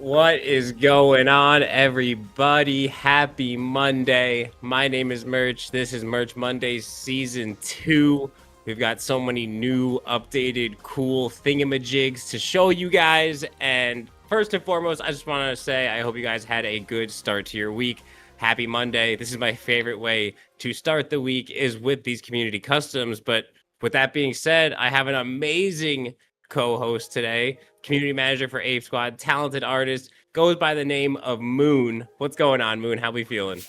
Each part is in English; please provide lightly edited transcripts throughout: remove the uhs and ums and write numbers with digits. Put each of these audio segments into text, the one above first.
What is going on, everybody? Happy Monday. My name is Merch. This is Merch Mondays Season 2. We've got so many new, updated, cool thingamajigs to show you guys. And first and foremost, I just want to say I hope you guys had a good start to your week. Happy Monday. This is my favorite way to start the week is with these community customs. But with that being said, I have an amazing co-host today, community manager for Ape Squad, talented artist, goes by the name of Moon. What's going on, Moon? How we feeling?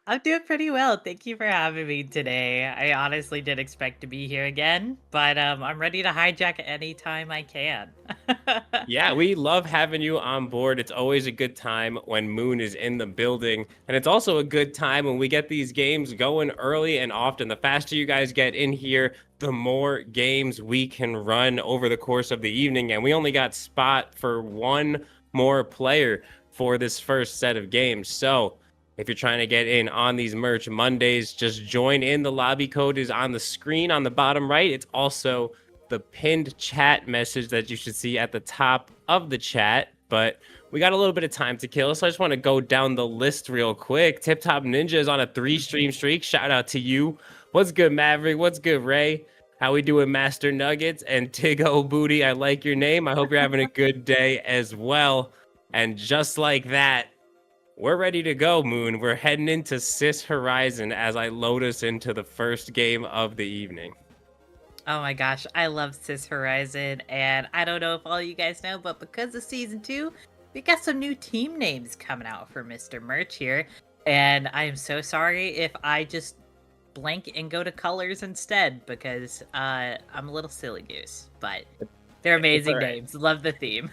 I'm doing pretty well. Thank you for having me today. I honestly did expect to be here again, but I'm ready to hijack anytime I can. Yeah, we love having you on board. It's always a good time when Moon is in the building. And it's also a good time when we get these games going early and often. The faster you guys get in here, the more games we can run over the course of the evening. And we only got spot for one more player for this first set of games. So if you're trying to get in on these Merch Mondays, just join in. The lobby code is on the screen on the bottom right. It's also the pinned chat message that you should see at the top of the chat. But we got a little bit of time to kill, so I just want to go down the list real quick. Tip Top Ninja is on a 3-stream streak. Shout out to you. What's good, Maverick? What's good, Ray? How we doing, Master Nuggets? And Tigo Booty, I like your name. I hope you're having a good day as well. And just like that, we're ready to go, Moon. We're heading into Sis Horizon as I load us into the first game of the evening. Oh my gosh, I love Sis Horizon, and I don't know if all you guys know, but because of Season 2, we got some new team names coming out for Mr. Merch here, and I am so sorry if I just blank and go to colors instead, because I'm a little silly goose, but they're amazing names. Love the theme.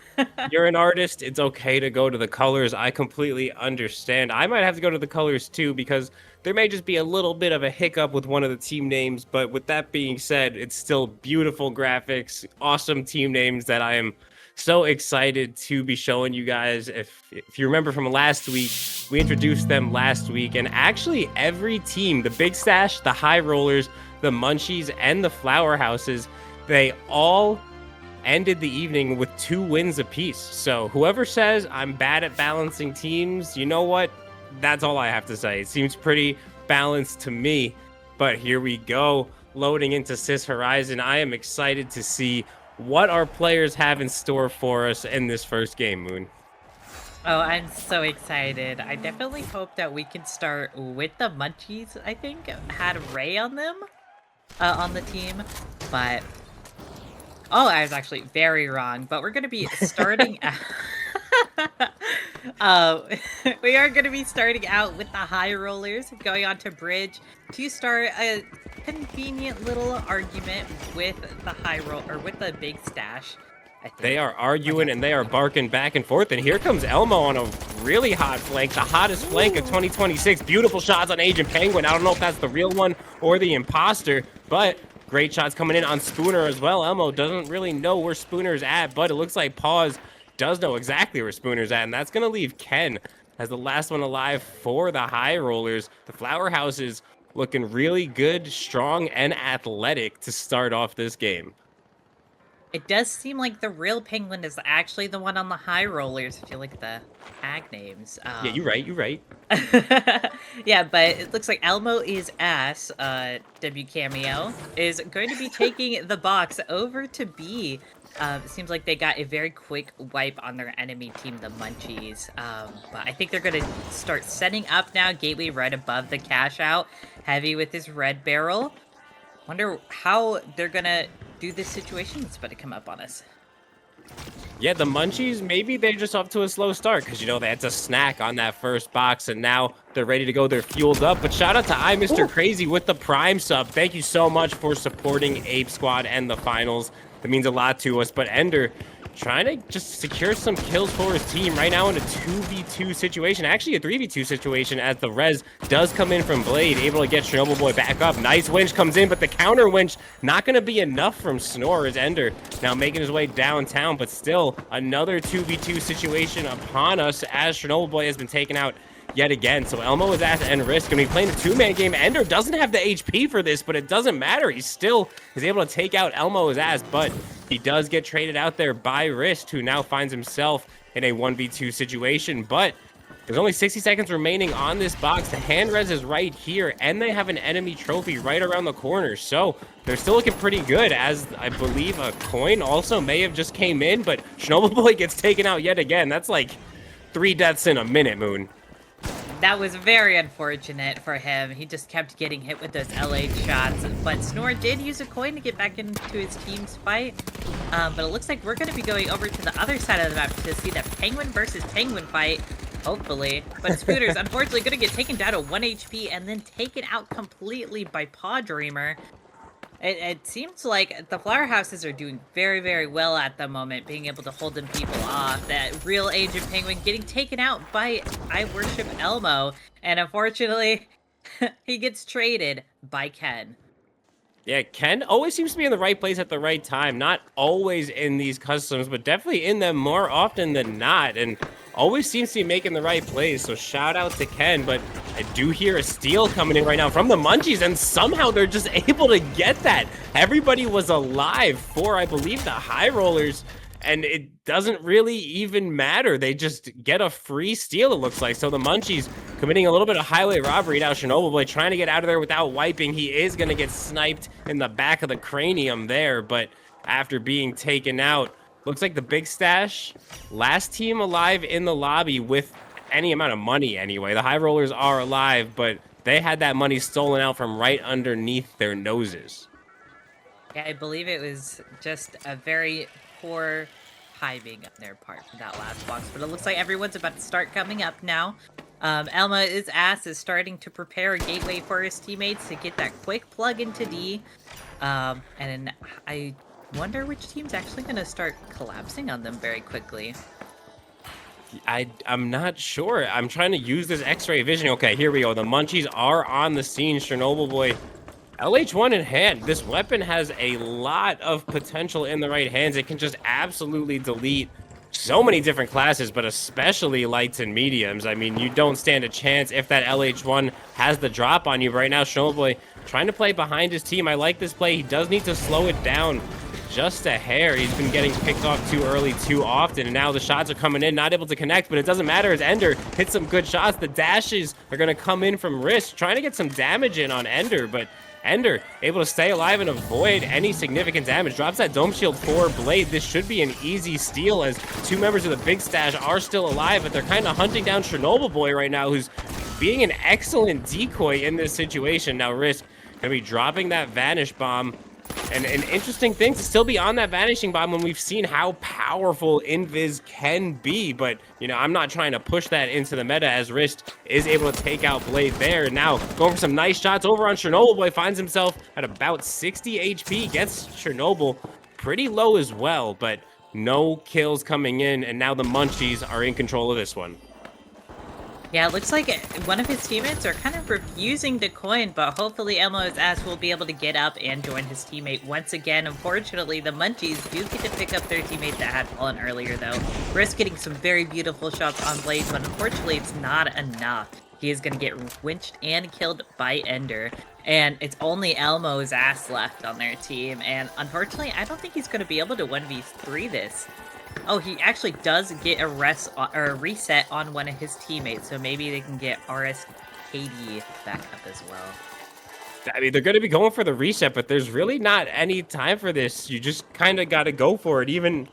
You're an artist. It's okay to go to the colors. I completely understand. I might have to go to the colors too because there may just be a little bit of a hiccup with one of the team names. But with that being said, it's still beautiful graphics, awesome team names that I am so excited to be showing you guys. If you remember from last week, we introduced them last week. And actually every team, the Big Stash, the High Rollers, the Munchies, and the Flower Houses, they all ended the evening with 2 wins apiece. So whoever says I'm bad at balancing teams, you know what? That's all I have to say. It seems pretty balanced to me. But here we go, loading into Sis Horizon. I am excited to see what our players have in store for us in this first game, Moon. Oh, I'm so excited. I definitely hope that we can start with the Munchies, I think, had Ray on them, on the team, but oh, I was actually very wrong, but we're going to be starting uh, we are going to be starting out with the High Rollers, going on to Bridge to start a convenient little argument with the High Roll, or with the Big Stash, I think. They are arguing and they are barking back and forth. And here comes Elmo on a really hot flank, the hottest flank of 2026. Beautiful shots on Agent Penguin. I don't know if that's the real one or the imposter, but great shots coming in on Spooner as well. Elmo doesn't really know where Spooner's at, but it looks like Paws does know exactly where Spooner's at, and that's going to leave Ken as the last one alive for the High Rollers. The Flower House is looking really good, strong, and athletic to start off this game. It does seem like the real Penguin is actually the one on the High Rollers, if you look at the tag names. Yeah, you're right. Yeah, but it looks like Elmo is ass, W Cameo, is going to be taking the box over to B. It seems like they got a very quick wipe on their enemy team, the Munchies. But I think they're going to start setting up now. Gateway right above the cash out. Heavy with his red barrel. Wonder how they're going to do this situation that's about to come up on us. Yeah, the Munchies, maybe they're just off to a slow start because, you know, they had to snack on that first box and now they're ready to go. They're fueled up. But shout out to Mr. Crazy with the Prime sub. Thank you so much for supporting Ape Squad and the finals. That means a lot to us. But Ender trying to just secure some kills for his team right now in a 2v2 situation. Actually, a 3v2 situation as the res does come in from Blade, able to get Chernobyl Boy back up. Nice winch comes in, but the counter winch not going to be enough from Snore as Ender now making his way downtown, but still another 2v2 situation upon us as Chernobyl Boy has been taken out yet again. So Elmo is at end risk, and we playing a 2-man game. Ender doesn't have the HP for this, but it doesn't matter. He still is able to take out Elmo's ass, but he does get traded out there by Wrist, who now finds himself in a 1v2 situation, but there's only 60 seconds remaining on this box. The hand res is right here, and they have an enemy trophy right around the corner. So they're still looking pretty good, as I believe a coin also may have just came in, but Chernobyl Boy gets taken out yet again. That's like 3 deaths in a minute, Moon. That was very unfortunate for him. He just kept getting hit with those LH shots. But Snore did use a coin to get back into his team's fight. But it looks like we're going to be going over to the other side of the map to see the Penguin versus Penguin fight. Hopefully. But Scooter's unfortunately going to get taken down to 1 HP and then taken out completely by Paw Dreamer. It seems like the Flower Houses are doing very, very well at the moment, being able to hold them people off. That real Agent Penguin getting taken out by I Worship Elmo. And unfortunately, he gets traded by Ken. Yeah, Ken always seems to be in the right place at the right time. Not always in these customs, but definitely in them more often than not. And always seems to be making the right plays. So shout out to Ken. But I do hear a steal coming in right now from the Munchies. And somehow they're just able to get that. Everybody was alive for, I believe, the High Rollers. And it doesn't really even matter. They just get a free steal, it looks like. So the Munchies committing a little bit of highway robbery. Now Chernobyl Boy trying to get out of there without wiping. He is going to get sniped in the back of the cranium there. But after being taken out, looks like the Big Stash, last team alive in the lobby with any amount of money anyway. The High Rollers are alive, but they had that money stolen out from right underneath their noses. Yeah, I believe it was just a very poor timing on their part for that last box, but it looks like everyone's about to start coming up now. Elma's ass is starting to prepare a gateway for his teammates to get that quick plug into D. And I wonder which team's actually going to start collapsing on them very quickly. I'm not sure. I'm trying to use this X-ray vision. Okay, here we go. The Munchies are on the scene. Chernobyl Boy, LH1 in hand. This weapon has a lot of potential in the right hands. It can just absolutely delete so many different classes, but especially lights and mediums. I mean, you don't stand a chance if that LH1 has the drop on you. Right now, Chernobyl Boy trying to play behind his team. I like this play. He does need to slow it down just a hair. He's been getting picked off too early too often, and now the shots are coming in, not able to connect, but it doesn't matter as Ender hits some good shots. The dashes are going to come in from Wrist, trying to get some damage in on Ender, but Ender able to stay alive and avoid any significant damage. Drops that Dome Shield for Blade. This should be an easy steal as two members of the Big Stash are still alive, but they're kind of hunting down Chernobyl Boy right now, who's being an excellent decoy in this situation. Now Risk going to be dropping that Vanish Bomb. And an interesting thing to still be on that Vanishing Bomb when we've seen how powerful Invis can be. But, you know, I'm not trying to push that into the meta as Wrist is able to take out Blade there. Now, going for some nice shots over on Chernobyl Boy, finds himself at about 60 HP, gets Chernobyl pretty low as well, but no kills coming in, and now the Munchies are in control of this one. Yeah, it looks like one of his teammates are kind of refusing to coin, but hopefully Elmo's ass will be able to get up and join his teammate once again. Unfortunately, the Munchies do get to pick up their teammate that had fallen earlier, though. Risk getting some very beautiful shots on Blade, but unfortunately it's not enough. He is going to get winched and killed by Ender. And it's only Elmo's ass left on their team, and unfortunately, I don't think he's going to be able to 1v3 this. Oh, he actually does get a reset on one of his teammates, so maybe they can get RSKD back up as well. I mean, they're going to be going for the reset, but there's really not any time for this. You just kind of got to go for it, even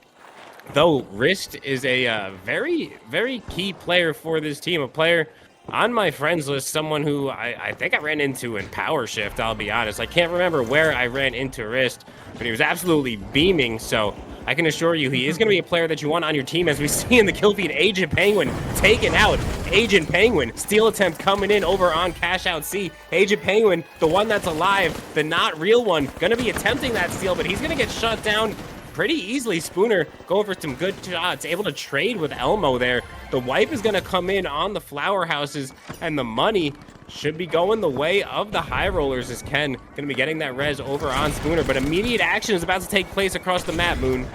though Wrist is a very, very key player for this team, a player on my friends list, someone who I think I ran into in Power Shift, I'll be honest. I can't remember where I ran into Wrist, but he was absolutely beaming, so I can assure you he is going to be a player that you want on your team, as we see in the kill feed. Agent Penguin taken out. Agent Penguin, steal attempt coming in over on Cash Out C. Agent Penguin, the one that's alive, the not real one, going to be attempting that steal, but he's going to get shut down pretty easily. Spooner going for some good shots, able to trade with Elmo there. The wipe is going to come in on the Flower Houses, and the money should be going the way of the High Rollers, as Ken going to be getting that res over on Spooner, but immediate action is about to take place across the map, Moon.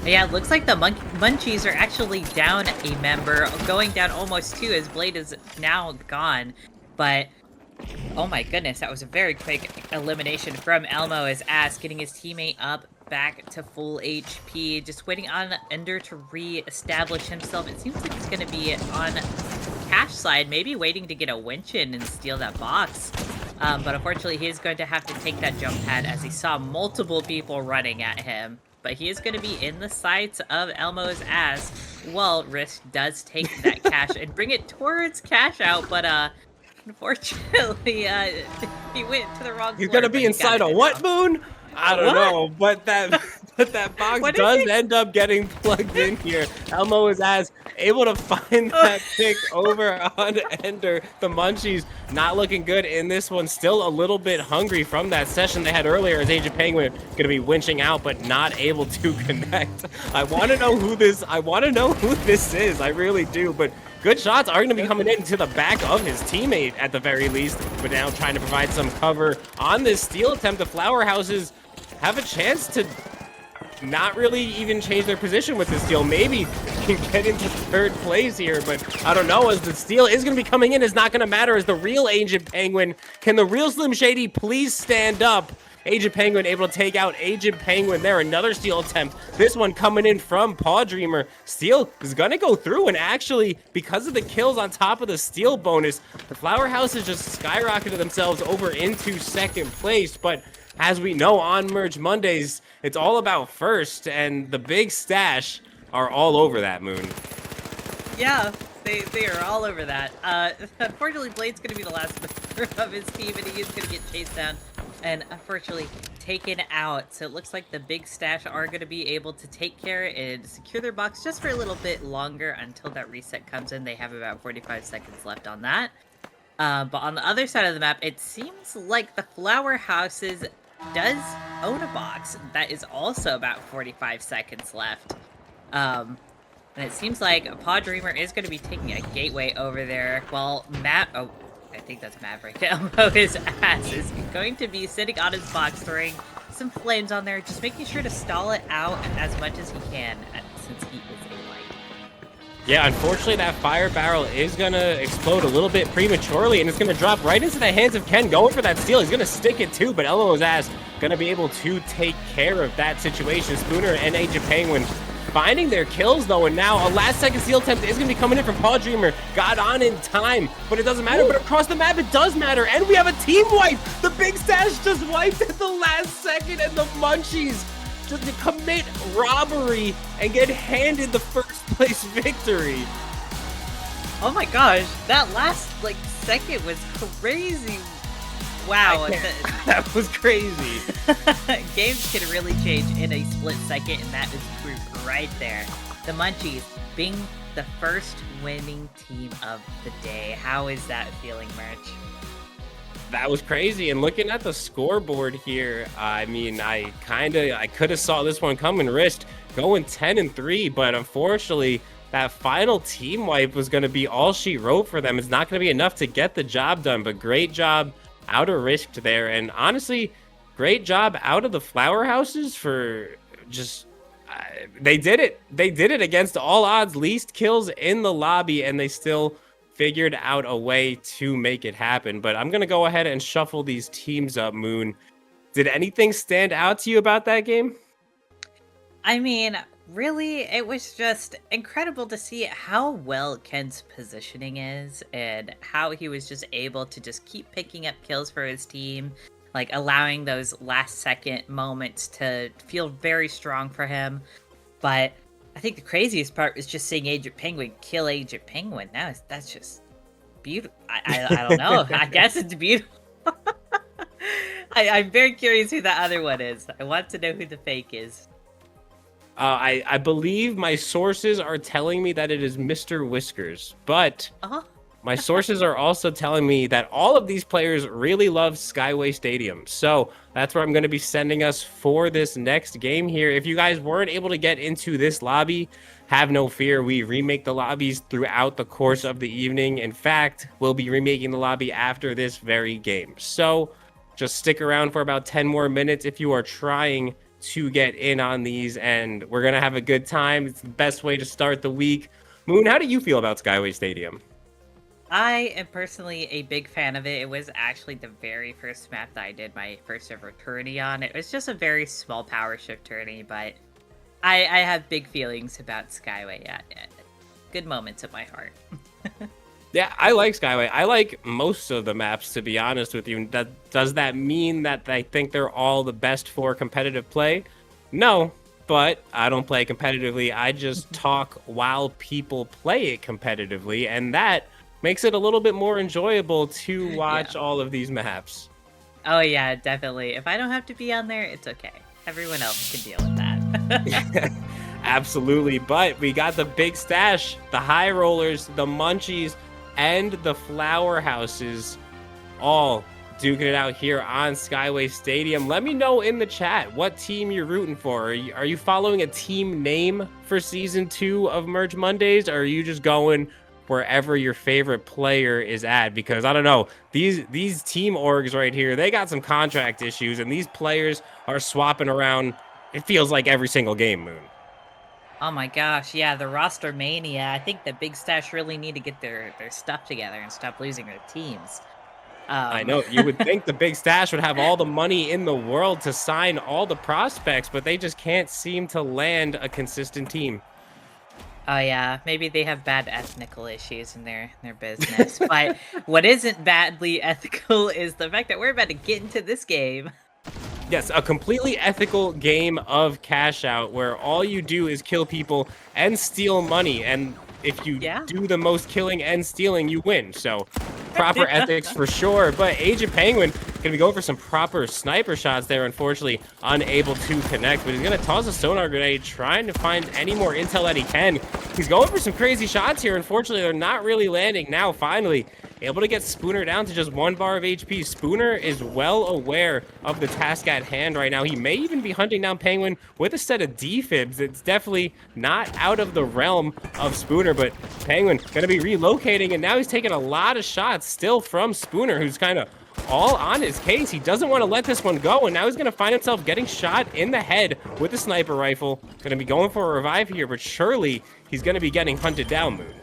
Yeah, it looks like the Munchies are actually down a member, going down almost two, as Blade is now gone. But oh my goodness, that was a very quick elimination from Elmo, as Ass getting his teammate up back to full HP, just waiting on Ender to re-establish himself. It seems like he's going to be on cash side, maybe waiting to get a winch in and steal that box. But unfortunately, he is going to have to take that jump pad as he saw multiple people running at him. But he is going to be in the sights of Elmo's ass. Well, Risk does take that cash and bring it towards cash out, but unfortunately, he went to the wrong He's floor, gonna but be he inside got a it what, now. Moon? I don't What? know, but that box What is does it? end up getting plugged in here. Elmo is able to find that pick over on Ender. The Munchies not looking good in this one. Still a little bit hungry from that session they had earlier as Age of Penguin gonna be winching out, but not able to connect. I want to know who this is. I really do, but good shots are going to be coming into the back of his teammate at the very least, but now trying to provide some cover on this steal attempt. The Flower Houses have a chance to not really even change their position with this steal. Maybe can get into third place here, but I don't know, as the steal is going to be coming in. It's not going to matter as the real Agent Penguin. Can the real Slim Shady please stand up? Agent Penguin able to take out Agent Penguin there. Another steal attempt. This one coming in from Paw Dreamer. Steal is going to go through, and actually, because of the kills on top of the steal bonus, the Flower House has just skyrocketed themselves over into second place. But as we know, on Merge Mondays, it's all about first, and the Big Stash are all over that, Moon. Yeah, they are all over that. Unfortunately, Blade's going to be the last member of his team, and he is going to get chased down and unfortunately taken out. So it looks like the Big Stash are going to be able to take care and secure their box just for a little bit longer until that reset comes in. They have about 45 seconds left on that. But on the other side of the map, it seems like the Flower Houses does own a box that is also about 45 seconds left. And it seems like Paw Dreamer is going to be taking a gateway over there, while I think that's Maverick. Elmo, his ass, is going to be sitting on his box, throwing some flames on there, just making sure to stall it out as much as he can, since he is a light. Yeah, unfortunately, that fire barrel is going to explode a little bit prematurely, and it's going to drop right into the hands of Ken, going for that steal. He's going to stick it too, but Elmo's ass going to be able to take care of that situation. Spooner and Agent Penguin finding their kills, though, and now a last-second steal attempt is going to be coming in from Paw Dreamer. Got on in time, but it doesn't matter. But across the map, it does matter, and we have a team wipe. The Big Stash just wiped at the last second, and the Munchies just to commit robbery and get handed the first-place victory. Oh my gosh, that last, second was crazy. Wow. That was crazy. Games can really change in a split second, and that is proof right there. The Munchies being the first winning team of the day. How is that feeling, Merch? That was crazy. And looking at the scoreboard here, I mean, I could have saw this one coming. Risk going 10-3, but unfortunately, that final team wipe was going to be all she wrote for them. It's not going to be enough to get the job done, but great job out of Risk there. And honestly, great job out of the Flower Houses for just they did it against all odds, least kills in the lobby, and they still figured out a way to make it happen. But I'm gonna go ahead and shuffle these teams up. Moon, did anything stand out to you about that game? I mean, really, it was just incredible to see how well Ken's positioning is and how he was just able to just keep picking up kills for his team, allowing those last second moments to feel very strong for him. But I think the craziest part was just seeing Agent Penguin kill Agent Penguin. That's just beautiful. I don't know. I guess it's beautiful. I'm very curious who that other one is. I want to know who the fake is. I believe my sources are telling me that it is Mr. Whiskers, but my sources are also telling me that all of these players really love Skyway Stadium. So that's where I'm going to be sending us for this next game here. If you guys weren't able to get into this lobby, have no fear. We remake the lobbies throughout the course of the evening. In fact, we'll be remaking the lobby after this very game. So just stick around for about 10 more minutes if you are trying to get in on these, and we're gonna have a good time. It's the best way to start the week. Moon, how do you feel about Skyway Stadium? I am personally a big fan of it. It was actually the very first map that I did my first ever tourney on. It was just a very small power shift tourney, but I have big feelings about Skyway. Yeah, yeah. Good moments in my heart. Yeah, I like Skyway. I like most of the maps, to be honest with you. Does that mean that I think they're all the best for competitive play? No, but I don't play competitively. I just talk while people play it competitively, and that makes it a little bit more enjoyable to Yeah. watch all of these maps. Oh yeah, definitely. If I don't have to be on there, it's okay. Everyone else can deal with that. Absolutely, but we got the big stash, the high rollers, the munchies, and the flower houses all duking it out here on Skyway Stadium. Let me know in the chat what team you're rooting for. Are you following a team name for season 2 of Merge Mondays, or are you just going wherever your favorite player is at? Because I don't know, these team orgs right here, they got some contract issues, and these players are swapping around. It feels like every single game, Moon. Oh my gosh, yeah, the roster mania. I think the Big Stash really need to get their stuff together and stop losing their teams. I Um, know you would think the big stash would have all the money in the world to sign all the prospects, but they just can't seem to land a consistent team. oh yeah, maybe they have bad ethical issues in their business. But what isn't badly ethical is the fact that we're about to get into this game. Yes, a completely ethical game of cash out where all you do is kill people and steal money. And if you Yeah. do the most killing and stealing, you win. So proper ethics for sure. But Agent Penguin gonna be going for some proper sniper shots there. Unfortunately, unable to connect. But he's gonna toss a sonar grenade, trying to find any more intel that he can. He's going for some crazy shots here. Unfortunately, they're not really landing. Now, finally, able to get Spooner down to just 1 bar of HP. Spooner is well aware of the task at hand right now. He may even be hunting down Penguin with a set of defibs. It's definitely not out of the realm of Spooner, but Penguin going to be relocating, and now he's taking a lot of shots still from Spooner, who's kind of all on his case. He doesn't want to let this one go, and now he's going to find himself getting shot in the head with a sniper rifle. Going to be going for a revive here, but surely he's going to be getting hunted down, Moon.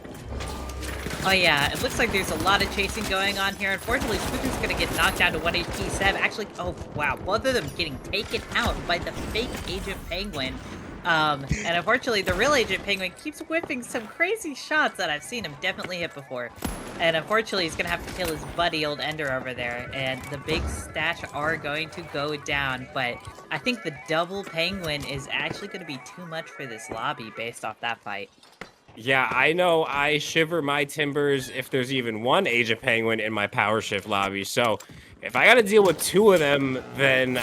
Oh yeah, it looks like there's a lot of chasing going on here. Unfortunately, Spooner's gonna get knocked down to 1 HP. Seb actually, oh wow, both of them getting taken out by the fake Agent Penguin. And unfortunately, the real Agent Penguin keeps whipping some crazy shots that I've seen him definitely hit before. And unfortunately, he's gonna have to kill his buddy, old Ender, over there. And the big stash are going to go down. But I think the double Penguin is actually gonna be too much for this lobby based off that fight. Yeah, I know I shiver my timbers if there's even one Agent Penguin in my power shift lobby. So if I got to deal with 2 of them, then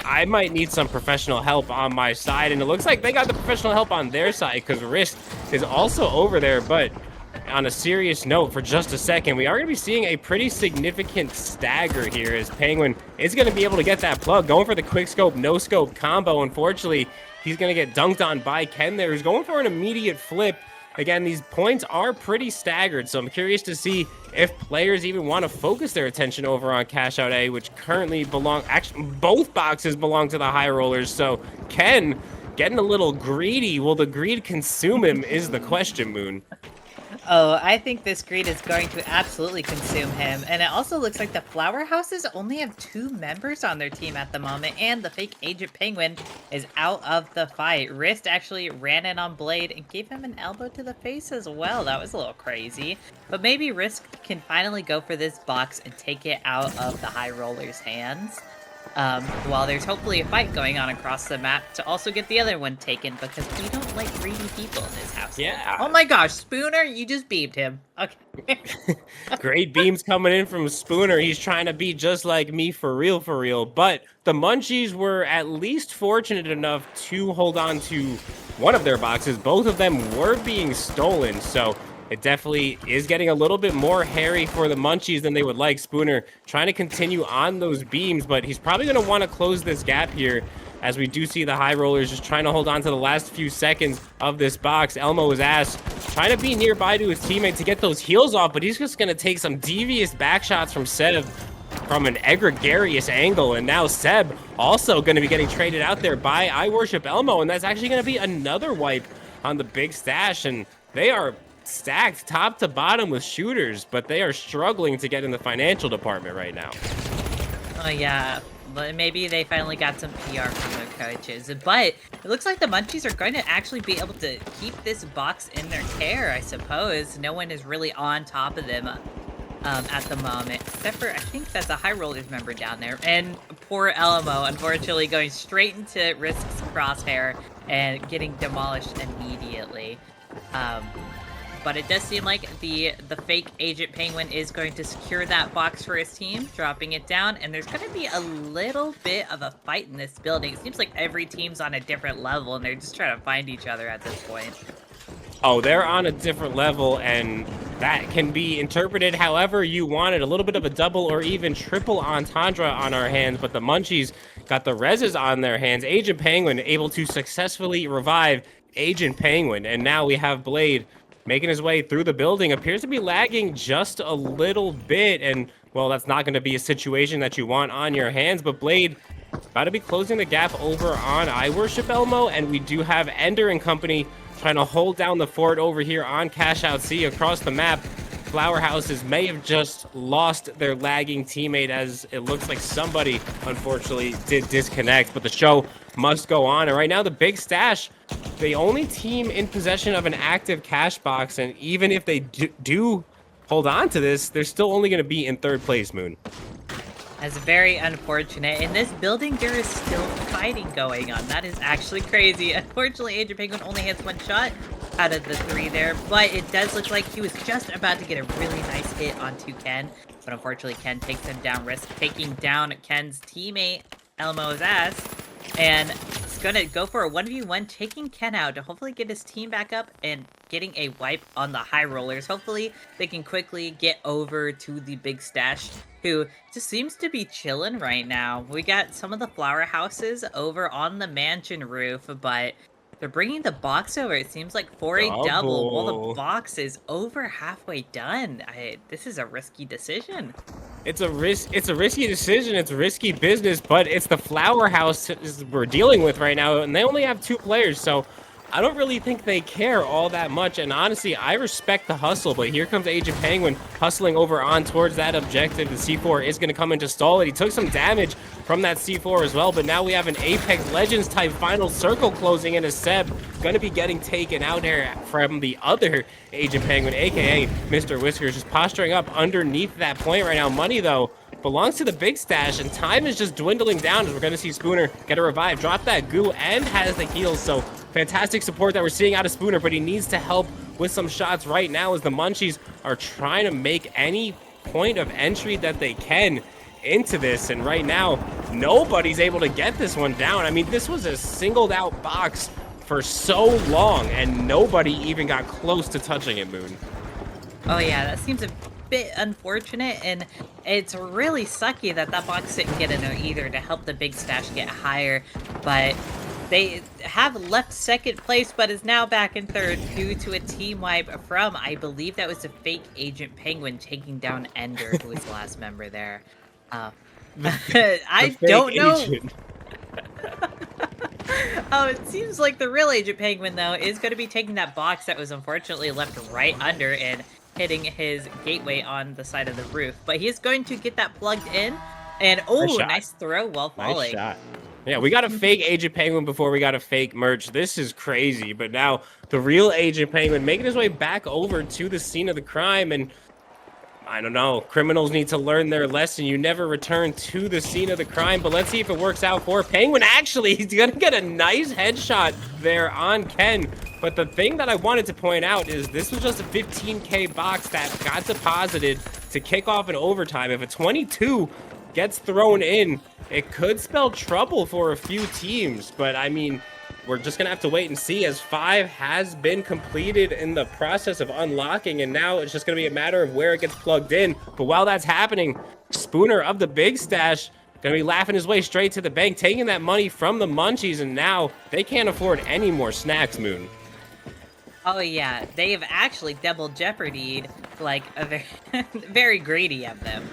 I might need some professional help on my side. And it looks like they got the professional help on their side because Risk is also over there. But on a serious note, for just a second, we are going to be seeing a pretty significant stagger here as Penguin is going to be able to get that plug. Going for the quick scope, no scope combo. Unfortunately, he's going to get dunked on by Ken there, who's going for an immediate flip. Again, these points are pretty staggered, so I'm curious to see if players even want to focus their attention over on Cash Out A, which currently actually, both boxes belong to the high rollers, so Ken getting a little greedy. Will the greed consume him is the question, Moon. Oh, I think this greed is going to absolutely consume him. And it also looks like the Flower Houses only have 2 members on their team at the moment, and the fake Agent Penguin is out of the fight. Wrist actually ran in on Blade and gave him an elbow to the face as well. That was a little crazy. But maybe Risk can finally go for this box and take it out of the High Roller's hands. While there's hopefully a fight going on across the map to also get the other one taken, because we don't like greedy people in this house. Yeah. Oh my gosh, Spooner, you just beamed him. Okay. Great beams coming in from Spooner. He's trying to be just like me for real, for real. But the Munchies were at least fortunate enough to hold on to one of their boxes. Both of them were being stolen, so it definitely is getting a little bit more hairy for the Munchies than they would like. Spooner trying to continue on those beams, but he's probably going to want to close this gap here, as we do see the high rollers just trying to hold on to the last few seconds of this box. Elmo's ass trying to be nearby to his teammate to get those heals off, but he's just going to take some devious back shots from Seb from an egregious angle, and now Seb also going to be getting traded out there by I Worship Elmo, and that's actually going to be another wipe on the big stash, and they are stacked top to bottom with shooters, but they are struggling to get in the financial department right now. Oh yeah, but maybe they finally got some PR from their coaches. But it looks like the Munchies are going to actually be able to keep this box in their care, I suppose. No one is really on top of them at the moment, except for I think that's a High Rollers member down there. And poor Elmo, unfortunately, going straight into Risk's crosshair and getting demolished immediately. Um, but it does seem like the fake Agent Penguin is going to secure that box for his team, dropping it down, and there's going to be a little bit of a fight in this building. It seems like every team's on a different level, and they're just trying to find each other at this point. Oh, they're on a different level, and that can be interpreted however you want it. A little bit of a double or even triple entendre on our hands, but the Munchies got the reses on their hands. Agent Penguin able to successfully revive Agent Penguin, and now we have Blade making his way through the building. Appears to be lagging just a little bit, and, well, that's not going to be a situation that you want on your hands, but Blade about to be closing the gap over on I Worship Elmo, and we do have Ender and company trying to hold down the fort over here on Cash Out C across the map. Flower Houses may have just lost their lagging teammate, as it looks like somebody, unfortunately, did disconnect, but the show must go on. And right now, the Big Stash, the only team in possession of an active cash box, and even if they do hold on to this, they're still only going to be in third place, Moon. That's very unfortunate. In this building, there is still fighting going on. That is actually crazy. Unfortunately, Agent Penguin only hits one shot out of the 3 there, but it does look like he was just about to get a really nice hit onto Ken, but unfortunately, Ken takes him down, Risk taking down Ken's teammate, Elmo's ass, and it's gonna go for a 1v1, taking Ken out to hopefully get his team back up and getting a wipe on the High Rollers. Hopefully, they can quickly get over to the Big Stash, who just seems to be chilling right now. We got some of the flower houses over on the mansion roof, but they're bringing the box over, it seems like, for a double. Well, the box is over halfway done. This is a risky decision. It's a risky decision. It's risky business, but it's the Flower House we're dealing with right now, and they only have 2 players, so I don't really think they care all that much. And honestly, I respect the hustle, but here comes Agent Penguin hustling over on towards that objective. The C4 is going to come in to stall it. He took some damage from that C4 as well, but now we have an Apex Legends type final circle closing in, as Seb going to be getting taken out here from the other Agent Penguin, aka Mr. Whiskers, just posturing up underneath that point right now. Money, though, belongs to the Big Stash, and time is just dwindling down as we're going to see Spooner get a revive, drop that goo, and has the heals. So fantastic support that we're seeing out of Spooner, but he needs to help with some shots right now as the Munchies are trying to make any point of entry that they can into this, and right now nobody's able to get this one down. I mean, this was a singled out box for so long, and nobody even got close to touching it, Moon. Oh yeah, that seems a bit unfortunate, and it's really sucky that that box didn't get in there either to help the Big Stash get higher, but they have left second place, but is now back in third due to a team wipe from, I believe that was a fake Agent Penguin taking down Ender, who was the last member there. I don't know. Oh, it seems like the real Agent Penguin, though, is going to be taking that box that was unfortunately left right under and hitting his gateway on the side of the roof. But he is going to get that plugged in. And, oh, nice throw while falling. Nice shot. Yeah, we got a fake Agent Penguin before we got a fake merch. This is crazy. But now the real Agent Penguin making his way back over to the scene of the crime. And I don't know, criminals need to learn their lesson. You never return to the scene of the crime, but let's see if it works out for Penguin. Actually, he's gonna get a nice headshot there on Ken. But the thing that I wanted to point out is this was just a 15K box that got deposited to kick off an overtime. If a 22 gets thrown in, it could spell trouble for a few teams, but I mean, we're just gonna have to wait and see, as 5 has been completed in the process of unlocking, and now it's just gonna be a matter of where it gets plugged in. But while that's happening, Spooner of the Big Stash gonna be laughing his way straight to the bank, taking that money from the Munchies, and now they can't afford any more snacks, Moon. Oh yeah, they've actually double jeopardied, like a very, very greedy of them.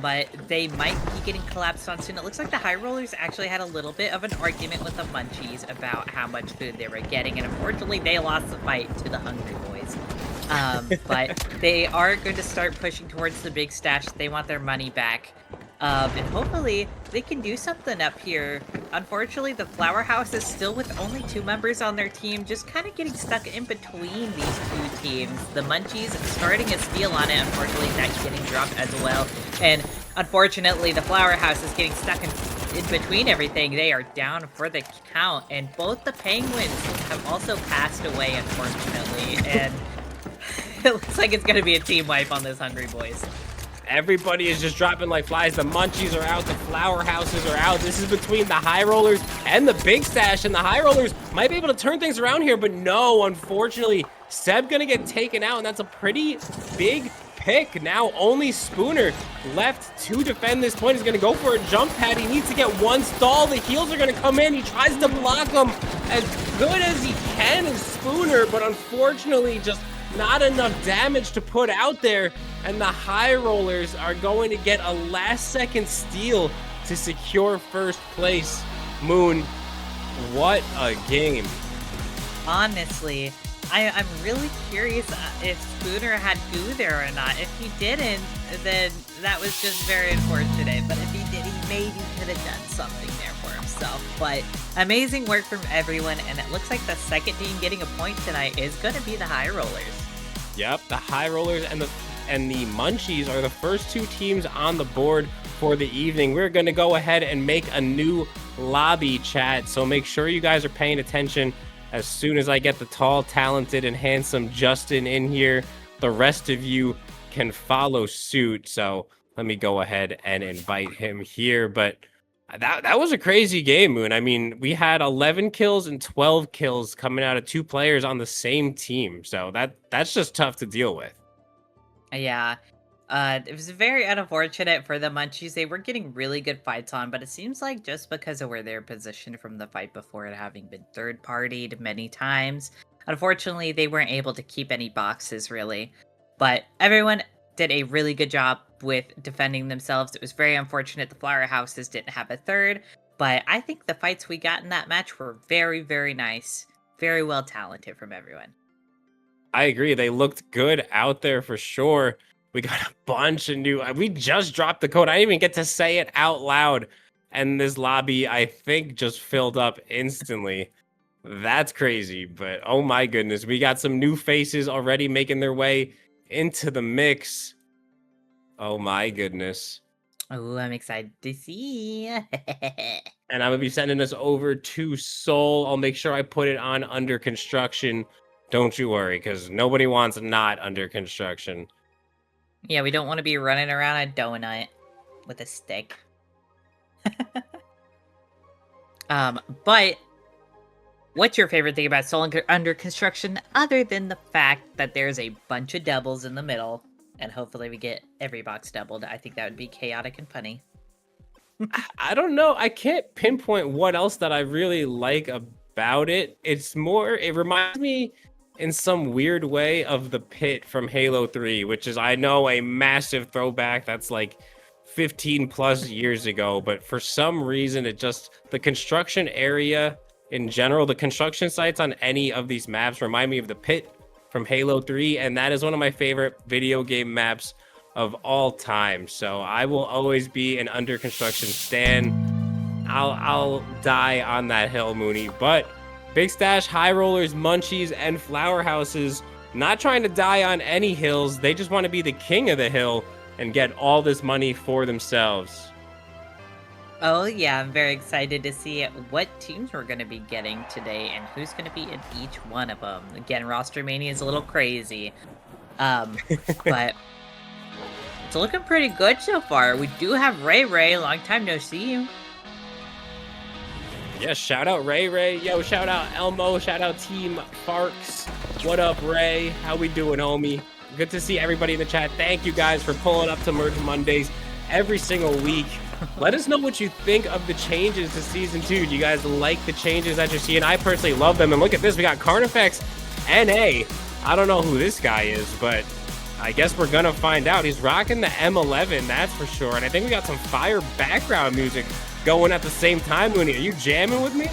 But they might be getting collapsed on soon. It looks like the High Rollers actually had a little bit of an argument with the Munchies about how much food they were getting, and unfortunately they lost the fight to the Hungry Boys. But they are going to start pushing towards the big stash. They want their money back. And hopefully they can do something up here. Unfortunately, the Flower House is still with only 2 members on their team, just kind of getting stuck in between these 2 teams. The Munchies starting a steal on it, unfortunately that's getting dropped as well. And unfortunately, the Flower House is getting stuck in between everything. They are down for the count, and both the Penguins have also passed away, unfortunately. And it looks like it's going to be a team wipe on this Hungry Boys. Everybody is just dropping like flies. The Munchies are out. The Flower Houses are out. This is between the High Rollers and the Big Stash. And the High Rollers might be able to turn things around here. But no, unfortunately, Seb going to get taken out. And that's a pretty big pick. Now only Spooner left to defend this point. He's going to go for a jump pad. He needs to get one stall. The heals are going to come in. He tries to block them as good as he can as Spooner. But unfortunately, just not enough damage to put out there. And the High Rollers are going to get a last-second steal to secure first place. Moon, what a game. Honestly, I'm really curious if Spooner had goo there or not. If he didn't, then that was just very unfortunate. But if he did, he maybe could have done something there for himself. But amazing work from everyone, and it looks like the second team getting a point tonight is going to be the High Rollers. Yep, the High Rollers and the Munchies are the first 2 teams on the board for the evening. We're going to go ahead and make a new lobby chat, so make sure you guys are paying attention. As soon as I get the tall, talented, and handsome Justin in here, the rest of you can follow suit. So let me go ahead and invite him here. But that was a crazy game, Moon. I mean, we had 11 kills and 12 kills coming out of 2 players on the same team. So that's just tough to deal with. Yeah. It was very unfortunate for the Munchies. They were getting really good fights on, but it seems like just because of where they're positioned from the fight before it having been third-partied many times, unfortunately, they weren't able to keep any boxes, really. But everyone did a really good job with defending themselves. It was very unfortunate the Flower Houses didn't have a third, but I think the fights we got in that match were very, very nice. Very well talented from everyone. I agree. They looked good out there for sure. We got a bunch of new... We just dropped the code. I didn't even get to say it out loud. And this lobby, I think, just filled up instantly. That's crazy. But oh my goodness. We got some new faces already making their way into the mix. Oh my goodness. Oh, I'm excited to see. And I'm going to be sending us over to Seoul. I'll make sure I put it on under construction. Don't you worry, because nobody wants not under construction. Yeah, we don't want to be running around a donut with a stick. But what's your favorite thing about Seoul under construction, other than the fact that there's a bunch of doubles in the middle, and hopefully we get every box doubled? I think that would be chaotic and funny. I don't know. I can't pinpoint what else that I really like about it. It's more, it reminds me in some weird way of the pit from Halo 3, which is, I know, a massive throwback that's like 15 plus years ago, but for some reason it just, the construction area in general, the construction sites on any of these maps remind me of the pit from Halo 3, and that is one of my favorite video game maps of all time. So I will always be an under construction stan. I'll die on that hill, Mooney. But Big Stash, High Rollers, Munchies, and Flower Houses, not trying to die on any hills. They just want to be the king of the hill and get all this money for themselves. Oh yeah, I'm very excited to see what teams we're going to be getting today and who's going to be in each one of them. Again, roster mania is a little crazy, but it's looking pretty good so far. We do have Ray. Long time no see you. Yeah, shout out Ray. Yo, shout out Elmo. Shout out Team Farks. What up, Ray? How we doing, homie? Good to see everybody in the chat. Thank you guys for pulling up to Merge Mondays every single week. Let us know what you think of the changes to Season 2. Do you guys like the changes that you're seeing? I personally love them. And look at this. We got Carnifex NA. I don't know who this guy is, but I guess we're going to find out. He's rocking the M11, that's for sure. And I think we got some fire background music going at the same time. Mooney, are you jamming with me?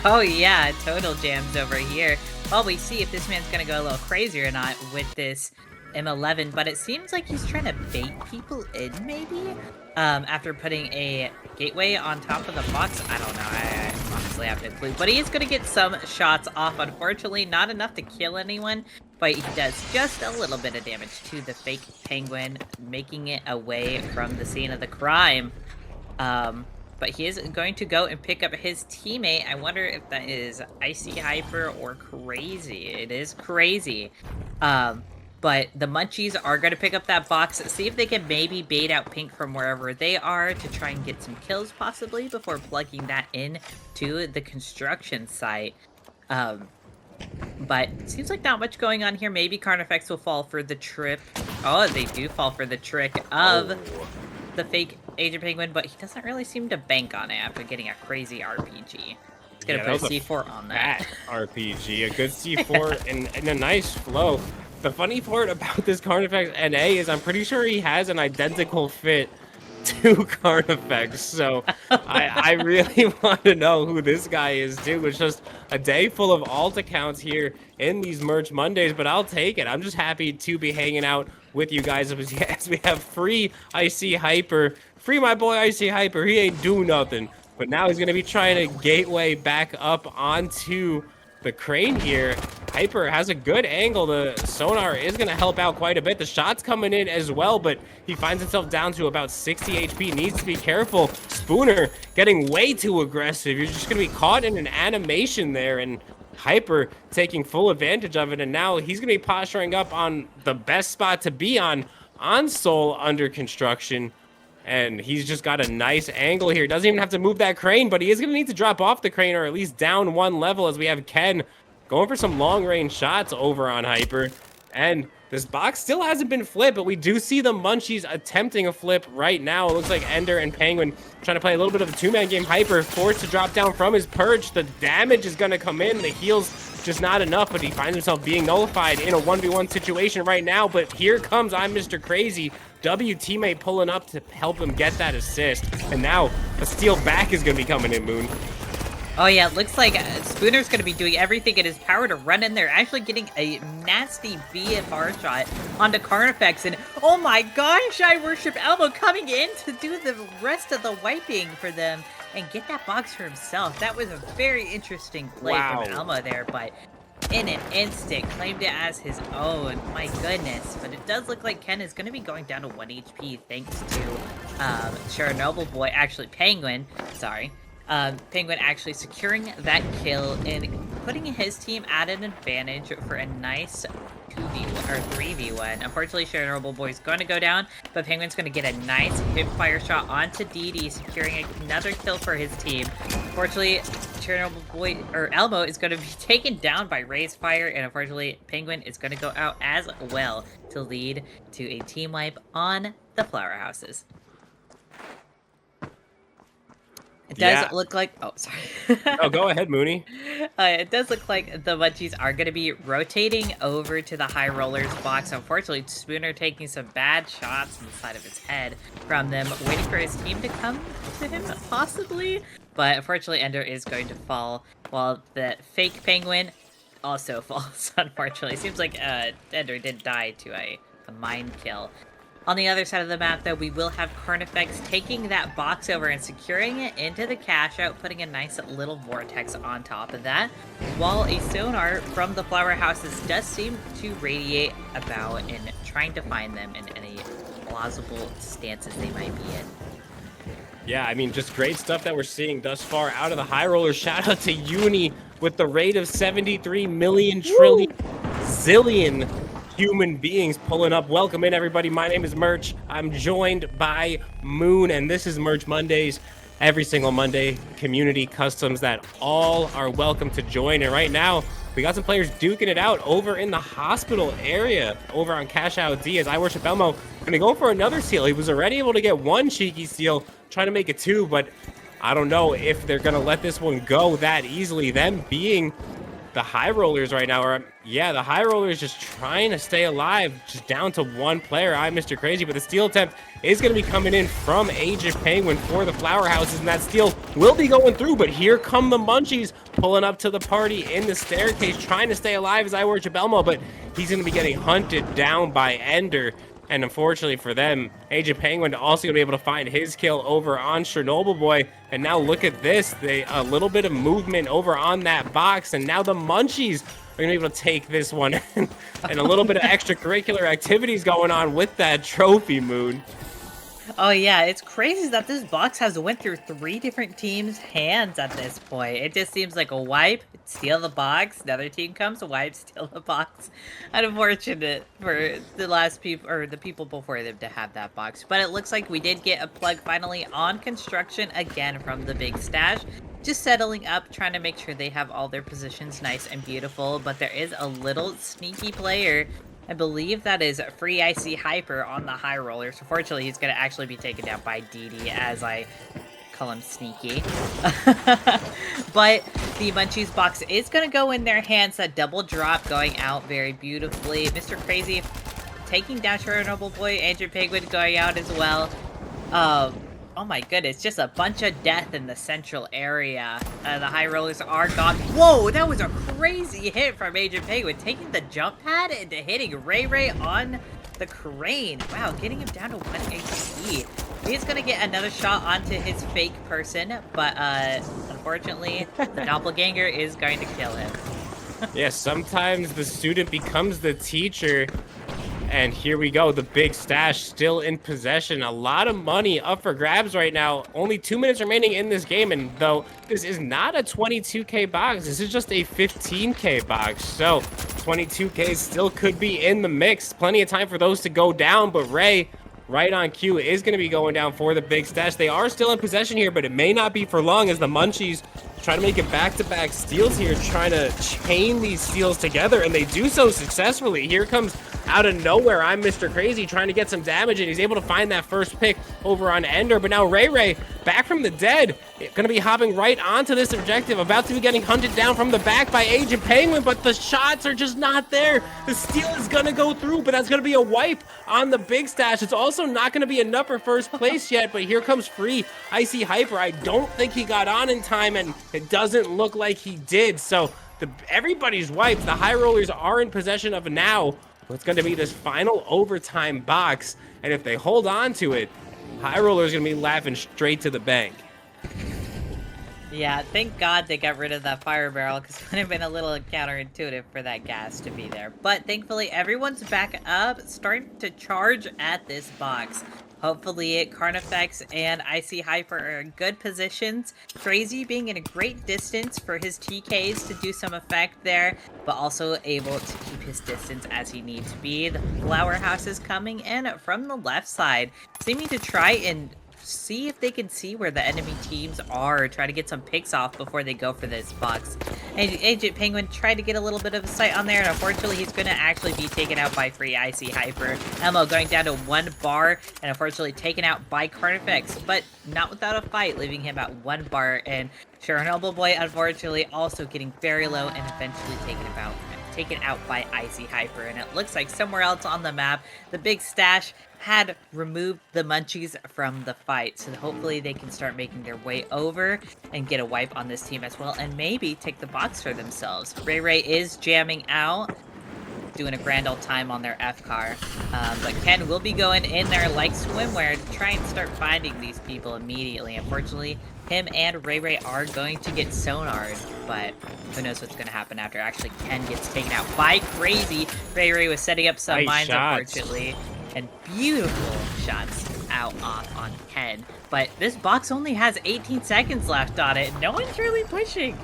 Oh yeah, total jams over here. Well, we see if this man's gonna go a little crazy or not with this M11, but it seems like he's trying to bait people in, maybe? After putting a gateway on top of the box? I don't know. I honestly have no clue. But he is gonna get some shots off. Unfortunately, not enough to kill anyone, but he does just a little bit of damage to the fake penguin, making it away from the scene of the crime. But he is going to go and pick up his teammate. I wonder if that is Icy Hyper or Crazy. It is Crazy. But the Munchies are going to pick up that box, see if they can maybe bait out Pink from wherever they are to try and get some kills possibly before plugging that in to the construction site. But it seems like not much going on here. Maybe Carnifex will fall for the trip. Oh, they do fall for the trick of the fake Agent Penguin, but he doesn't really seem to bank on it after getting a crazy RPG. He's gonna put a C4 on that. RPG, a good C4 and a nice flow. The funny part about this Carnifex NA is I'm pretty sure he has an identical fit to Carnifex, so I really want to know who this guy is too. It's just a day full of alt accounts here in these Merch Mondays, but I'll take it. I'm just happy to be hanging out with you guys as we have free Icy Hyper. Free my boy Icy Hyper. He ain't do nothing, but now he's going to be trying to gateway back up onto the crane here. Hyper has a good angle. The sonar is going to help out quite a bit. The shot's coming in as well, but he finds himself down to about 60 HP. Needs to be careful. Spooner getting way too aggressive. You're just going to be caught in an animation there, and Hyper taking full advantage of it. And now he's going to be posturing up on the best spot to be on Soul under construction. And he's just got a nice angle here. Doesn't even have to move that crane, but he is going to need to drop off the crane or at least down one level as we have Ken going for some long-range shots over on Hyper. And this box still hasn't been flipped, but we do see the Munchies attempting a flip right now. It looks like Ender and Penguin trying to play a little bit of a two-man game. Hyper forced to drop down from his perch. The damage is going to come in. The heals just not enough, but he finds himself being nullified in a 1v1 situation right now. But here comes I'm Mr. Crazy. W teammate pulling up to help him get that assist. And now a steal back is going to be coming in, Moon. Oh yeah, it looks like Spooner's going to be doing everything in his power to run in there, actually getting a nasty BFR shot onto Carnifex, and oh my gosh, I worship Elmo coming in to do the rest of the wiping for them and get that box for himself. That was a very interesting play from Elmo there, but in an instant, claimed it as his own. My goodness. But it does look like Ken is going to be going down to 1 HP thanks to Chernobyl Boy, actually Penguin, sorry. Penguin actually securing that kill and putting his team at an advantage for a nice 2v1 or 3v1. Unfortunately, Chernobyl Boy is going to go down, but Penguin's going to get a nice hip-fire shot onto DD, securing another kill for his team. Unfortunately, Chernobyl Boy or Elmo is going to be taken down by Ray's fire, and unfortunately, Penguin is going to go out as well to lead to a team wipe on the Flower Houses. It does look like... Oh, sorry. Oh, go ahead, Mooney. It does look like the Munchies are going to be rotating over to the High Rollers box. Unfortunately, Spooner taking some bad shots on the side of his head from them, waiting for his team to come to him, possibly. But unfortunately, Ender is going to fall, while the fake Penguin also falls, unfortunately. Seems like Ender did die to a mine kill. On the other side of the map, though, we will have Carnifex taking that box over and securing it into the cash out, putting a nice little vortex on top of that, while a sonar from the Flower Houses does seem to radiate about and trying to find them in any plausible stances they might be in. Yeah, I mean, just great stuff that we're seeing thus far out of the High Rollers. Shout out to Uni with the rate of 73 million trillion zillion human beings pulling up. Welcome in, everybody. My name is Merch. I'm joined by Moon, and this is Merch Mondays. Every single Monday, community customs that all are welcome to join. And right now, we got some players duking it out over in the hospital area, over on Cash Out D, as I Worship Elmo gonna go for another steal. He was already able to get one cheeky steal, trying to make it two, but I don't know if they're gonna let this one go that easily. Them being the High Rollers right now, or yeah, the High Rollers just trying to stay alive, just down to one player. I'm Mr. Crazy, but the steal attempt is going to be coming in from Agent Penguin for the Flower Houses, and that steal will be going through, but here come the Munchies pulling up to the party in the staircase, trying to stay alive as I worship Elmo, but he's going to be getting hunted down by Ender. And unfortunately for them, Agent Penguin also going to be able to find his kill over on Chernobyl Boy. And now look at this. A little bit of movement over on that box. And now the Munchies are going to be able to take this one. And a little bit of extracurricular activities going on with that trophy, Moon. Oh yeah, it's crazy that this box has went through 3 different teams' hands at this point. It just seems like a wipe, steal the box, another team comes, wipe, steal the box. Unfortunate for the last people, or the people before them, to have that box. But it looks like we did get a plug finally on construction again from the big stash. Just settling up, trying to make sure they have all their positions nice and beautiful. But there is a little sneaky player. I believe that is Free Icy Hyper on the high roller. So fortunately, he's going to actually be taken down by DD, as I call him sneaky. But the Munchies box is going to go in their hands. That double drop going out very beautifully. Mr. Crazy taking down Chernobyl Boy. Agent Penguin going out as well. Oh my goodness, just a bunch of death in the central area. The high rollers are gone. Whoa, that was a crazy hit from Agent Penguin, taking the jump pad and hitting Ray Ray on the crane. Wow, getting him down to 1 HP. He's gonna get another shot onto his fake person, but unfortunately, the doppelganger is going to kill him. Yeah, sometimes the student becomes the teacher. And here we go, the big stash still in possession. A lot of money up for grabs right now. Only 2 minutes remaining in this game, and though this is not a 22K box, this is just a 15K box. So 22K still could be in the mix. Plenty of time for those to go down, but Ray, right on cue, is going to be going down for the big stash. They are still in possession here, but it may not be for long as the Munchies try to make it back-to-back steals here, trying to chain these steals together, and they do so successfully. Here comes out of nowhere, I'm Mr. Crazy, trying to get some damage, and he's able to find that first pick over on Ender. But now Ray Ray, back from the dead, going to be hopping right onto this objective, about to be getting hunted down from the back by Agent Penguin, but the shots are just not there. The steal is going to go through, but that's going to be a wipe on the big stash. It's also not going to be enough for first place yet, but here comes Free Icy Hyper. I don't think he got on in time, and it doesn't look like he did. So everybody's wiped. The high rollers are in possession of now. It's going to be this final overtime box, and if they hold on to it, high rollers going to be laughing straight to the bank. Yeah, thank God they got rid of that fire barrel, because it would have been a little counterintuitive for that gas to be there. But thankfully, everyone's back up, starting to charge at this box. Hopefully, Carnifex and Icy Hyper are in good positions. Crazy being in a great distance for his TKs to do some effect there, but also able to keep his distance as he needs to be. The Flower House is coming in from the left side, seeming to try and see if they can see where the enemy teams are, try to get some picks off before they go for this box. And Agent Penguin tried to get a little bit of a sight on there, and unfortunately he's going to actually be taken out by Free Icy Hyper. Elmo going down to 1 bar, and unfortunately taken out by Carnifex, but not without a fight, leaving him at 1 bar, and Chernobyl Boy unfortunately also getting very low and eventually taken out by Icy Hyper. And it looks like somewhere else on the map, the big stash had removed the Munchies from the fight, so hopefully they can start making their way over and get a wipe on this team as well, and maybe take the box for themselves. Ray Ray is jamming out, doing a grand old time on their F car, but Ken will be going in there like swimwear to try and start finding these people immediately. Unfortunately, him and Ray Ray are going to get sonared, but who knows what's going to happen after. Actually, Ken gets taken out by Crazy. Ray Ray was setting up some mines, unfortunately. And beautiful shots out off on Ken. But this box only has 18 seconds left on it. No one's really pushing.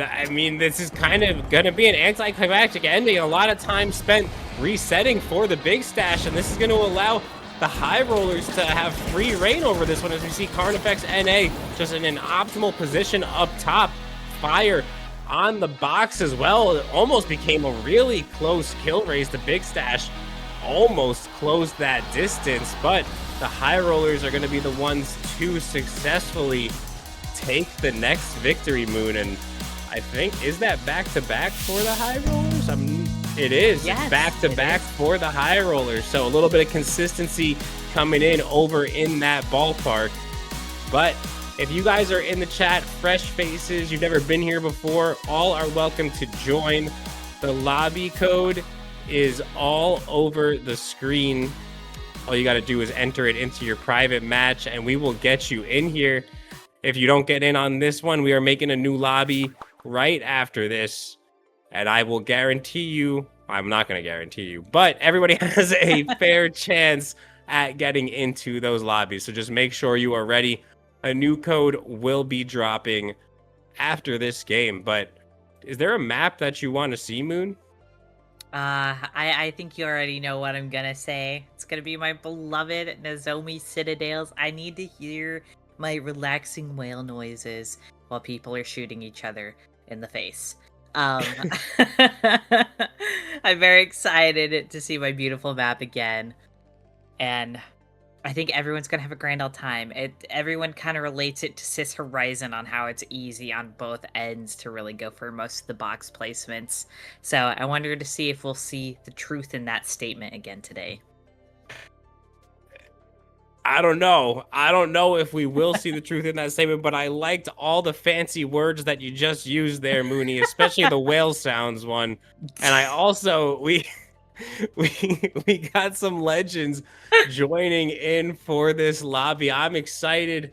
I mean, this is kind of going to be an anticlimactic ending. A lot of time spent resetting for the big stash, and this is going to allow the high rollers to have free reign over this one, as we see Carnifex NA just in an optimal position up top. Fire on the box as well. It almost became a really close kill race. The big stash almost closed that distance, but the high rollers are going to be the ones to successfully take the next victory, Moon. And I think, is that back-to-back for the high rollers? It is. Yes, back-to-back for the high rollers. So a little bit of consistency coming in over in that ballpark. But If you guys are in the chat, fresh faces, you've never been here before, all are welcome to join. The lobby code is all over the screen. All you got to do is enter it into your private match, and we will get you in here. If you don't get in on this one, we are making a new lobby right after this. And I will guarantee you, I'm not going to guarantee you, but everybody has a fair chance at getting into those lobbies. So just make sure you are ready. A new code will be dropping after this game. But is there a map that you want to see, Moon? I think you already know what I'm gonna say. It's gonna be my beloved Nozomi Citadels. I need to hear my relaxing whale noises while people are shooting each other in the face. I'm very excited to see my beautiful map again, and I think everyone's gonna have a grand old time. Everyone kind of relates it to Sis Horizon on how it's easy on both ends to really go for most of the box placements. So I wonder to see if we'll see the truth in that statement again today. I don't know. I don't know if we will see the truth in that statement, but I liked all the fancy words that you just used there, Mooney, especially the whale sounds one. And I also we got some legends joining in for this lobby. I'm excited.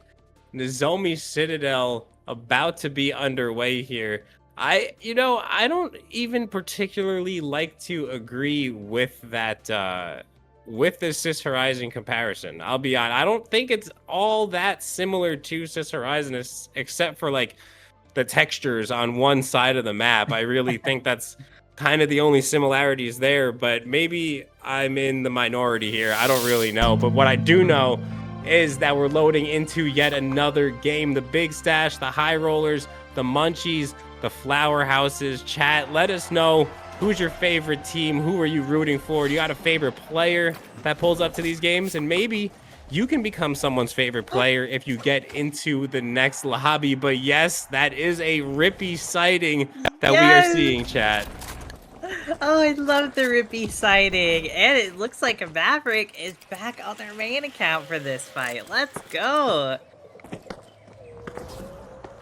Nozomi Citadel about to be underway here. I don't even particularly like to agree with that with the Sis Horizon comparison. I'll be honest. I don't think it's all that similar to Sis Horizon, except for like the textures on one side of the map. I really think that's kind of the only similarities there, but maybe I'm in the minority here. I don't really know. But what I do know is that we're loading into yet another game. The Big Stash, the High Rollers, the Munchies, the Flower Houses. Chat, let us know. Who's your favorite team? Who are you rooting for? Do you got a favorite player that pulls up to these games? And maybe you can become someone's favorite player if you get into the next lobby. But yes, that is a Rippy sighting that we are seeing, chat. Oh, I love the Rippy sighting. And it looks like Maverick is back on their main account for this fight. Let's go.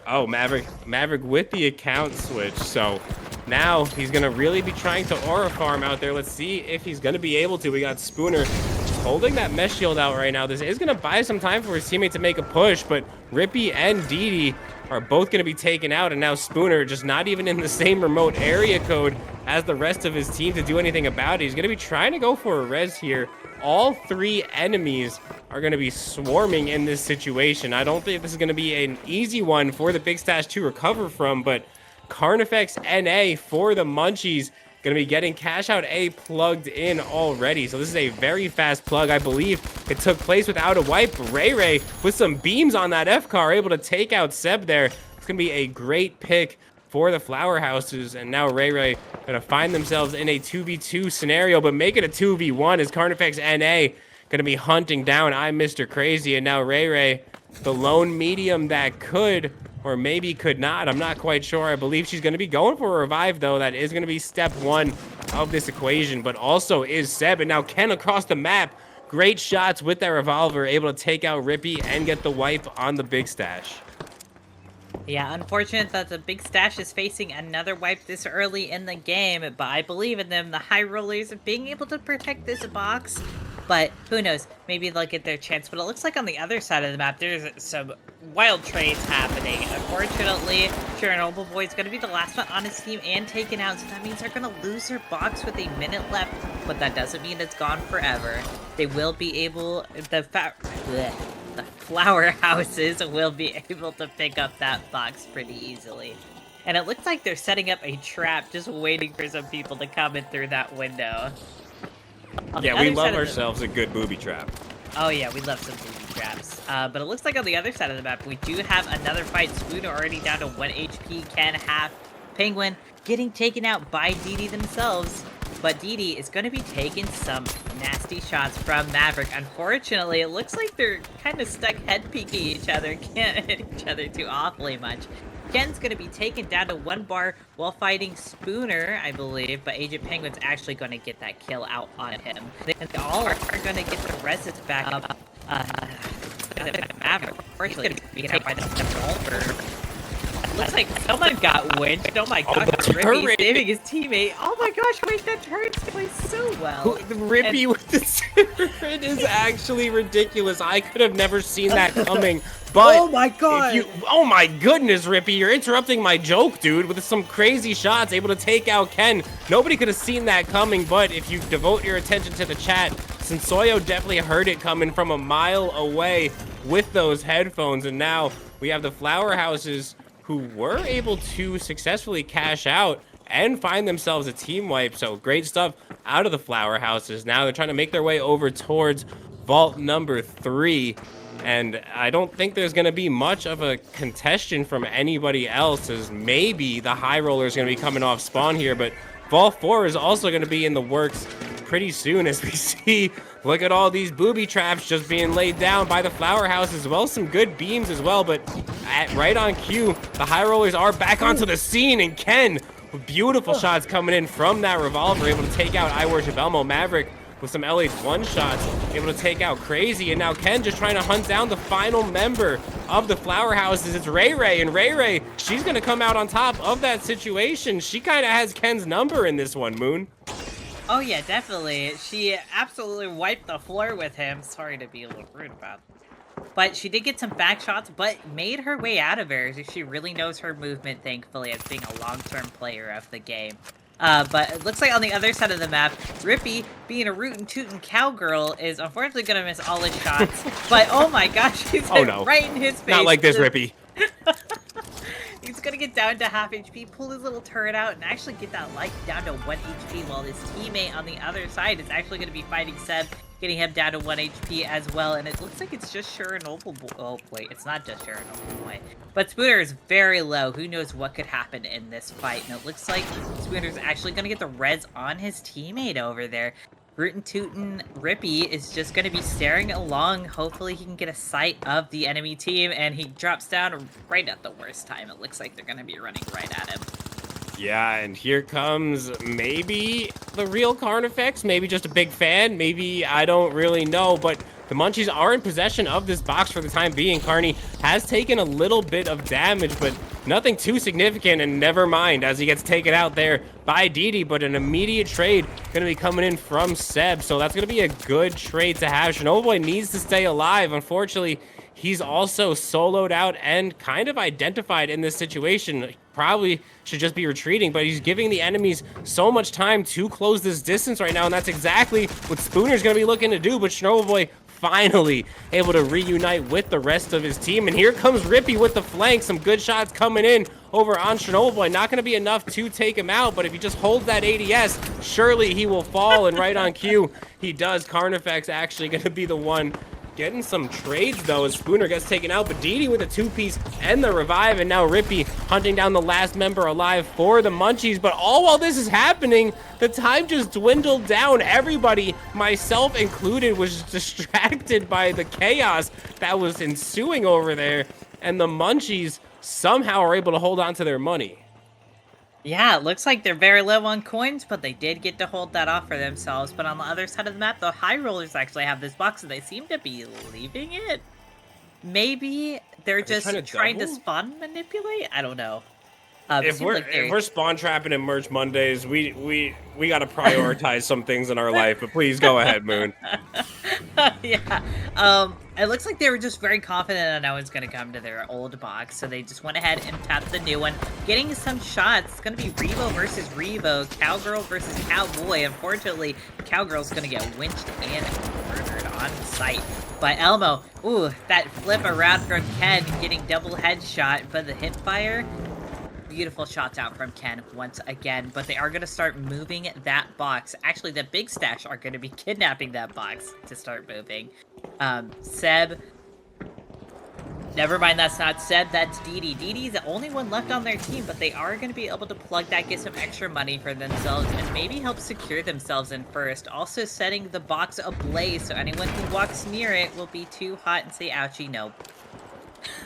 Oh, Maverick with the account switch. So now he's going to really be trying to aura farm out there. Let's see if he's going to be able to. We got Spooner holding that mesh shield out right now. This is going to buy some time for his teammate to make a push, but Rippy and Didi are both going to be taken out, and now Spooner just not even in the same remote area code as the rest of his team to do anything about it. He's going to be trying to go for a res here. All three enemies are going to be swarming in this situation. I don't think this is going to be an easy one for the Big Stash to recover from, but Carnifex NA for the Munchies going to be getting Cash Out A plugged in already. So this is a very fast plug. I believe it took place without a wipe. Ray with some beams on that F-car able to take out Seb there. It's going to be a great pick for the Flower Houses, and now Ray gonna find themselves in a 2v2 scenario, but make it a 2v1 as Carnifex NA gonna be hunting down I'm Mr. Crazy, and now Ray, the lone medium that could or maybe could not. I'm not quite sure. I believe she's gonna be going for a revive though. That is gonna be step one of this equation, but also is Seb, and now Ken across the map. Great shots with that revolver, able to take out Rippy and get the wipe on the Big Stash. Yeah, unfortunate that the Big Stash is facing another wipe this early in the game, but I believe in them. The High Rollers being able to protect this box, but who knows? Maybe they'll get their chance. But it looks like on the other side of the map, there's some wild trades happening. Unfortunately, Chernobyl Boy is going to be the last one on his team and taken out, so that means they're going to lose their box with a minute left, but that doesn't mean it's gone forever. They will be able... The Flower Houses will be able to pick up that box pretty easily. And it looks like they're setting up a trap, just waiting for some people to come in through that window. Yeah, we love ourselves a good booby trap. Oh yeah, we love some booby traps. But it looks like on the other side of the map, we do have another fight. Spooner already down to 1 HP, Ken half. Penguin getting taken out by Didi themselves. But Didi is going to be taking some nasty shots from Maverick. Unfortunately, it looks like they're kind of stuck head peeking each other. Can't hit each other too awfully much. Ken's going to be taken down to 1 bar while fighting Spooner, I believe. But Agent Penguin's actually going to get that kill out on him. They all are going to get the reses back up. Maverick. Unfortunately, we get out by the revolver. Looks like someone got winched. Oh my gosh, Rippy saving his teammate. Oh my gosh, wait, that turret plays so well. Rippy with the turret is actually ridiculous. I could have never seen that coming. But oh my god! Oh my goodness, Rippy, you're interrupting my joke, dude, with some crazy shots, able to take out Ken. Nobody could have seen that coming, but if you devote your attention to the chat, Sensoyo definitely heard it coming from a mile away with those headphones, and now we have the Flower Houses who were able to successfully cash out and find themselves a team wipe. So great stuff out of the Flower Houses. Now they're trying to make their way over towards vault number 3. And I don't think there's going to be much of a contestation from anybody else, as maybe the High Roller is going to be coming off spawn here. But vault 4 is also going to be in the works pretty soon, as we see. Look at all these booby traps just being laid down by the Flower House, as well as some good beams as well. But right on cue, the High Rollers are back onto the scene, and Ken with beautiful shots coming in from that revolver, able to take out I Worship Elmo. Maverick with some LH1 shots, able to take out Crazy, and now Ken just trying to hunt down the final member of the Flower Houses. It's Ray Ray, and Ray Ray, she's gonna come out on top of that situation. She kind of has Ken's number in this one, Moon. Oh yeah, definitely. She absolutely wiped the floor with him. Sorry to be a little rude about it. But she did get some back shots, but made her way out of there. She really knows her movement, thankfully, as being a long-term player of the game. But it looks like on the other side of the map, Rippy, being a rootin' tootin' cowgirl, is unfortunately going to miss all his shots. But oh my gosh, he's right in his face. Not like this, Rippy. He's going to get down to half HP, pull his little turret out, and actually get that life down to 1 HP, while his teammate on the other side is actually going to be fighting Seb, getting him down to 1 HP as well. And it looks like it's just Sure and Noble Boy. Oh, wait, it's not just Sure and Noble Boy. But Spooner is very low. Who knows what could happen in this fight? And it looks like Spooner's actually going to get the res on his teammate over there. Rootin' Tootin' Rippy is just going to be staring along. Hopefully he can get a sight of the enemy team, and he drops down right at the worst time. It looks like they're going to be running right at him. Yeah, and here comes maybe the real Carnifex, maybe just a big fan, maybe I don't really know, but the Munchies are in possession of this box for the time being. Carney has taken a little bit of damage, but nothing too significant, and never mind as he gets taken out there by Didi, but an immediate trade going to be coming in from Seb, so that's going to be a good trade to have. Shinobu Boy needs to stay alive. Unfortunately, he's also soloed out and kind of identified in this situation. Probably should just be retreating, but he's giving the enemies so much time to close this distance right now, and that's exactly what Spooner's going to be looking to do. But Shinobu Boy finally able to reunite with the rest of his team, and here comes Rippy with the flank. Some good shots coming in over on Shinobu Boy. Not going to be enough to take him out, but if he just holds that ADS, surely he will fall, and right on cue, he does. Carnifex actually going to be the one getting some trades, though, as Spooner gets taken out, but Didi with a 2-piece and the revive, and now Rippy hunting down the last member alive for the Munchies. But all while this is happening, the time just dwindled down. Everybody, myself included, was distracted by the chaos that was ensuing over there, and the Munchies somehow are able to hold on to their money. Yeah, it looks like they're very low on coins, but they did get to hold that off for themselves. But on the other side of the map, the High Rollers actually have this box, and they seem to be leaving it. Maybe they're just trying to spawn manipulate? I don't know. If we're spawn trapping in Merch Mondays, we got to prioritize some things in our life. But please go ahead, Moon. Yeah. It looks like they were just very confident that no one's going to come to their old box, so they just went ahead and tapped the new one, getting some shots. It's going to be Revo versus Revo, Cowgirl versus Cowboy. Unfortunately, Cowgirl's going to get winched and murdered on sight. But Elmo, ooh, that flip around from Ken, getting double headshot, but the hip fire, beautiful shots out from Ken once again, but they are going to start moving that box. Actually, the Big Stash are going to be kidnapping that box to start moving. Seb, never mind, that's not Seb, that's Didi. Didi's the only one left on their team, but they are going to be able to plug that, get some extra money for themselves, and maybe help secure themselves in first. Also setting the box ablaze, so anyone who walks near it will be too hot and say, ouchie, nope.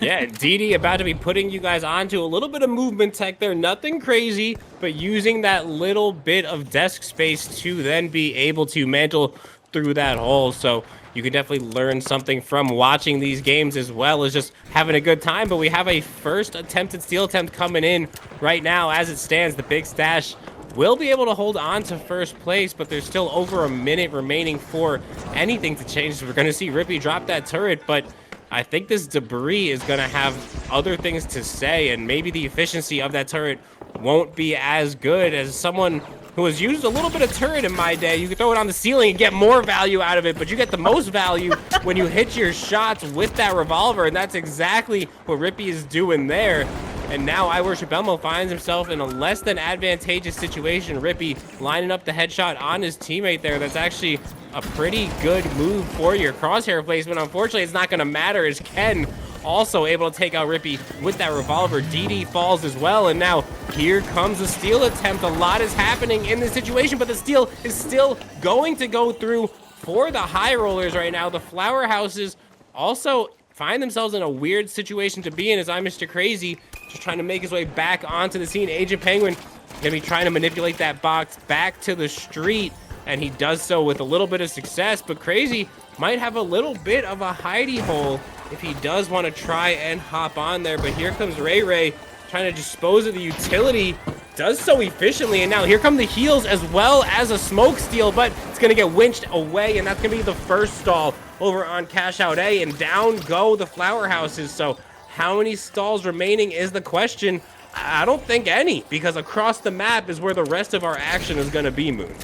Yeah, Didi about to be putting you guys onto a little bit of movement tech there. Nothing crazy, but using that little bit of desk space to then be able to mantle through that hole. So you can definitely learn something from watching these games as well as just having a good time. But we have a first attempted steal attempt coming in right now. As it stands, the Big Stash will be able to hold on to first place, but there's still over a minute remaining for anything to change. So we're going to see Rippy drop that turret, but I think this debris is going to have other things to say, and maybe the efficiency of that turret won't be as good. As someone who has used a little bit of turret in my day, you can throw it on the ceiling and get more value out of it, but you get the most value when you hit your shots with that revolver, and that's exactly what Rippy is doing there. And now I Worship Elmo finds himself in a less than advantageous situation. Rippy lining up the headshot on his teammate there. That's actually a pretty good move for your crosshair placement. Unfortunately, it's not going to matter as Ken also able to take out Rippy with that revolver. DD falls as well, and now here comes a steal attempt. A lot is happening in this situation, but the steal is still going to go through for the high rollers right now. The flower houses also find themselves in a weird situation to be in, as I'm Mr. Crazy just trying to make his way back onto the scene. Agent Penguin gonna be trying to manipulate that box back to the street, and he does so with a little bit of success, but Crazy might have a little bit of a hidey hole if he does want to try and hop on there. But here comes Ray Ray trying to dispose of the utility, does so efficiently, and now here come the heals as well as a smoke steal, but it's gonna get winched away, and that's gonna be the first stall over on Cash Out A, and down go the flower houses. So how many stalls remaining is the question. I don't think any, because across the map is where the rest of our action is gonna be, Moon.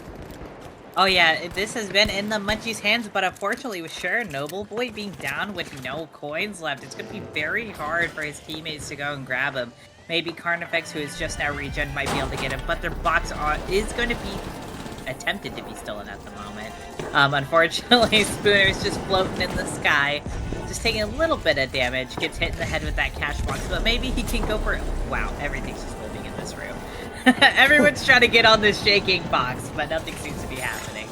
Oh yeah, this has been in the Munchies' hands, but unfortunately with Sure Noble Boy being down with no coins left, it's going to be very hard for his teammates to go and grab him. Maybe Carnifex, who is just now regen, might be able to get him, but their box is going to be attempted to be stolen at the moment. Unfortunately, Spooner is just floating in the sky, just taking a little bit of damage, gets hit in the head with that cash box, but maybe he can go for it. Wow, everything's just moving in this room. Everyone's trying to get on this shaking box, but nothing seems to be happening.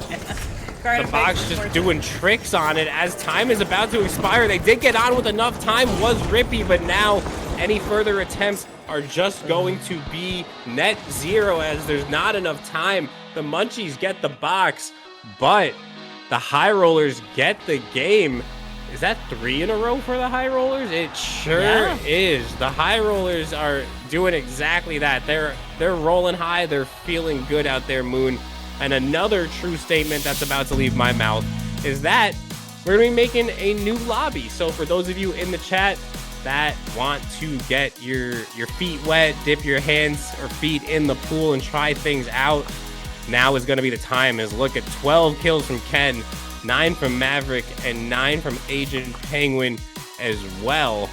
The box just doing tricks on it as time is about to expire. They did get on with enough time, was Rippy, but now any further attempts are just going to be net zero as there's not enough time. The Munchies get the box, but the High Rollers get the game. Is that 3 in a row for the High Rollers? It sure is. The High Rollers are doing exactly that. They're rolling high. They're feeling good out there, Moon. And another true statement that's about to leave my mouth is that we're going to be making a new lobby. So for those of you in the chat that want to get your feet wet, dip your hands or feet in the pool and try things out, now is going to be the time. Is look at 12 kills from Ken, 9 from Maverick, and 9 from Agent Penguin as well.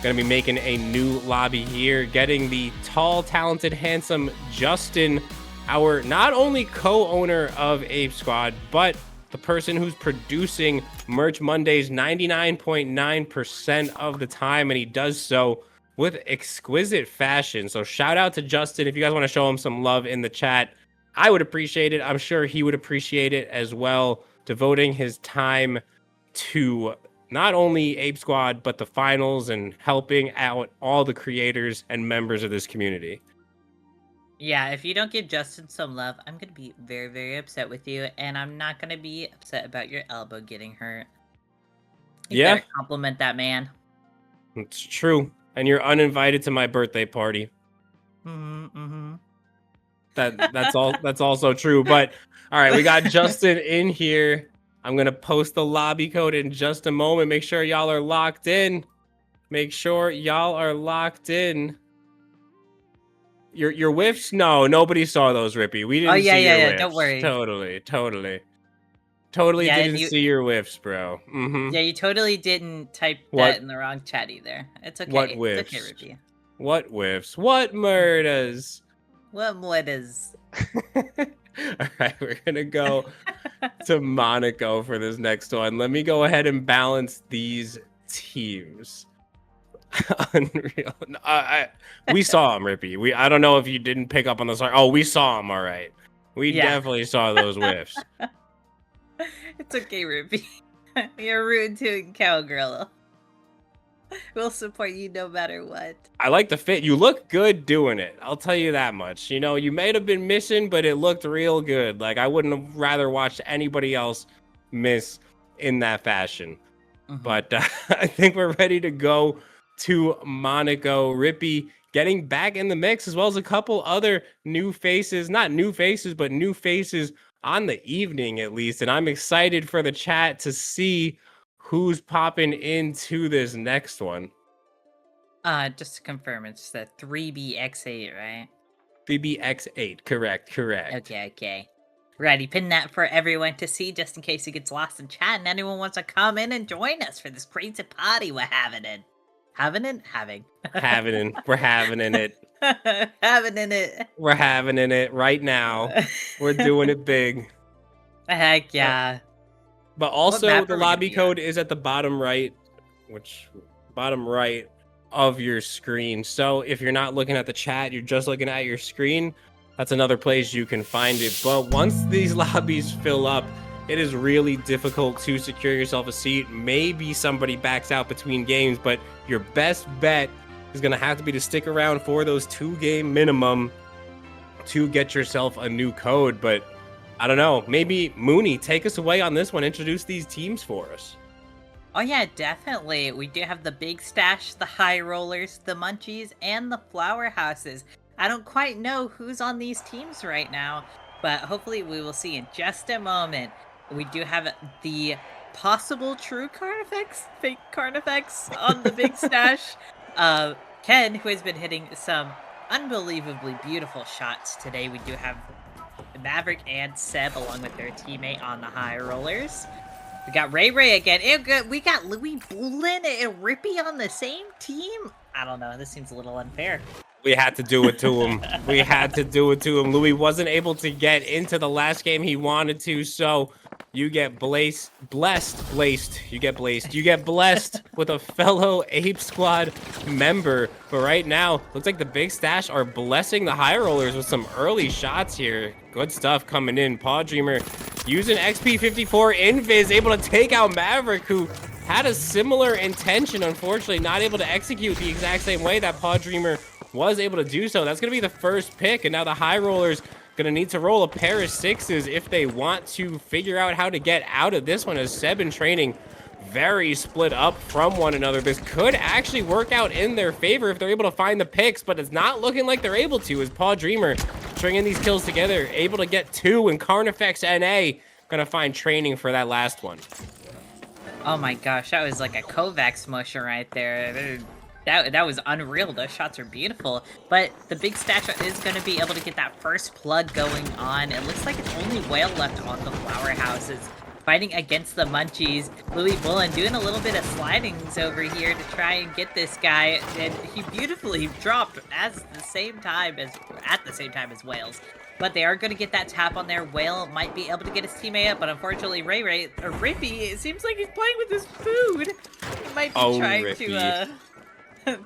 Going to be making a new lobby here, getting the tall, talented, handsome Justin, our not only co-owner of Ape Squad, but the person who's producing Merch Mondays 99.9% of the time, and he does so with exquisite fashion. So shout out to Justin. If you guys want to show him some love in the chat, I would appreciate it. I'm sure he would appreciate it as well, devoting his time to not only Ape Squad, but the finals and helping out all the creators and members of this community. Yeah, if you don't give Justin some love, I'm going to be very, very upset with you, and I'm not going to be upset about your elbow getting hurt. You better compliment that man. It's true. And you're uninvited to my birthday party. That's also true. But all right, we got Justin in here. I'm gonna post the lobby code in just a moment. Make sure y'all are locked in. Make sure y'all are locked in. Your whiffs? No, nobody saw those, Rippy. We didn't see your whiffs. Don't worry. Totally didn't see your whiffs, bro. Yeah, you totally didn't type that in the wrong chat either. It's okay. What whiffs? It's okay, Rippy. What whiffs? What murders? What murders? All right, we're gonna go to Monaco for this next one. Let me go ahead and balance these teams. Unreal. We saw him, Rippy. I don't know if you didn't pick up on the song. Oh, we saw him. All right. We definitely saw those whiffs. It's okay, Rippy. You're rooting to Cowgirl. We'll support you no matter what. I like the fit. You look good doing it. I'll tell you that much. You know, you may have been missing, but it looked real good. Like I wouldn't have rather watched anybody else miss in that fashion. Mhm. But I think we're ready to go to Monaco. Rippy getting back in the mix, as well as a couple other new faces. Not new faces, but new faces on the evening at least. And I'm excited for the chat to see who's popping into this next one. Just to confirm, it's the 3BX8, right? BBX8, correct. Okay. Ready, pin that for everyone to see, just in case he gets lost in chat and anyone wants to come in and join us for this crazy party we're having in. Having. We're having in it. Having in it. We're having in it right now. We're doing it big. Heck yeah. But What also map the are we gonna lobby be on? code is at the bottom right, bottom right of your screen. So if you're not looking at the chat, you're just looking at your screen, that's another place you can find it. But once these lobbies fill up, it is really difficult to secure yourself a seat. Maybe somebody backs out between games, but your best bet is going to have to be to stick around for those 2-game minimum to get yourself a new code. But I don't know, maybe Mooney, take us away on this one. Introduce these teams for us. Oh yeah, definitely. We do have the Big Stash, the High Rollers, the Munchies, and the Flower Houses. I don't quite know who's on these teams right now, but hopefully we will see in just a moment. We do have the possible true Carnifex, fake Carnifex on the Big Stash. Ken, who has been hitting some unbelievably beautiful shots today. We do have Maverick and Seb along with their teammate on the High Rollers. We got Ray again. We got Louis Bullen and Rippy on the same team. I don't know. This seems a little unfair. We had to do it to him. Louis wasn't able to get into the last game he wanted to, so you get blessed with a fellow Ape Squad member. But right now, looks like the Big Stash are blessing the High Rollers with some early shots here. Good stuff coming in. Paw Dreamer using XP54 Invis, able to take out Maverick, who had a similar intention, unfortunately not able to execute the exact same way that Paw Dreamer was able to do so. That's going to be the first pick, and now the High Rollers going to need to roll a pair of 6s if they want to figure out how to get out of this one, as Seb and Training very split up from one another. This could actually work out in their favor if they're able to find the picks, but it's not looking like they're able to, as Paw Dreamer stringing these kills together, able to get 2, and Carnifex NA going to find Training for that last one. Oh my gosh, that was like a Kovacs musher right there. That was unreal. Those shots are beautiful. But the Big Stash is going to be able to get that first plug going on. It looks like it's only Whale left on the Flower Houses. Fighting against the Munchies. Louis Bullen doing a little bit of slidings over here to try and get this guy. And he beautifully dropped at the same time as Whales. But they are going to get that tap on there. Whale might be able to get his teammate up, but unfortunately Rippy, it seems like he's playing with his food. He might be trying Rippy.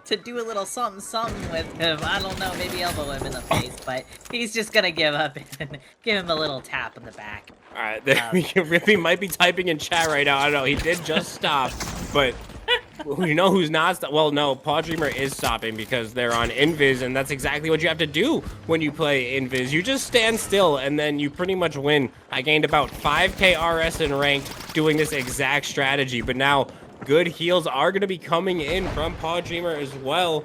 to do a little something with him. I don't know, maybe elbow him in the face, but he's just gonna give up and give him a little tap in the back. All right, Rippy might be typing in chat right now. I don't know. He did just stop, but you know who's not? Well, no, Paw Dreamer is stopping because they're on Invis, and that's exactly what you have to do when you play Invis. You just stand still, and then you pretty much win. I gained about 5k RS in ranked doing this exact strategy, but now good heals are going to be coming in from Paw Dreamer as well.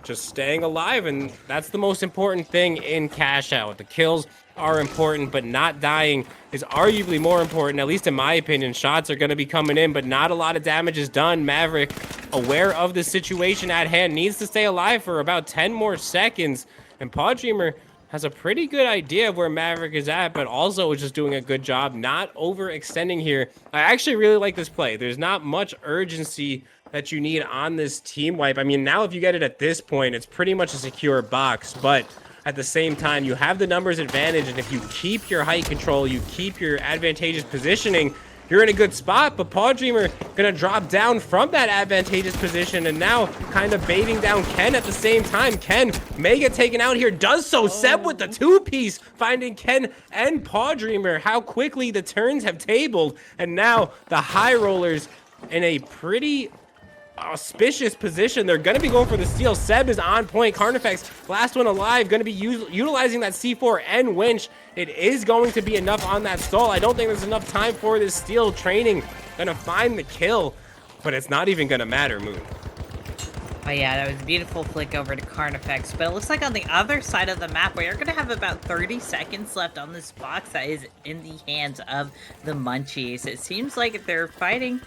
Just staying alive, and that's the most important thing in Cash Out. The kills are important, but not dying is arguably more important, at least in my opinion. Shots are going to be coming in, but not a lot of damage is done. Maverick, aware of the situation at hand, needs to stay alive for about 10 more seconds, and Paw Dreamer has a pretty good idea of where Maverick is at, but also is just doing a good job not overextending here. I actually really like this play. There's not much urgency that you need on this team wipe. I mean, now if you get it at this point, it's pretty much a secure box, but at the same time, you have the numbers advantage, and if you keep your height control, you keep your advantageous positioning, you're in a good spot. But Paw Dreamer gonna drop down from that advantageous position, and now kind of baiting down Ken at the same time. Ken may get taken out here, does so. Seb with the 2-piece, finding Ken and Paw Dreamer. How quickly the turns have tabled, and now the High Rollers in a pretty auspicious position. They're going to be going for the steal. Seb is on point. Carnifex, last one alive, going to be utilizing that C4 and winch. It is going to be enough on that stall. I don't think there's enough time for this steal. Training going to find the kill, but it's not even going to matter, Moon. Oh yeah, that was a beautiful flick over to Carnifex, but it looks like on the other side of the map, we are going to have about 30 seconds left on this box that is in the hands of the Munchies. It seems like they're fighting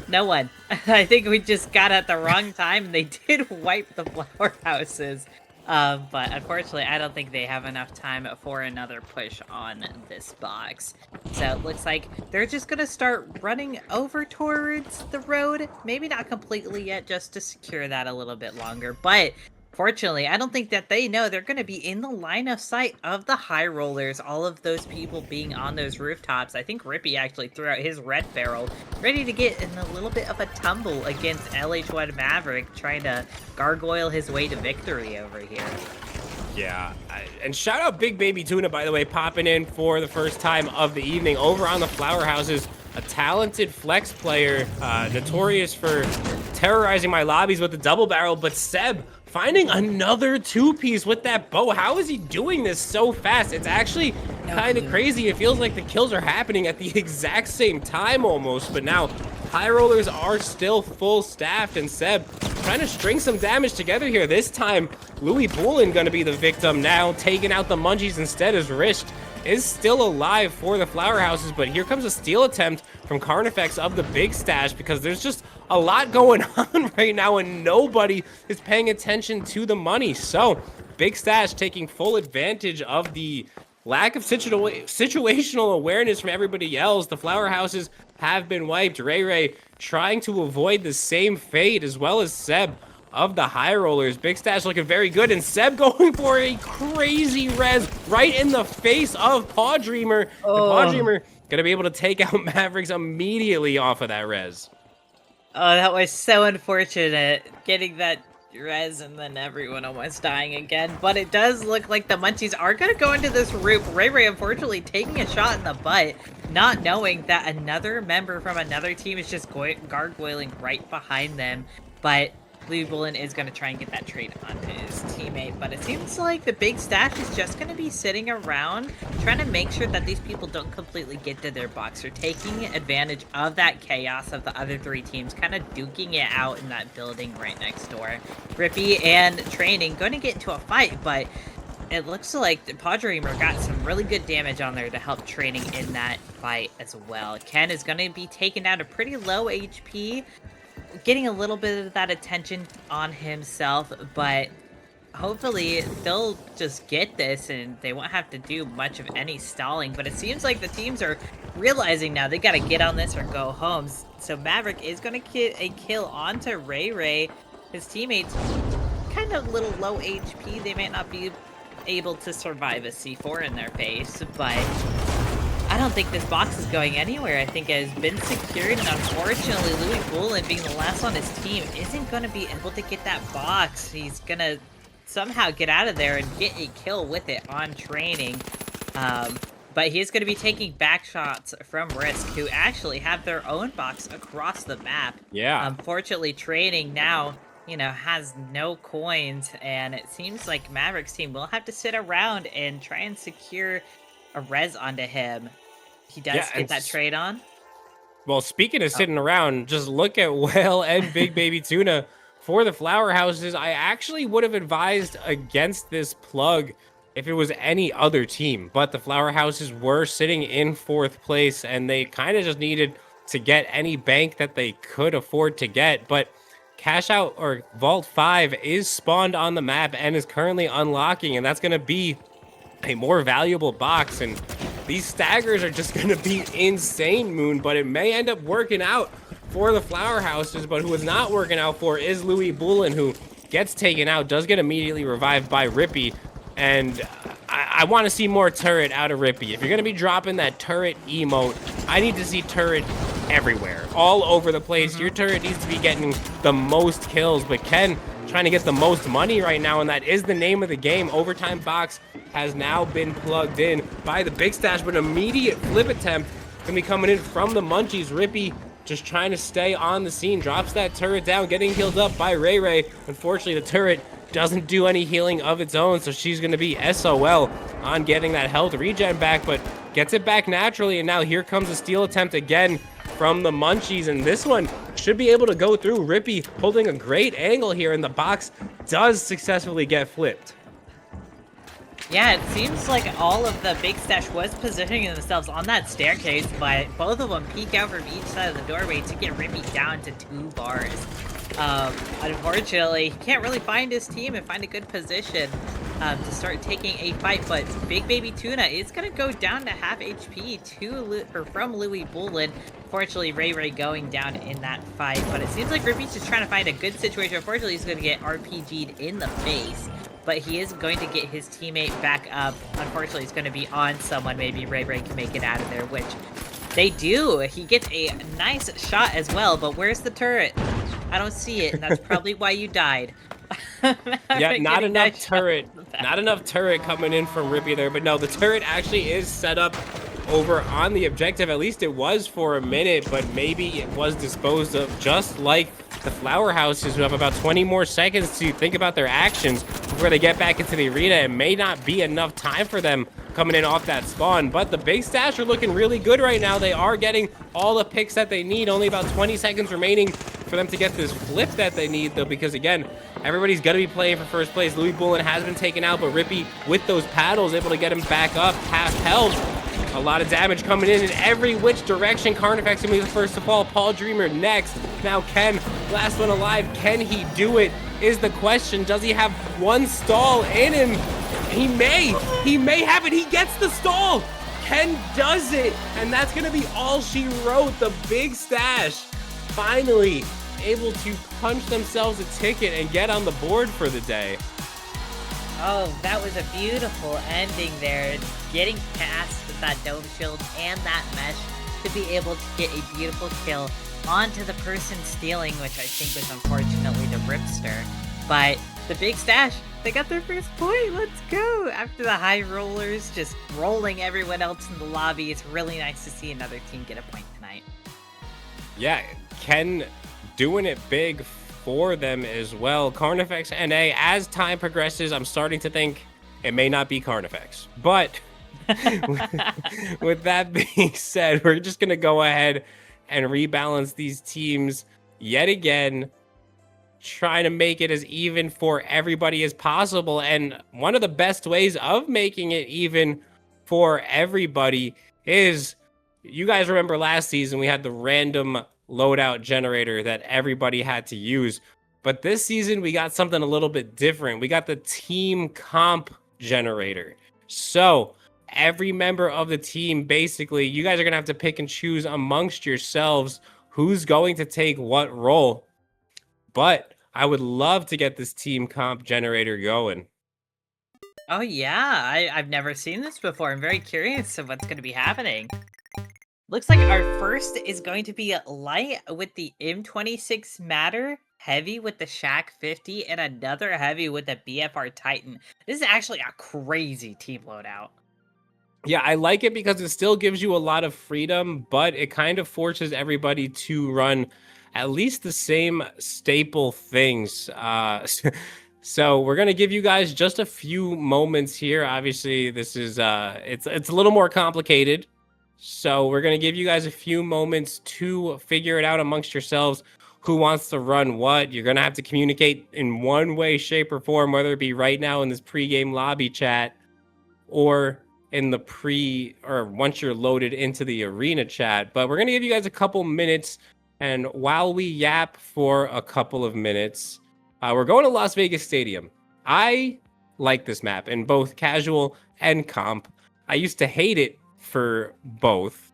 no one. I think we just got at the wrong time, and they did wipe the flower houses. But unfortunately, I don't think they have enough time for another push on this box. So it looks like they're just going to start running over towards the road. Maybe not completely yet, just to secure that a little bit longer. But fortunately, I don't think that they know they're going to be in the line of sight of the high rollers, all of those people being on those rooftops. I think Rippy actually threw out his red barrel, ready to get in a little bit of a tumble against LH1 Maverick, trying to gargoyle his way to victory over here. Yeah, and shout out Big Baby Tuna, by the way, popping in for the first time of the evening over on the Flower Houses. A talented flex player, notorious for terrorizing my lobbies with the double barrel, but Seb finding another two-piece with that bow. How is he doing this so fast? It's actually kind of crazy. It feels like the kills are happening at the exact same time almost, but now high rollers are still full staffed, and Seb trying to string some damage together here. This time, Louis Boulin gonna be the victim now, taking out the Munchies instead, as Risht is still alive for the Flower Houses, but here comes a steal attempt from Carnifex of the Big Stash, because there's just a lot going on right now and nobody is paying attention to the money. So Big Stash taking full advantage of the lack of situational awareness from everybody else. The Flower Houses have been wiped. Ray trying to avoid the same fate, as well as Seb of the high rollers. Big Stash looking very good, and Seb going for a crazy res right in the face of Paw Dreamer. And Paw Dreamer gonna be able to take out Mavericks immediately off of that res. Oh, that was so unfortunate, getting that res and then everyone almost dying again. But it does look like the Munchies are gonna go into this roof. Ray unfortunately taking a shot in the butt, not knowing that another member from another team is just gargoyling right behind them. But Louis Boulin is going to try and get that trade onto his teammate, but it seems like the Big Stash is just going to be sitting around trying to make sure that these people don't completely get to their box, or taking advantage of that chaos of the other three teams, kind of duking it out in that building right next door. Rippy and Training going to get into a fight, but it looks like the Paw Dreamer got some really good damage on there to help Training in that fight as well. Ken is going to be taken down to pretty low HP, getting a little bit of that attention on himself, but hopefully they'll just get this and they won't have to do much of any stalling. But it seems like the teams are realizing now they got to get on this or go home. So Maverick is going to get a kill onto Ray. His teammates kind of little low HP. They may not be able to survive a C4 in their face, but I don't think this box is going anywhere. I think it has been secured, and unfortunately, Louis Boulin, being the last on his team, isn't going to be able to get that box. He's going to somehow get out of there and get a kill with it on Training. But he is going to be taking back shots from Risk, who actually have their own box across the map. Yeah. Unfortunately, Training now, has no coins, and it seems like Maverick's team will have to sit around and try and secure a res onto him. He does get that trade on. Well, speaking of sitting around, just look at Whale and Big Baby Tuna for the Flower Houses. I actually would have advised against this plug if it was any other team, but the Flower Houses were sitting in 4th place, and they kind of just needed to get any bank that they could afford to get. But Cash Out, or Vault 5, is spawned on the map and is currently unlocking, and that's going to be a more valuable box. And these staggers are just going to be insane, Moon, but it may end up working out for the Flower Houses. But who is not working out for is Louis Boulin, who gets taken out, does get immediately revived by Rippy. And I want to see more turret out of Rippy. If you're going to be dropping that turret emote, I need to see turret everywhere, all over the place. Your turret needs to be getting the most kills, but Ken trying to get the most money right now, and that is the name of the game. Overtime box has now been plugged in by the Big Stash, but an immediate flip attempt can be coming in from the Munchies. Rippy just trying to stay on the scene. Drops that turret down, getting healed up by Ray Ray. Unfortunately, the turret doesn't do any healing of its own, so she's going to be SOL on getting that health regen back, but gets it back naturally, and now here comes a steal attempt again from the Munchies, and this one should be able to go through. Rippy holding a great angle here, and the box does successfully get flipped. Yeah, it seems like all of the Big Stash was positioning themselves on that staircase, but both of them peek out from each side of the doorway to get Rippy down to 2 bars. Unfortunately, he can't really find his team and find a good position to start taking a fight, but Big Baby Tuna is going to go down to half HP from Louis Bullen. Fortunately, Ray Ray going down in that fight, but it seems like Rippy's just trying to find a good situation. Unfortunately, he's going to get RPG'd in the face, but he is going to get his teammate back up. Unfortunately, he's going to be on someone. Maybe Ray Ray can make it out of there, which they do. He gets a nice shot as well, but where's the turret? I don't see it, and that's probably why you died. Yeah, not enough turret. Not enough turret coming in from Rippy there, but no, the turret actually is set up over on the objective. At least it was for a minute, but maybe it was disposed of, just like the Flower Houses, who have about 20 more seconds to think about their actions before they get back into the arena. It may not be enough time for them coming in off that spawn, but the Big Stash are looking really good right now. They are getting all the picks that they need. Only about 20 seconds remaining for them to get this flip that they need, though, because again, everybody's going to be playing for first place. Louis Bullen has been taken out, but Rippy, with those paddles, able to get him back up, half health. A lot of damage coming in every which direction. Carnifex gonna be the first to fall. Paul Dreamer next. Now Ken, last one alive. Can he do it is the question. Does he have one stall in him? He may have it. He gets the stall. Ken does it, and that's gonna be all she wrote. The Big Stash finally able to punch themselves a ticket and get on the board for the day. Oh, that was a beautiful ending there. Getting past that dome shield and that mesh to be able to get a beautiful kill onto the person stealing, which I think was unfortunately the Ripster. But the Big Stash, they got their first point. Let's go. After the high rollers just rolling everyone else in the lobby, it's really nice to see another team get a point tonight. Yeah, Ken doing it big for them as well. Carnifex NA, as time progresses, I'm starting to think it may not be Carnifex. But with that being said, we're just going to go ahead and rebalance these teams yet again, trying to make it as even for everybody as possible. And one of the best ways of making it even for everybody is, you guys remember last season we had the random loadout generator that everybody had to use, but this season we got something a little bit different. We got the team comp generator. So every member of the team, basically, you guys are gonna have to pick and choose amongst yourselves who's going to take what role. But I would love to get this team comp generator going. Oh yeah, I've never seen this before. I'm very curious of what's going to be happening. Looks like our first is going to be light with the M26 Matter, heavy with the Shack 50, and another heavy with the BFR Titan. This is actually a crazy team loadout. Yeah, I like it because it still gives you a lot of freedom, but it kind of forces everybody to run at least the same staple things. So we're going to give you guys just a few moments here. Obviously, this is it's a little more complicated. So we're going to give you guys a few moments to figure it out amongst yourselves, who wants to run what. You're going to have to communicate in one way, shape, or form, whether it be right now in this pregame lobby chat or in the once you're loaded into the arena chat. But we're going to give you guys a couple minutes, and while we yap for a couple of minutes, we're going to Las Vegas Stadium. I like this map in both casual and comp. I used to hate it for both,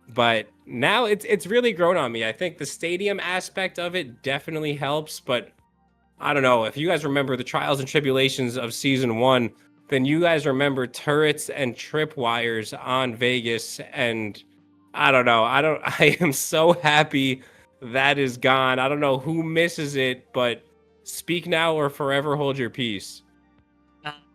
but now it's really grown on me. I think the stadium aspect of it definitely helps, but I don't know if you guys remember the trials and tribulations of season 1, then you guys remember turrets and tripwires on Vegas, and I don't know. I am so happy that is gone. I don't know who misses it, but speak now or forever hold your peace.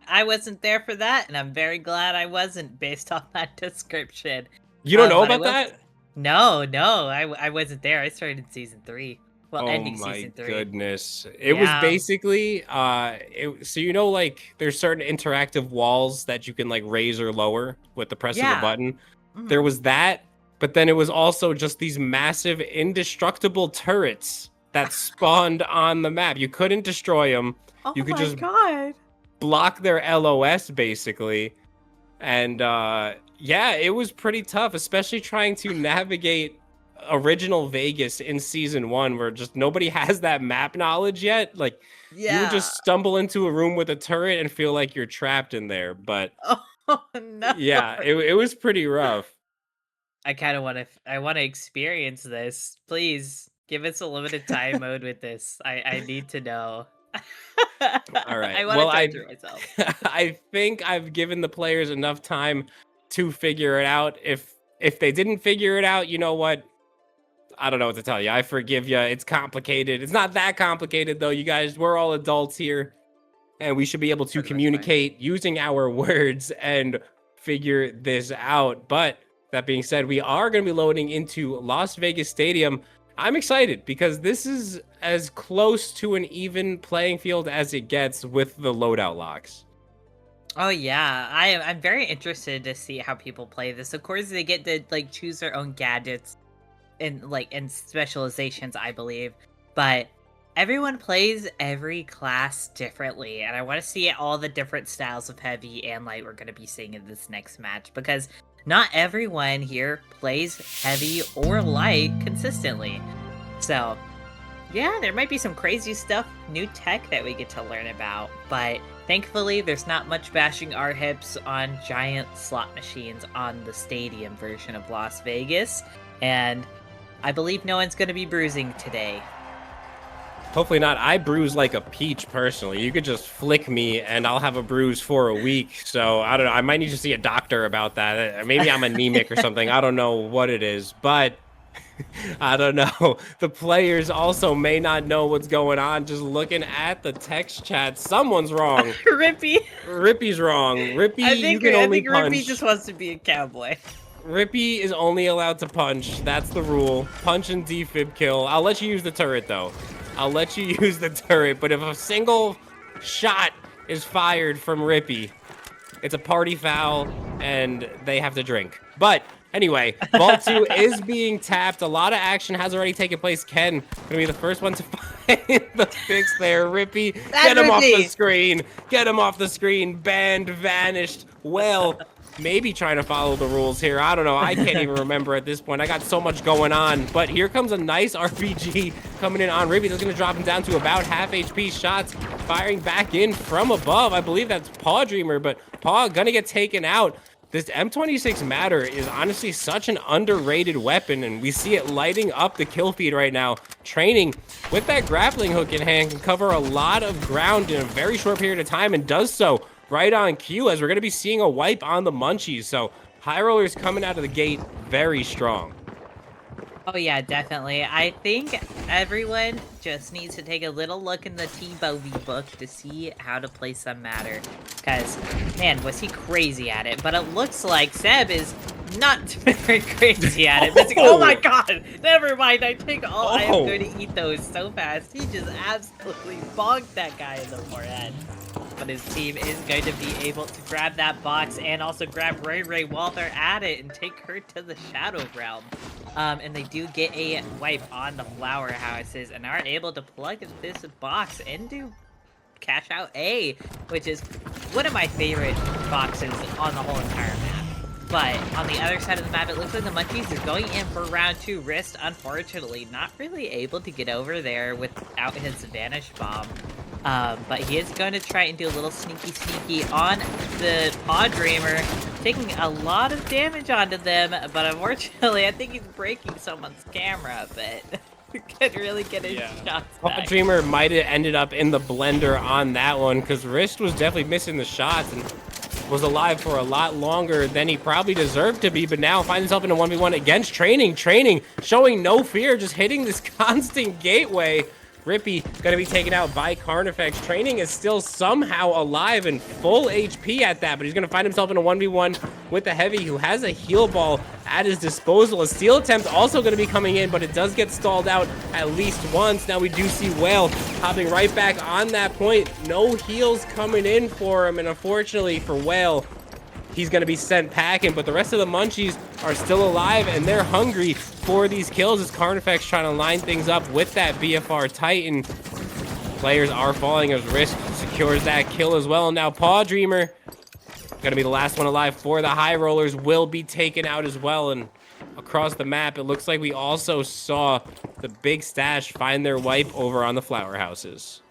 I wasn't there for that, and I'm very glad I wasn't, based on that description. You don't know about that? No, no, I wasn't there. I started in season 3. Well, Oh ending my season 3. goodness. It was Yeah. basically so like there's certain interactive walls that you can like raise or lower with the press of the Yeah. button. There Mhm. was that, but then it was also just these massive indestructible turrets that spawned on the map. You couldn't destroy them. You Oh could my just god. block their LOS basically. And yeah, it was pretty tough, especially trying to navigate original Vegas in season 1 where just nobody has that map knowledge yet. Like you would Yeah. just stumble into a room with a turret and feel like you're trapped in there. But Oh, no. yeah, it was pretty rough. I kind of want to. I want to experience this. Please give us a limited time mode with this. I need to know. All right. I want to Well, torture myself. I think I've given the players enough time to figure it out. If they didn't figure it out, you know what? I don't know what to tell you. I forgive you. It's complicated. It's not that complicated though. You guys, we're all adults here and we should be able to For the most part. communicate using our words and figure this out. But that being said, we are going to be loading into Las Vegas Stadium. I'm excited because this is as close to an even playing field as it gets with the loadout locks. Oh yeah, I'm very interested to see how people play this. Of course, they get to like choose their own gadgets and specializations, I believe. But everyone plays every class differently, and I want to see all the different styles of heavy and light we're going to be seeing in this next match because not everyone here plays heavy or light consistently. So, yeah, there might be some crazy stuff, new tech that we get to learn about, but thankfully there's not much bashing our hips on giant slot machines on the stadium version of Las Vegas, and I believe no one's going to be bruising today. Hopefully not. I bruise like a peach personally. You could just flick me and I'll have a bruise for a week. So I don't know. I might need to see a doctor about that. Maybe I'm anemic or something. I don't know what it is, but I don't know. The players also may not know what's going on. Just looking at the text chat, someone's wrong. Rippy. Rippy's wrong. Rippy, you can I only think Rippy punch. just wants to be a cowboy. Rippy is only allowed to punch. That's the rule. Punch and defib kill. I'll let you use the turret, though. I'll let you use the turret, but if a single shot is fired from Rippy, it's a party foul, and they have to drink. But anyway, Vault 2 is being tapped. A lot of action has already taken place. Ken gonna be the first one to find the fix there. Rippy, get him off the screen. Get him off the screen. Banned, vanished. Well, maybe trying to follow the rules here. I don't know. I can't even remember at this point. I got so much going on. But here comes a nice RPG coming in on Rippy. That's going to drop him down to about half HP. Shots firing back in from above. I believe that's Paw Dreamer, but Paw going to get taken out. This M26 Matter is honestly such an underrated weapon, and we see it lighting up the kill feed right now. Training with that grappling hook in hand can cover a lot of ground in a very short period of time, and does so right on cue, as we're going to be seeing a wipe on the Munchies. So High Rollers coming out of the gate very strong. Oh yeah, definitely. I think everyone just needs to take a little look in the T-Bovey book to see how to play some Matter. Because, man, was he crazy at it. But it looks like Seb is not very crazy at it. Oh my god! Never mind, I think I am going to eat those so fast. He just absolutely bonked that guy in the forehead. But his team is going to be able to grab that box and also grab Ray Ray while they're at it and take her to the Shadow Realm. And they do get a wipe on the flower houses and are able to plug this box into Cash Out A, which is one of my favorite boxes on the whole entire map. But on the other side of the map, it looks like the Munchies are going in for round 2. Wrist, unfortunately, not really able to get over there without his Vanish Bomb. But he is going to try and do a little sneaky on the Paw Dreamer, taking a lot of damage onto them, but unfortunately, I think he's breaking someone's camera, but could really get his shots back. Paw Dreamer might have ended up in the blender on that one, because Wrist was definitely missing the shots and was alive for a lot longer than he probably deserved to be, but now finds himself in a 1v1 against Training, showing no fear, just hitting this constant gateway. Rippy gonna be taken out by Carnifex. Training is still somehow alive and full HP at that, but he's gonna find himself in a 1v1 with the Heavy, who has a heal ball at his disposal. A steal attempt also going to be coming in, but it does get stalled out at least once. Now we do see Whale hopping right back on that point. No heals coming in for him, and unfortunately for Whale, he's going to be sent packing, but the rest of the Munchies are still alive, and they're hungry for these kills as Carnifex trying to line things up with that BFR Titan. Players are falling as Risk secures that kill as well. Now Paw Dreamer, going to be the last one alive for the High Rollers, will be taken out as well. And across the map, it looks like we also saw the Big Stash find their wipe over on the Flower Houses.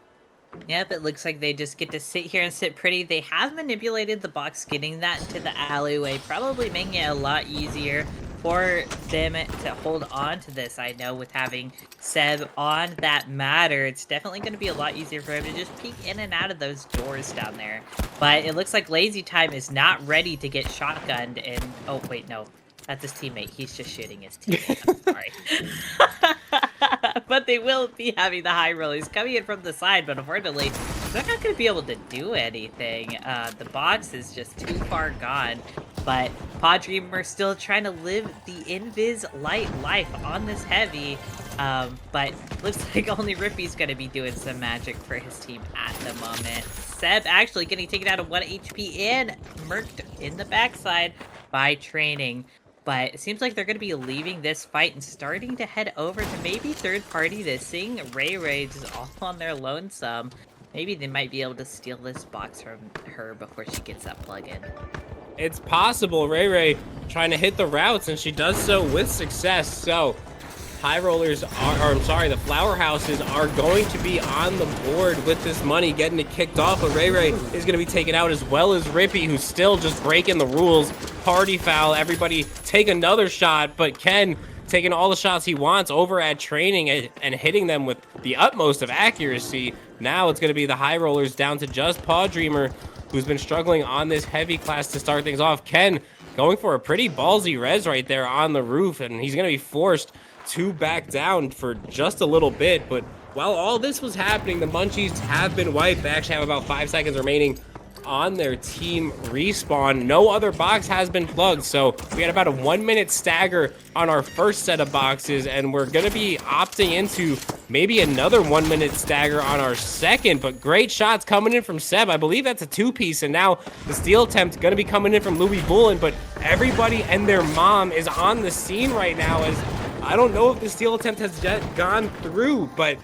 Yep, it looks like they just get to sit here and sit pretty. They have manipulated the box, getting that into the alleyway, probably making it a lot easier for them to hold on to this. I know with having Seb on that matter, it's definitely going to be a lot easier for him to just peek in and out of those doors down there. But it looks like Lazy Time is not ready to get shotgunned, and oh wait, no, that's his teammate. He's just shooting his teammate. I'm sorry. But they will be having the High Rollers coming in from the side, but unfortunately, they're not going to be able to do anything. The box is just too far gone, but Paw Dreamer still trying to live the Invis light life on this heavy, but looks like only Rippy's going to be doing some magic for his team at the moment. Seb actually getting taken out of 1 HP and murked in the backside by Training. But it seems like they're going to be leaving this fight and starting to head over to maybe third party this, seeing Ray Ray just all on their lonesome. Maybe they might be able to steal this box from her before she gets that plug-in. It's possible. Ray Ray trying to hit the routes, and she does so with success. So High Rollers are, the Flower Houses are going to be on the board with this money, getting it kicked off. But Ray Ray is going to be taken out, as well as Rippy, who's still just breaking the rules. Party foul. Everybody take another shot, but Ken taking all the shots he wants over at Training and hitting them with the utmost of accuracy. Now it's going to be the High Rollers down to just Paw Dreamer, who's been struggling on this heavy class to start things off. Ken going for a pretty ballsy res right there on the roof, and he's going to be forced to back down for just a little bit. But while all this was happening, the Munchies have been wiped. They actually have about 5 seconds remaining on their team respawn. No other box has been plugged, so we had about a 1 minute stagger on our first set of boxes, and we're going to be opting into maybe another 1 minute stagger on our second. But great shots coming in from Seb. I believe that's a 2-piece, and now the steal attempt going to be coming in from Louis Bullen. But everybody and their mom is on the scene right now, as I don't know if the steal attempt has yet gone through, but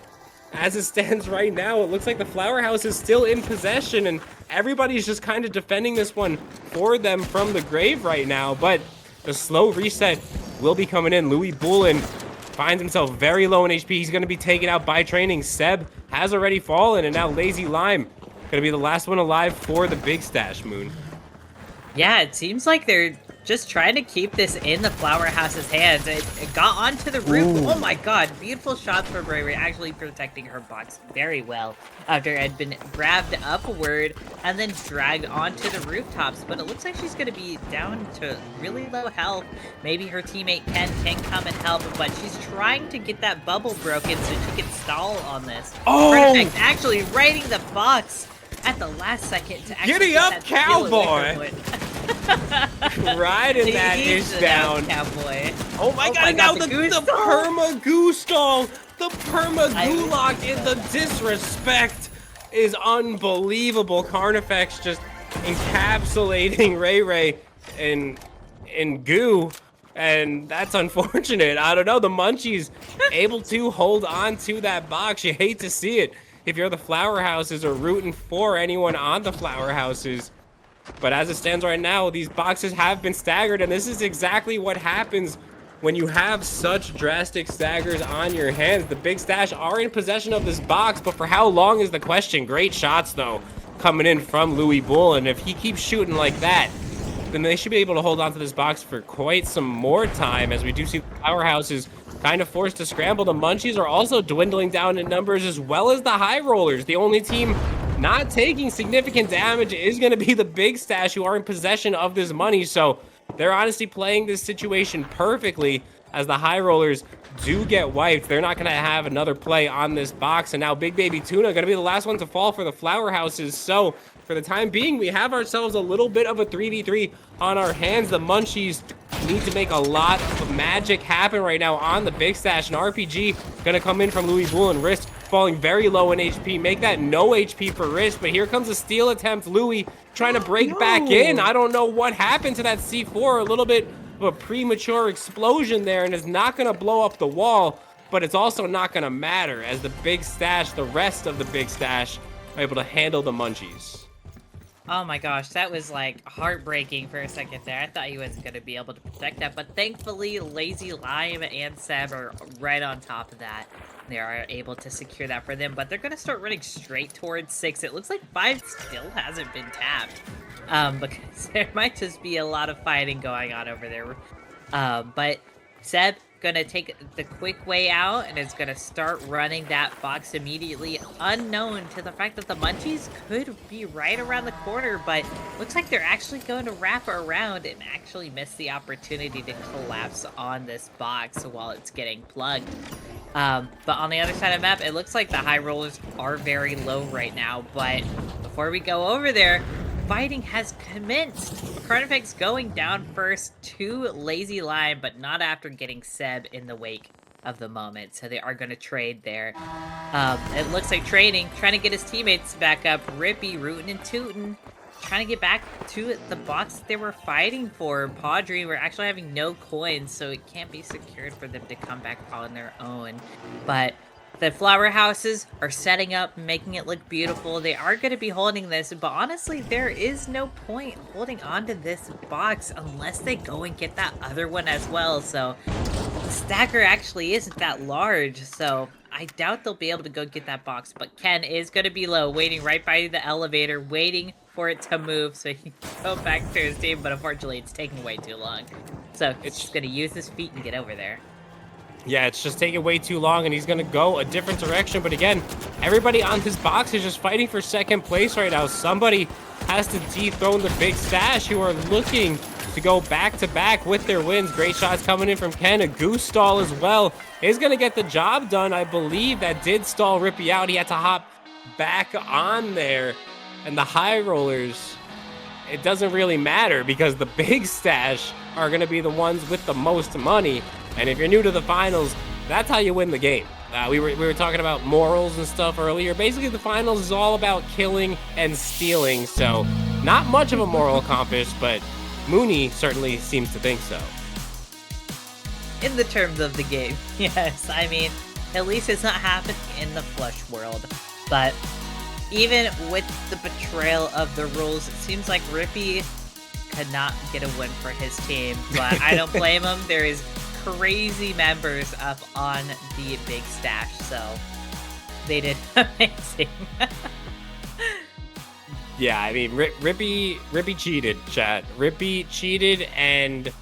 as it stands right now, it looks like the Flower House is still in possession, and everybody's just kind of defending this one for them from the grave right now. But the slow reset will be coming in. Louis Bullen finds himself very low in HP. He's going to be taken out by Training. Seb has already fallen, and now Lazy Lime going to be the last one alive for the Big Stash, Moon. Yeah, it seems like they're just trying to keep this in the Flower House's hands. It got onto the roof. Ooh. Oh my god, beautiful shots from Ray Ray, actually protecting her box very well after it had been grabbed upward and then dragged onto the rooftops. But it looks like she's going to be down to really low health. Maybe her teammate Ken can come and help, but she's trying to get that bubble broken so she can stall on this. Oh! Perfect, actually righting the box at the last second to actually Giddy up, cowboy! Riding that ish down. Cowboy. Oh my god, now the perma goo stall, the perma gulag, and the disrespect is unbelievable. Carnifex just encapsulating Ray Ray in goo, and that's unfortunate. I don't know, the Munchies able to hold on to that box. You hate to see it if you're the Flower Houses or rooting for anyone on the Flower Houses. But as it stands right now, these boxes have been staggered, and this is exactly what happens when you have such drastic staggers on your hands. The Big Stash are in possession of this box, but for how long is the question? Great shots, though, coming in from Louis Bull, and if he keeps shooting like that, then they should be able to hold on to this box for quite some more time, as we do see the Powerhouses kind of forced to scramble. The Munchies are also dwindling down in numbers, as well as the High Rollers. The only team not taking significant damage is going to be the Big Stash, who are in possession of this money. So they're honestly playing this situation perfectly, as the High Rollers do get wiped. They're not going to have another play on this box. And now Big Baby Tuna going to be the last one to fall for the Flower Houses. So for the time being, we have ourselves a little bit of a 3v3 on our hands. The Munchies need to make a lot of magic happen right now on the Big Stash. An RPG gonna come in from Louis Bull, and Risk falling very low in HP. Make that no HP for Risk, but here comes a steal attempt. Louis trying to break back in. I don't know what happened to that C4. A little bit of a premature explosion there, and it's not gonna blow up the wall, but it's also not gonna matter as the Big Stash, the rest of the Big Stash, are able to handle the Munchies. Oh my gosh, that was like heartbreaking for a second there. I thought he wasn't going to be able to protect that, but thankfully Lazy Lime and Seb are right on top of that. They are able to secure that for them, but they're going to start running straight towards 6. It looks like 5 still hasn't been tapped, because there might just be a lot of fighting going on over there. But Seb gonna take the quick way out and is gonna start running that box immediately, unknown to the fact that the Munchies could be right around the corner, but looks like they're actually going to wrap around and actually miss the opportunity to collapse on this box while it's getting plugged. But on the other side of the map, it looks like the high rollers are very low right now, but before we go over there, fighting has commenced. Carnifex going down first to Lazy Lime, but not after getting Seb in the wake of the moment. So they are going to trade there. It looks like trading, trying to get his teammates back up. Rippy rootin' and tootin', trying to get back to the box that they were fighting for. Padre were actually having no coins, so it can't be secured for them to come back on their own. But the flower houses are setting up, making it look beautiful. They are going to be holding this, but honestly, there is no point holding onto this box unless they go and get that other one as well. So the stacker actually isn't that large, so I doubt they'll be able to go get that box. But Ken is going to be low, waiting right by the elevator, waiting for it to move so he can go back to his team, but unfortunately, it's taking way too long. So it's just going to use his feet and get over there. Yeah, it's just taking way too long, and he's going to go a different direction. But again, everybody on this box is just fighting for second place right now. Somebody has to dethrone the Big Stash, who are looking to go back-to-back with their wins. Great shots coming in from Ken. A goose stall as well is going to get the job done. I believe that did stall Rippy out. He had to hop back on there. And the high rollers, it doesn't really matter because the Big Stash are going to be the ones with the most money. And if you're new to the finals, that's how you win the game. We were talking about morals and stuff earlier. Basically, the finals is all about killing and stealing. So not much of a moral compass, but Mooney certainly seems to think so. In the terms of the game, yes. I mean, at least it's not happening in the Flush world. But even with the betrayal of the rules, it seems like Rippy could not get a win for his team. But I don't blame him. There is crazy members up on the Big Stash, so they did amazing. Yeah, I mean, Rippy cheated, chat. Rippy cheated, and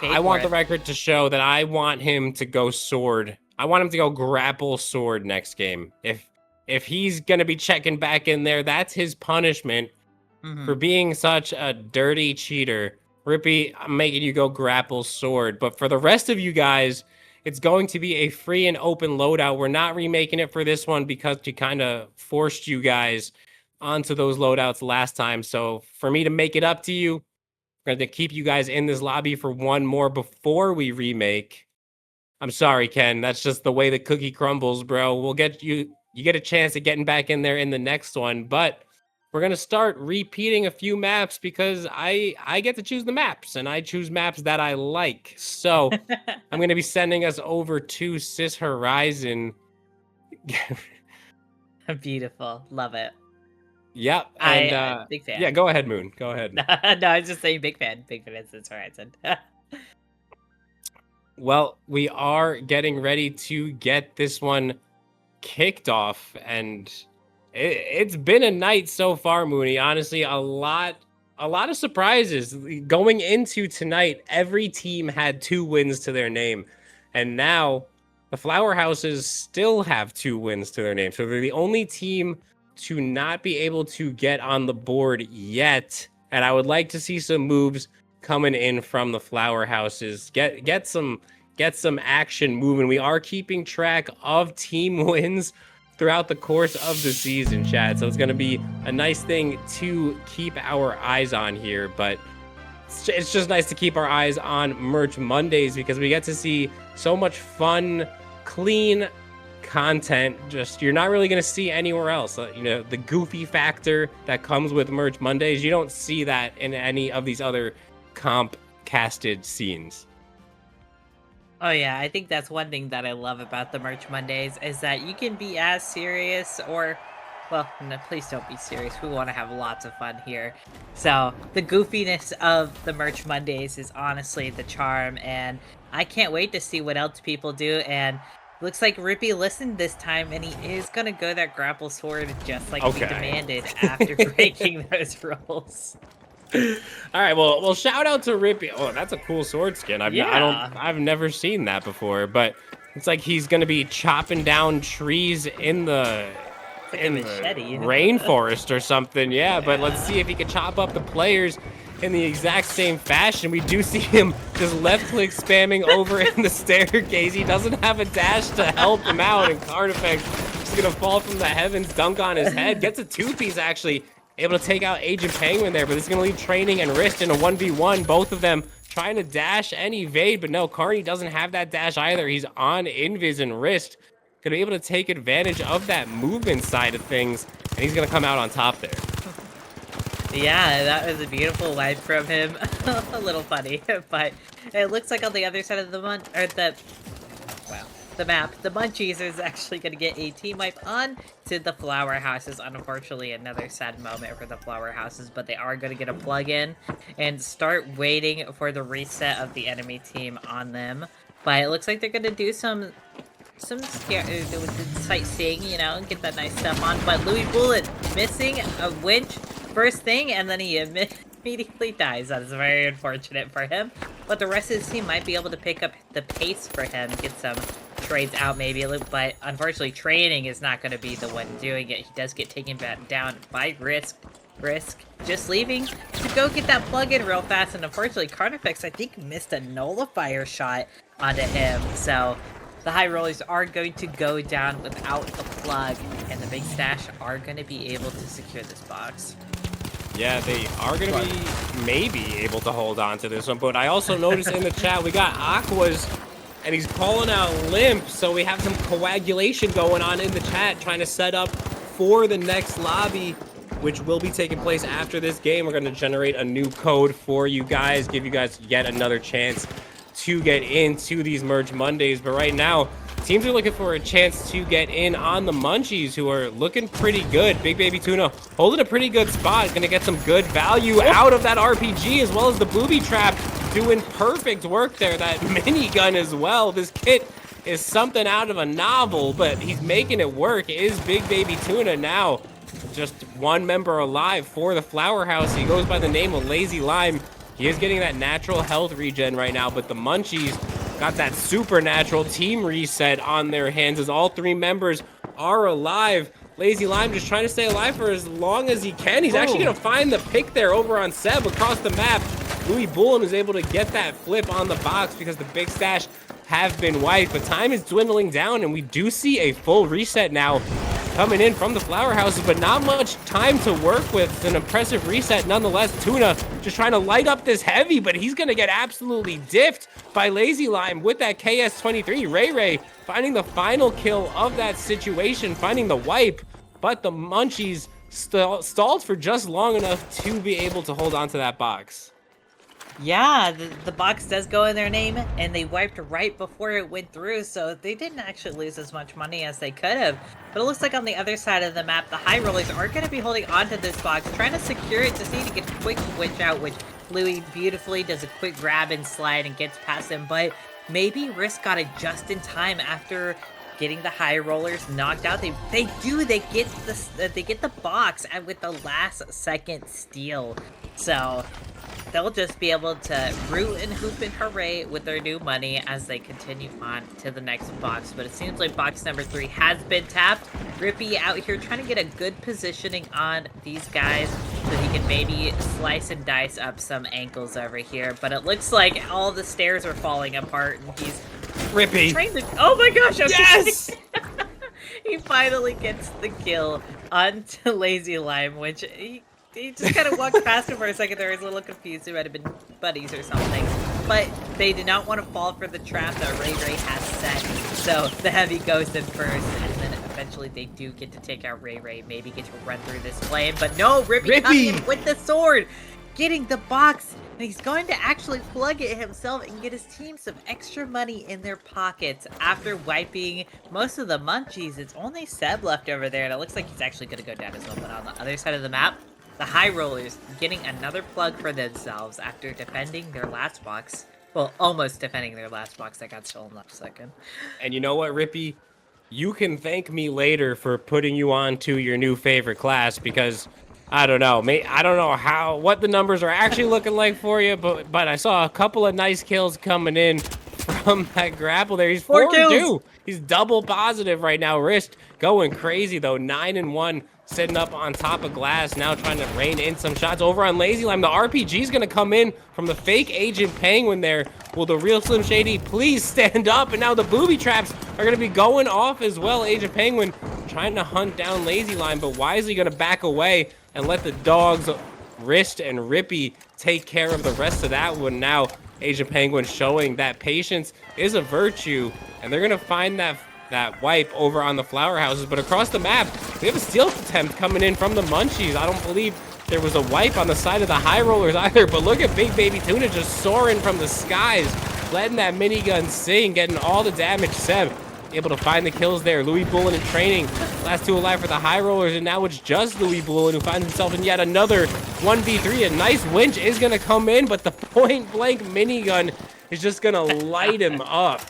I want the record to show that I want him to go sword. I want him to go grapple sword next game. If he's gonna be checking back in there, that's his punishment for being such a dirty cheater. Rippy, I'm making you go grapple sword. But for the rest of you guys, it's going to be a free and open loadout. We're not remaking it for this one because you kind of forced you guys onto those loadouts last time. So for me to make it up to you, we're going to keep you guys in this lobby for one more before we remake. I'm sorry, Ken. That's just the way the cookie crumbles, bro. We'll get you get a chance at getting back in there in the next one. But we're going to start repeating a few maps because I get to choose the maps, and I choose maps that I like. So I'm going to be sending us over to Sis Horizon. Beautiful. Love it. Yep. And big fan. Yeah, go ahead, Moon. Go ahead. No, I was just saying big fan. Big fan of Sis Horizon. Well, we are getting ready to get this one kicked off, and it's been a night so far, Mooney. Honestly, a lot of surprises going into tonight. Every team had 2 wins to their name, and now the Flower Houses still have 2 wins to their name. So they're the only team to not be able to get on the board yet. And I would like to see some moves coming in from the Flower Houses. Get some action moving. We are keeping track of team wins throughout the course of the season, Chad. So it's going to be a nice thing to keep our eyes on here. But it's just nice to keep our eyes on Merch Mondays because we get to see so much fun, clean content. Just you're not really going to see anywhere else. You know, the goofy factor that comes with Merch Mondays, you don't see that in any of these other comp casted scenes. Oh yeah, I think that's one thing that I love about the Merch Mondays is that you can be as serious or, well, no, please don't be serious. We want to have lots of fun here. So the goofiness of the Merch Mondays is honestly the charm, and I can't wait to see what else people do. And looks like Rippy listened this time, and he is gonna go that grapple sword just like we demanded after breaking those rules. All right, well, shout out to Rippy. Oh, that's a cool sword skin. I've never seen that before, but it's like he's gonna be chopping down trees in the rainforest or something. Yeah, but let's see if he can chop up the players in the exact same fashion. We do see him just left click spamming over in the staircase. He doesn't have a dash to help him out, and Carnifex is gonna fall from the heavens, dunk on his head, gets a two-piece actually. Able to take out Agent Penguin there, but this is going to leave Training and Wrist in a 1v1. Both of them trying to dash and evade, but no, Carney doesn't have that dash either. He's on Invis and Wrist. Going to be able to take advantage of that movement side of things, and he's going to come out on top there. Yeah, that was a beautiful wipe from him. A little funny, but it looks like on the other side of the map, the Munchies is actually going to get a team wipe on to the Flower Houses. Unfortunately, another sad moment for the Flower Houses, but they are going to get a plug-in and start waiting for the reset of the enemy team on them. But it looks like they're going to do some sightseeing, you know, and get that nice stuff on. But Louis Bullet missing a winch first thing, and then he immediately dies. That is very unfortunate for him. But the rest of his team might be able to pick up the pace for him, get some trades out maybe a little, but unfortunately Training is not going to be the one doing it. He does get taken back down by Risk just leaving to go get that plug-in real fast, and unfortunately Carnifex, I think, missed a nullifier shot onto him, so the High Rollers are going to go down without the plug, and the Big Stash are going to be able to secure this box. Yeah, they are going to be maybe able to hold on to this one, but I also noticed in the chat we got Aqua's, and he's calling out Limp, so we have some coagulation going on in the chat, trying to set up for the next lobby, which will be taking place after this game. We're going to generate a new code for you guys, give you guys yet another chance to get into these Merge Mondays. But right now, teams are looking for a chance to get in on the Munchies, who are looking pretty good. Big Baby Tuna holding a pretty good spot, going to get some good value out of that RPG, as well as the booby trap. Doing perfect work there. That minigun as well. This kit is something out of a novel, but he's making it work. Is Big Baby Tuna now just one member alive for the Flower House? He goes by the name of Lazy Lime. He is getting that natural health regen right now, but the Munchies got that supernatural team reset on their hands as all three members are alive. Lazy Lime just trying to stay alive for as long as he can. He's actually going to find the pick there over on Seb across the map. Louis Bullen is able to get that flip on the box because the Big Stash have been wiped, but time is dwindling down, and we do see a full reset now coming in from the Flower Houses, but not much time to work with. It's an impressive reset nonetheless. Tuna just trying to light up this heavy, but he's going to get absolutely diffed by Lazy Lime with that KS-23. Ray finding the final kill of that situation, finding the wipe, but the Munchies stalled for just long enough to be able to hold on to that box. Yeah, the box does go in their name, and they wiped right before it went through, so they didn't actually lose as much money as they could have. But it looks like on the other side of the map, the High Rollers are going to be holding onto this box, trying to secure it to see to get a quick switch out, which Louis beautifully does a quick grab and slide and gets past him, but maybe Risk got it just in time after getting the High Rollers knocked out. They get the box with the last second steal, so they'll just be able to root and hoop and hooray with their new money as they continue on to the next box. But it seems like box number 3 has been tapped. Rippy out here trying to get a good positioning on these guys so he can maybe slice and dice up some ankles over here. But it looks like all the stairs are falling apart, and he's Rippy trying to... Oh my gosh! Okay. Yes! He finally gets the kill onto Lazy Lime, which he just kind of walked past him for a second there. He was a little confused. He might have been buddies or something. But they did not want to fall for the trap that Ray Ray has set. So the heavy goes in first, and then eventually they do get to take out Ray Ray. Maybe get to run through this flame. But no, Rippy coming in with the sword, getting the box. And he's going to actually plug it himself and get his team some extra money in their pockets. After wiping most of the munchies, it's only Seb left over there, and it looks like he's actually going to go down as well. But on the other side of the map, the High Rollers getting another plug for themselves after defending their last box. Well, almost defending their last box that got stolen last second. And you know what, Rippy? You can thank me later for putting you on to your new favorite class because I don't know. I don't know what the numbers are actually looking like for you, but I saw a couple of nice kills coming in from that grapple there. He's 4-2. He's double positive right now. Wrist going crazy though. 9-1, sitting up on top of glass now, trying to rain in some shots over on Lazy Lime. The RPG is gonna come in from the fake Agent Penguin there. Will the real Slim Shady please stand up? And now the booby traps are gonna be going off as well. Agent Penguin trying to hunt down Lazy Lime, but wisely gonna back away and let the dogs, Wrist and Rippy, take care of the rest of that one. Now, Agent Penguin showing that patience is a virtue, and they're gonna find that wipe over on the flower houses. But across the map, we have a steal attempt coming in from the Munchies. I don't believe there was a wipe on the side of the High Rollers either, but look at Big Baby Tuna just soaring from the skies, letting that minigun sing, getting all the damage. Seb able to find the kills there. Louis Bullen in training. Last two alive for the High Rollers, and now it's just Louis Bullen who finds himself in yet another 1v3. A nice winch is going to come in, but the point-blank minigun is just going to light him up.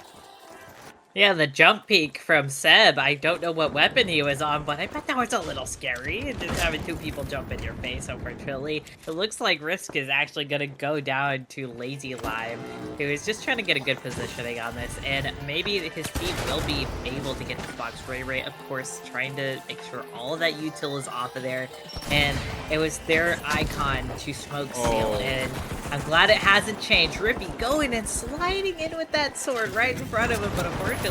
Yeah, the jump peek from Seb. I don't know what weapon he was on, but I bet that was a little scary. Just having two people jump in your face, unfortunately. It looks like Risk is actually going to go down to Lazy Lime, who is just trying to get a good positioning on this. And maybe his team will be able to get this box. Ray Ray, of course, trying to make sure all of that util is off of there. And it was their icon to smoke seal. And I'm glad it hasn't changed. Rippy going and sliding in with that sword right in front of him, but unfortunately,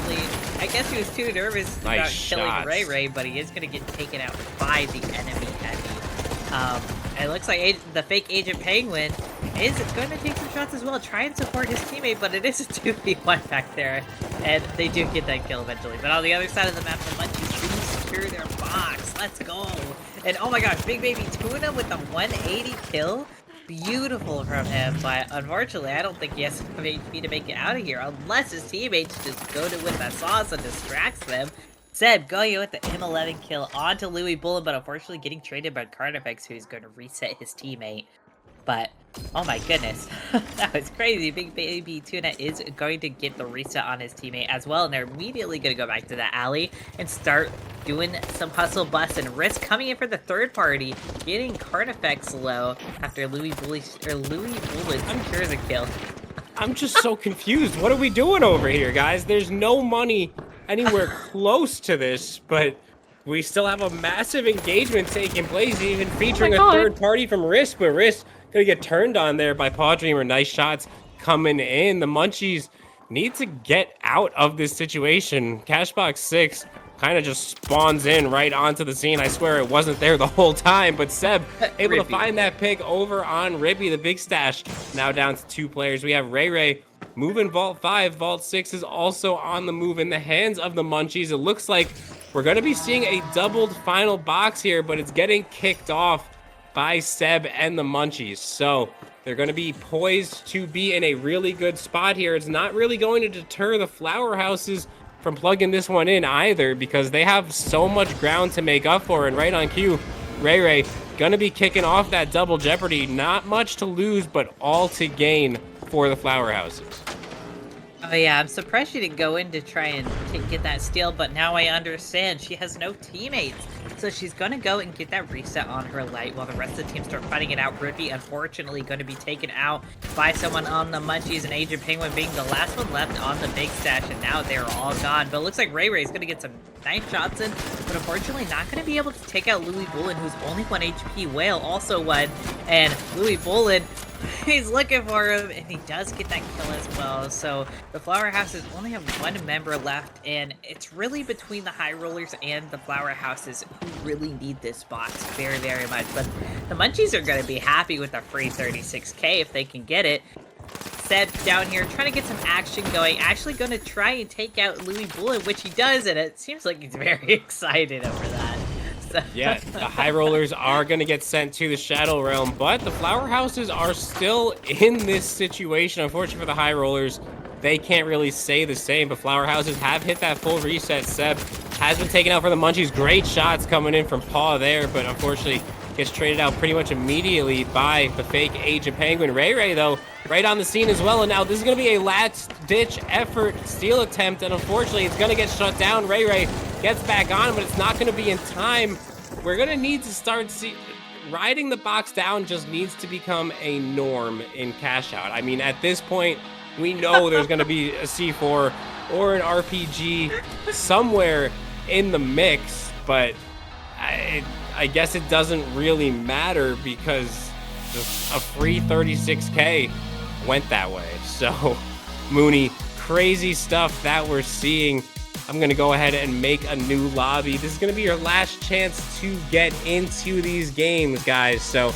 I guess he was too nervous about killing Ray Ray, but he is going to get taken out by the enemy heavy. It looks like the fake Agent Penguin is going to take some shots as well, try and support his teammate, but it is a 2v1 back there, and they do get that kill eventually. But on the other side of the map, the Munchies do secure their box. Let's go. And oh my gosh, Big Baby Tuna with the 180 kill. Beautiful from him, but unfortunately, I don't think he has enough HP to make it out of here unless his teammates just go to with that sauce and distracts them. Seb going with the M11 kill onto Louis Bullen, but unfortunately getting traded by Carnifex, who's going to reset his teammate. But, oh my goodness, that was crazy. Big Baby Tuna is going to get the reset on his teammate as well, and they're immediately going to go back to the alley and start doing some hustle bust and Risk coming in for the third party, getting Carnifex low after Louis Bullen secures a kill. I'm just so confused. What are we doing over here, guys? There's no money anywhere close to this, but we still have a massive engagement taking place, even featuring a third party from Risk, but Risk gonna get turned on there by Paw Dreamer. Nice shots coming in. The Munchies need to get out of this situation. Cashbox 6 kind of just spawns in right onto the scene. I swear it wasn't there the whole time, but Seb able to find that pick over on Rippy. The big stash now down to 2 players. We have Ray Ray moving Vault 5. Vault 6 is also on the move in the hands of the Munchies. It looks like we're going to be seeing a doubled final box here, but it's getting kicked off by Seb and the Munchies. So they're going to be poised to be in a really good spot here. It's not really going to deter the flower houses from plugging this one in either, because they have so much ground to make up for. And right on cue, Ray Ray going to be kicking off that double jeopardy. Not much to lose, but all to gain for the flower houses. Oh yeah, I'm surprised she didn't go in to try and get that steal, but now I understand. She has no teammates. So she's going to go and get that reset on her light while the rest of the team start fighting it out. Rippy, unfortunately, going to be taken out by someone on the Munchies, and Agent Penguin being the last one left on the big stash, and now they're all gone. But it looks like Ray Ray's going to get some nice shots in, but unfortunately not going to be able to take out Louis Bullen, who's only 1 HP. Whale also 1, and Louis Bullen He's looking for him, and he does get that kill as well. So the Flower Houses only have one member left, and it's really between the High Rollers and the Flower Houses who really need this box very, very much. But the Munchies are going to be happy with a free 36k if they can get it. Seb down here trying to get some action going, actually going to try and take out Louis Bullet, which he does, and it seems like he's very excited over that. So. Yeah, the High Rollers are going to get sent to the Shadow Realm, but the Flower Houses are still in this situation. Unfortunately for the High Rollers, they can't really say the same, but Flower Houses have hit that full reset. Seb has been taken out for the Munchies. Great shots coming in from Paw there, but unfortunately gets traded out pretty much immediately by the fake Agent Penguin. Ray, though, right on the scene as well, and now this is going to be a last-ditch effort steal attempt, and unfortunately it's going to get shut down. Ray gets back on, but it's not going to be in time. We're going to need to start riding the box down just needs to become a norm in cash out. I mean, at this point, we know there's going to be a C4 or an RPG somewhere in the mix, but I guess it doesn't really matter because just a free 36k went that way. So, Mooney, crazy stuff that we're seeing. I'm going to go ahead and make a new lobby. This is going to be your last chance to get into these games, guys. So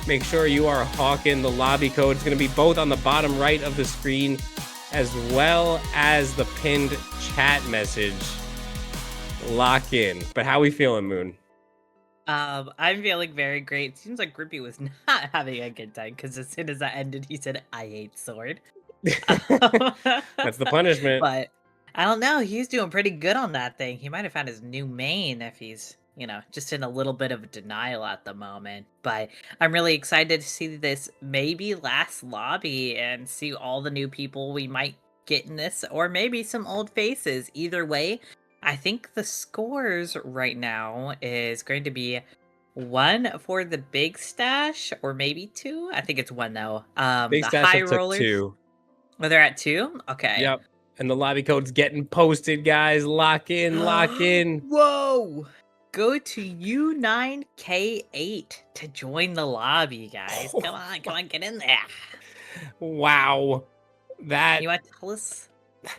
make sure you are hawking the lobby code. It's going to be both on the bottom right of the screen as well as the pinned chat message. Lock in. But how we feeling, Moon? I'm feeling very great. Seems like Grippy was not having a good time because as soon as that ended, he said, "I hate sword." That's the punishment. But I don't know. He's doing pretty good on that thing. He might have found his new main if he's, just in a little bit of denial at the moment. But I'm really excited to see this maybe last lobby and see all the new people we might get in this, or maybe some old faces. Either way, I think the scores right now is going to be 1 for the big stash, or maybe 2. I think it's 1 though. Big the stash high took rollers. 2. Well, they're at 2? Okay. Yep. And the lobby code's getting posted, guys. Lock in, lock in. Whoa! Go to U9K8 to join the lobby, guys. Oh. Come on, get in there. Wow. That. You want to tell us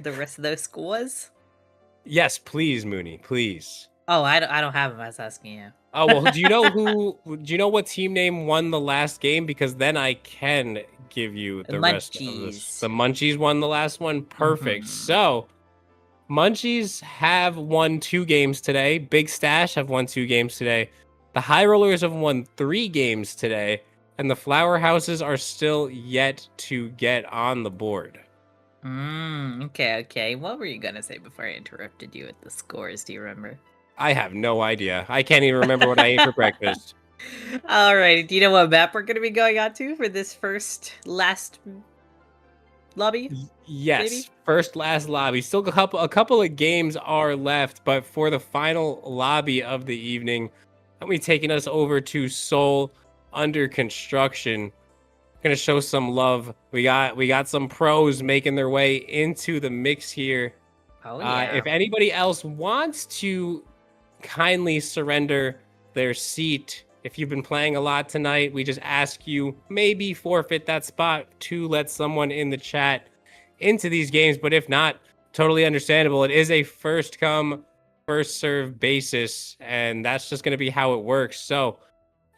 the rest of those scores? Yes, please, Mooney, please. Oh, I don't have them. I was asking you. Oh, well, do you know what team name won the last game? Because then I can give you the rest of this. The Munchies won the last one. Perfect. So, Munchies have won 2 games today. Big Stash have won 2 games today. The High Rollers have won 3 games today. And the Flower Houses are still yet to get on the board. Okay. What were you going to say before I interrupted you with the scores? Do you remember? I have no idea. I can't even remember what I ate for breakfast. Alrighty, do you know what map we're going to be going on to for this last lobby? Yes, maybe? last lobby. Still a couple of games are left, but for the final lobby of the evening, I'm going to be taking us over to Seoul under construction. Gonna show some love. We got some pros making their way into the mix here. Oh yeah. If anybody else wants to kindly surrender their seat, if you've been playing a lot tonight, we just ask you maybe forfeit that spot to let someone in the chat into these games. But if not, totally understandable. It is a first come, first serve basis, and that's just gonna be how it works. So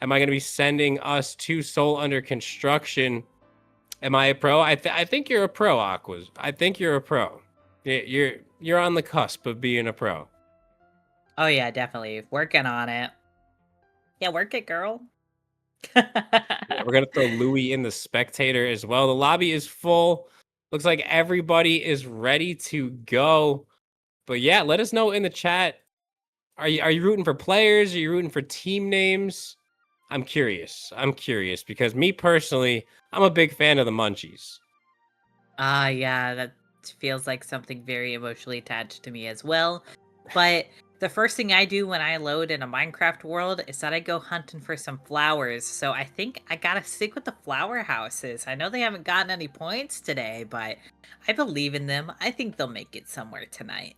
am I going to be sending us to Seoul under construction? Am I a pro? I think you're a pro, Aquas. I think you're a pro. You're on the cusp of being a pro. Oh yeah, definitely. Working on it. Yeah, work it, girl. Yeah, we're going to throw Louis in the spectator as well. The lobby is full. Looks like everybody is ready to go. But yeah, let us know in the chat. Are you rooting for players? Are you rooting for team names? I'm curious because me personally, I'm a big fan of the Munchies. Yeah, that feels like something very emotionally attached to me as well. But the first thing I do when I load in a Minecraft world is that I go hunting for some flowers. So I think I gotta stick with the flower houses. I know they haven't gotten any points today, but I believe in them. I think they'll make it somewhere tonight.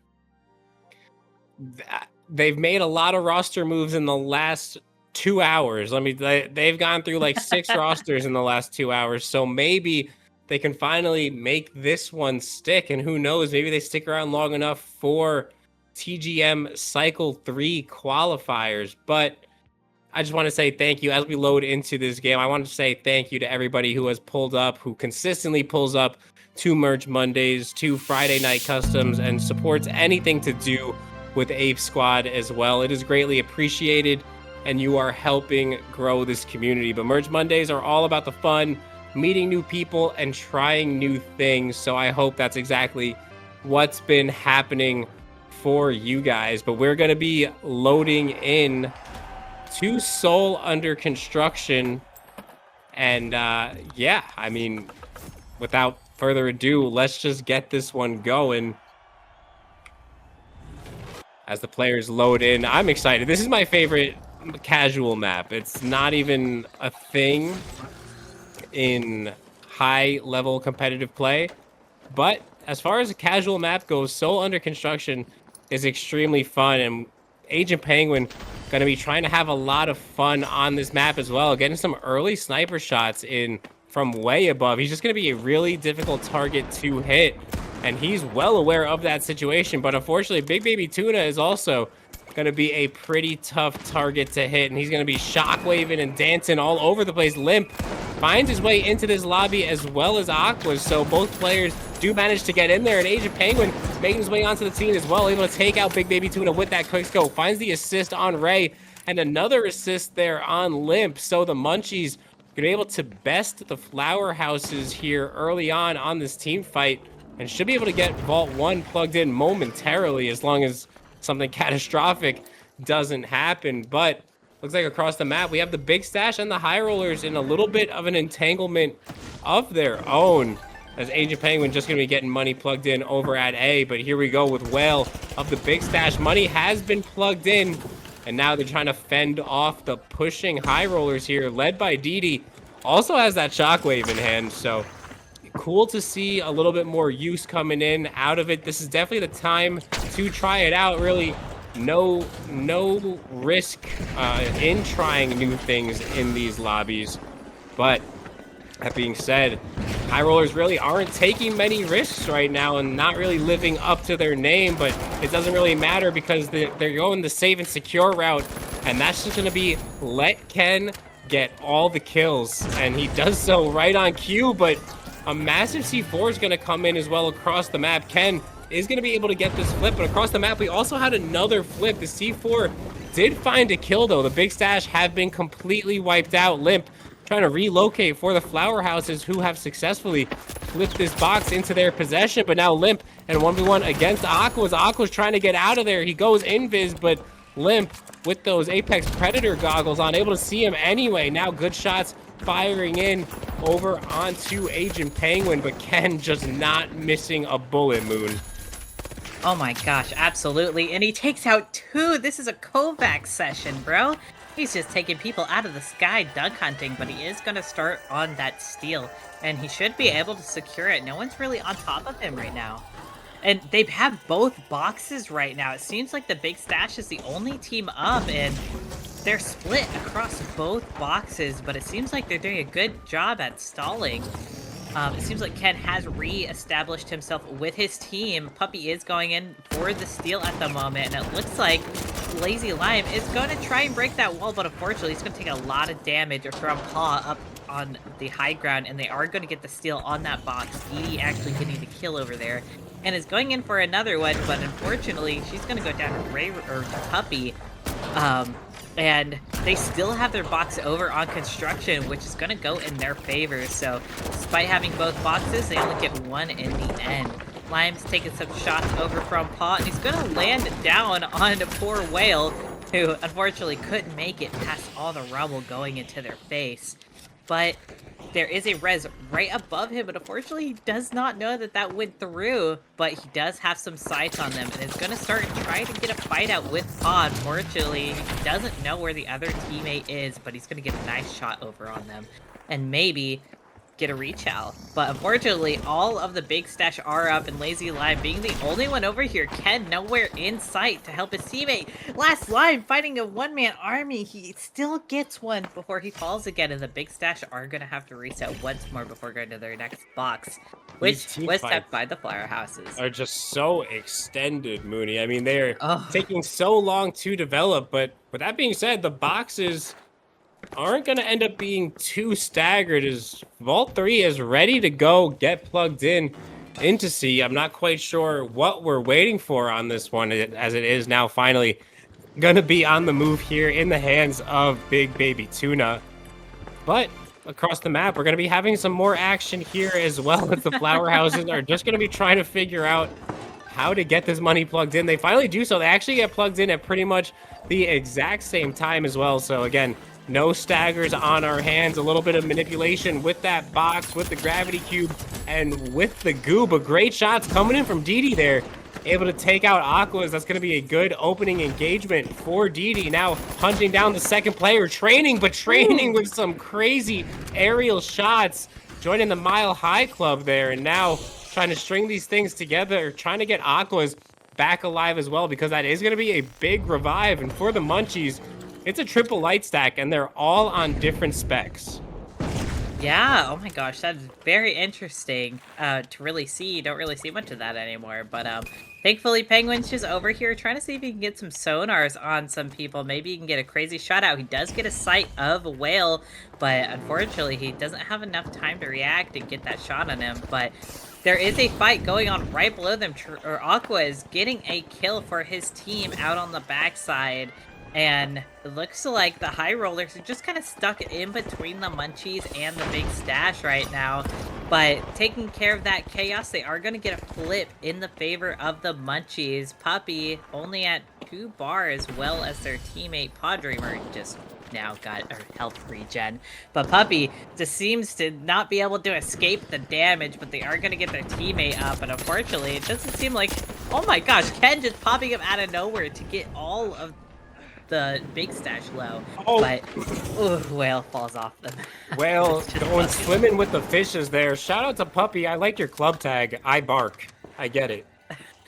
They've made a lot of roster moves in the last 2 hours. They've gone through like 6 rosters in the last 2 hours, so maybe they can finally make this one stick. And who knows, maybe they stick around long enough for TGM Cycle 3 qualifiers. But I just want to say thank you as we load into this game. I want to say thank you to everybody who has pulled up, who consistently pulls up to Merch Mondays, to Friday Night Customs, and supports anything to do with Ape Squad as well. It is greatly appreciated, and you are helping grow this community. But Merch Mondays are all about the fun, meeting new people, and trying new things. So I hope that's exactly what's been happening for you guys. But we're going to be loading in to Soul under construction. And yeah, I mean, without further ado, let's just get this one going. As the players load in, I'm excited. This is my favorite casual map. It's not even a thing in high-level competitive play. But as far as a casual map goes, Soul under construction is extremely fun. And Agent Penguin going to be trying to have a lot of fun on this map as well, getting some early sniper shots in from way above. He's just going to be a really difficult target to hit, and he's well aware of that situation. But unfortunately, Big Baby Tuna is also going to be a pretty tough target to hit, and he's going to be shockwaving and dancing all over the place. Limp finds his way into this lobby as well as Aqua, so both players do manage to get in there, and Agent Penguin making his way onto the scene as well, able to take out Big Baby Tuna with that quick scope, finds the assist on Ray, and another assist there on Limp. So the Munchies are able to best the Flower Houses here early on this team fight, and should be able to get Vault 1 plugged in momentarily as long as something catastrophic doesn't happen. But looks like across the map, we have the Big Stash and the High Rollers in a little bit of an entanglement of their own, as Agent Penguin just going to be getting money plugged in over at A. But here we go with Whale of the Big Stash. Money has been plugged in, and now they're trying to fend off the pushing High Rollers here, led by Didi. Also has that Shockwave in hand, so cool to see a little bit more use coming in out of it. This is definitely the time to try it out. Really, no risk in trying new things in these lobbies. But that being said, High Rollers really aren't taking many risks right now and not really living up to their name, but it doesn't really matter because they're going the safe and secure route, and that's just going to be let Ken get all the kills, and he does so right on cue. But a massive C4 is going to come in as well across the map. Ken is going to be able to get this flip, but across the map, we also had another flip. The C4 did find a kill, though. The Big Stash have been completely wiped out. Limp trying to relocate for the Flower Houses, who have successfully flipped this box into their possession. But now Limp and 1v1 against Aquas. Aqua's trying to get out of there. He goes invis, but Limp with those Apex Predator goggles on, able to see him anyway. Now good shots firing in over onto Agent Penguin, but Ken just not missing a bullet, Moon. Oh my gosh, absolutely. And he takes out 2. This is a Kovac session, bro. He's just taking people out of the sky duck hunting, but he is going to start on that steal, and he should be able to secure it. No one's really on top of him right now. And they have both boxes right now. It seems like the Big Stash is the only team up, and they're split across both boxes, but it seems like they're doing a good job at stalling. It seems like Ken has re-established himself with his team. Puppy is going in for the steal at the moment, and it looks like Lazy Lime is going to try and break that wall, but unfortunately he's going to take a lot of damage from Paw up on the high ground, and they are going to get the steal on that box. Edie actually getting the kill over there, and is going in for another one, but unfortunately she's going to go down to Ray or to Puppy. And they still have their box over on construction, which is going to go in their favor. So despite having both boxes, they only get one in the end. Lime's taking some shots over from Paw, and he's going to land down on poor Whale, who unfortunately couldn't make it past all the rubble going into their face. But there is a res right above him, but unfortunately he does not know that that went through, but he does have some sights on them, and is going to start trying to get a fight out with Paw. Unfortunately, he doesn't know where the other teammate is, but he's going to get a nice shot over on them, and maybe get a reach out. But unfortunately, all of the big stash are up, and Lazy Lime being the only one over here. Ken nowhere in sight to help his teammate. Last Lime fighting a one-man army. He still gets one before he falls again, and the big stash are going to have to reset once more before going to their next box, These which team was fights tapped by the flower houses. are just so extended, Mooney. I mean, they're Oh, taking so long to develop, but with that being said, the boxes aren't going to end up being too staggered as Vault 3 is ready to go get plugged in into C. I'm not quite sure what we're waiting for on this one, as it is now finally going to be on the move here in the hands of Big Baby Tuna. But across the map, we're going to be having some more action here as well, as the flower houses are just going to be trying to figure out how to get this money plugged in. They finally do so. They actually get plugged in at pretty much the exact same time as well. So again, no staggers on our hands, a little bit of manipulation with that box, with the gravity cube, and with the goo. But great shots coming in from Didi there. Able to take out Aquas. That's going to be a good opening engagement for Didi. Now hunting down the second player, training with some crazy aerial shots. Joining the Mile High Club there, and now trying to string these things together, trying to get Aquas back alive as well, because that is going to be a big revive. And for the Munchies, it's a triple light stack, and they're all on different specs. yeah. Oh my gosh, that's very interesting to really see. You don't really see much of that anymore. But thankfully, Penguin's just over here trying to see if he can get some sonars on some people. Maybe he can get a crazy shot out. He does get a sight of a whale, but unfortunately, he doesn't have enough time to react and get that shot on him. But there is a fight going on right below them. Aqua is getting a kill for his team out on the backside. And it looks like the high rollers are just kind of stuck in between the Munchies and the big stash right now. But taking care of that chaos, they are going to get a flip in the favor of the Munchies. Puppy only at 2 bar, as well as their teammate Pod Dreamer just now got a health regen. But Puppy just seems to not be able to escape the damage, but they are going to get their teammate up. And unfortunately, it doesn't seem like... Oh my gosh, Ken just popping up out of nowhere to get all of the big stash low. Oh. But whale falls off them. Whale going swimming with the fishes there. Shout out to Puppy. I like your club tag. I bark. I get it.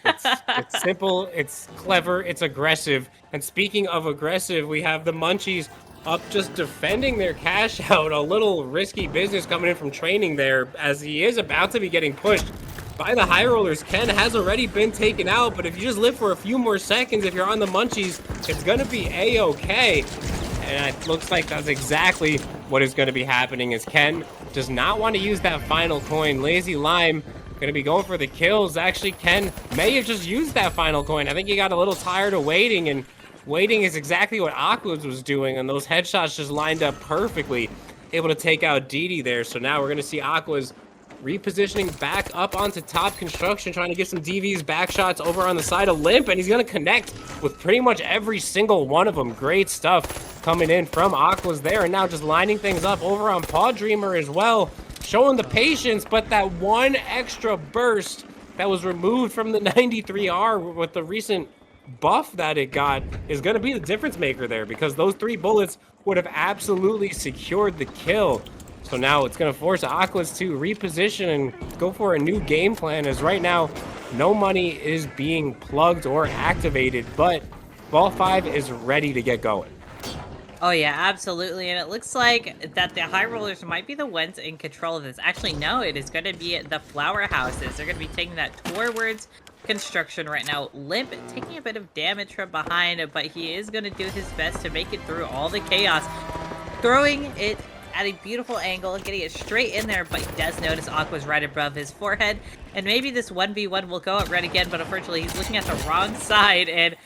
It's simple, it's clever, it's aggressive. And speaking of aggressive, we have the Munchies up just defending their cash out. A little risky business coming in from training there, as he is about to be getting pushed by the high rollers. Ken has already been taken out, but if you just live for a few more seconds, if you're on the Munchies, it's going to be A-okay. And it looks like that's exactly what is going to be happening, as Ken does not want to use that final coin. Lazy Lime going to be going for the kills. Actually, Ken may have just used that final coin. I think he got a little tired of waiting, and waiting is exactly what Aquas was doing, and those headshots just lined up perfectly. Able to take out Didi there. So now we're going to see Aquas repositioning back up onto top construction, trying to get some DVs, back shots over on the side of Limp, and he's going to connect with pretty much every single one of them. Great stuff coming in from Aquas there, and now just lining things up over on Paw Dreamer as well, showing the patience, but that one extra burst that was removed from the 93R with the recent buff that it got is going to be the difference maker there, because those 3 bullets would have absolutely secured the kill. So now it's going to force Aquas to reposition and go for a new game plan, as right now no money is being plugged or activated, but Ball 5 is ready to get going. Oh yeah, absolutely. And it looks like that the high rollers might be the ones in control of this. Actually, no, it is going to be the flower houses. They're going to be taking that towards construction right now. Limp taking a bit of damage from behind, but he is going to do his best to make it through all the chaos. Throwing it at a beautiful angle, getting it straight in there, but he does notice Aqua's right above his forehead. And maybe this 1v1 will go up red again, but unfortunately he's looking at the wrong side, and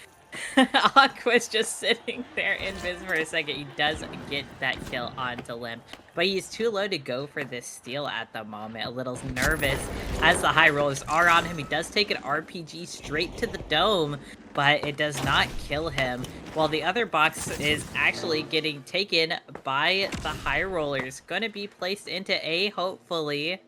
Aqua's just sitting there in biz for a second. He does get that kill onto Limp, but he's too low to go for this steal at the moment. A little nervous as the high rollers are on him. He does take an RPG straight to the dome, but it does not kill him, while the other box is actually getting taken by the high rollers. Going to be placed into A, hopefully,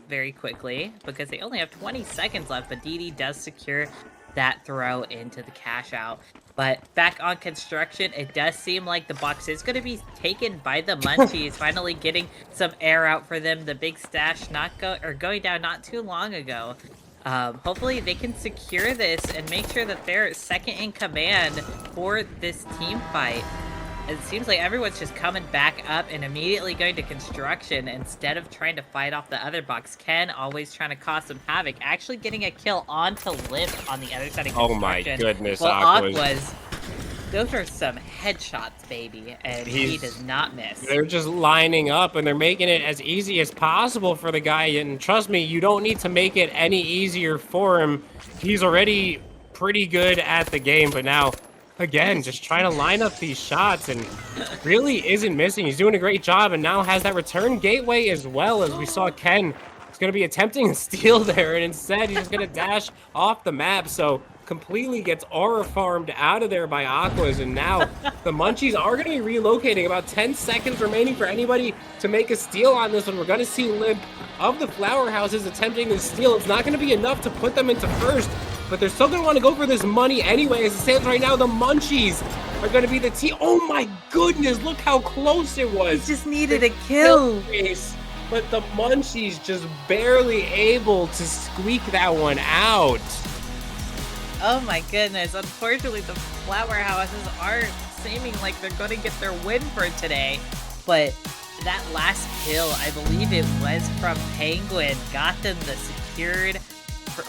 very quickly, because they only have 20 seconds left, but Didi does secure that throw into the cash out. But back on construction, it does seem like the box is going to be taken by the Munchies, finally getting some air out for them. The big stash going down not too long ago. Hopefully they can secure this and make sure that they're second in command for this team fight. It seems like everyone's just coming back up and immediately going to construction instead of trying to fight off the other box. Ken always trying to cause some havoc, actually getting a kill onto Limp on the other side of construction. Oh my goodness, well, Aqua's. Those are some headshots, baby, and he does not miss. They're just lining up, and they're making it as easy as possible for the guy. And trust me, you don't need to make it any easier for him. He's already pretty good at the game, but now, again, just trying to line up these shots, and really isn't missing. He's doing a great job, and now has that return gateway as well, as we saw Ken is going to be attempting a steal there, and instead he's just going to dash off the map. So completely gets aura farmed out of there by Aquas, and now the Munchies are going to be relocating. About 10 seconds remaining for anybody to make a steal on this one. We're going to see Limp of the Flower Houses attempting to steal. It's not going to be enough to put them into first, but they're still going to want to go for this money anyway. As it stands right now, the Munchies are going to be the team. Oh my goodness, look how close it was. He just needed a kill. Race, but the Munchies just barely able to squeak that one out. Oh my goodness. Unfortunately, the Flower Houses aren't seeming like they're going to get their win for today. But that last kill, I believe it was from Penguin, got them the secured...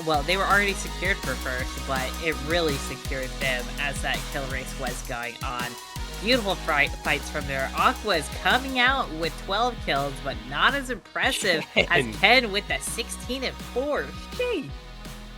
Well, they were already secured for first, but it really secured them as that kill race was going on. Beautiful fights from there. Aqua's coming out with 12 kills, but not as impressive as Ken with the 16 and 4. Jeez.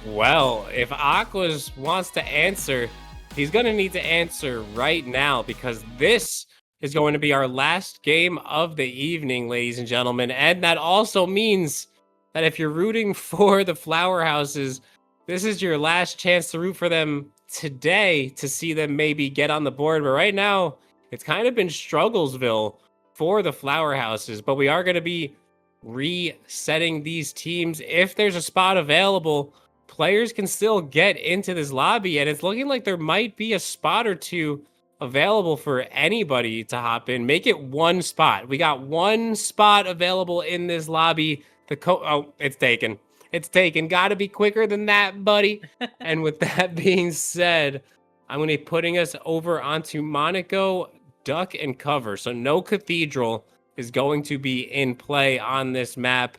Well, if Aquas wants to answer, he's going to need to answer right now, because this is going to be our last game of the evening, ladies and gentlemen. And that also means that if you're rooting for the Flower Houses, this is your last chance to root for them today to see them maybe get on the board. But right now, it's kind of been Strugglesville for the Flower Houses. But we are going to be resetting these teams. If there's a spot available, players can still get into this lobby, and it's looking like there might be a spot or two available for anybody to hop in. Make it one spot. We got one spot available in this lobby. Oh, it's taken. It's taken. Gotta be quicker than that, buddy. And with that being said, I'm going to be putting us over onto Monaco, Duck, and Cover. So no Cathedral is going to be in play on this map.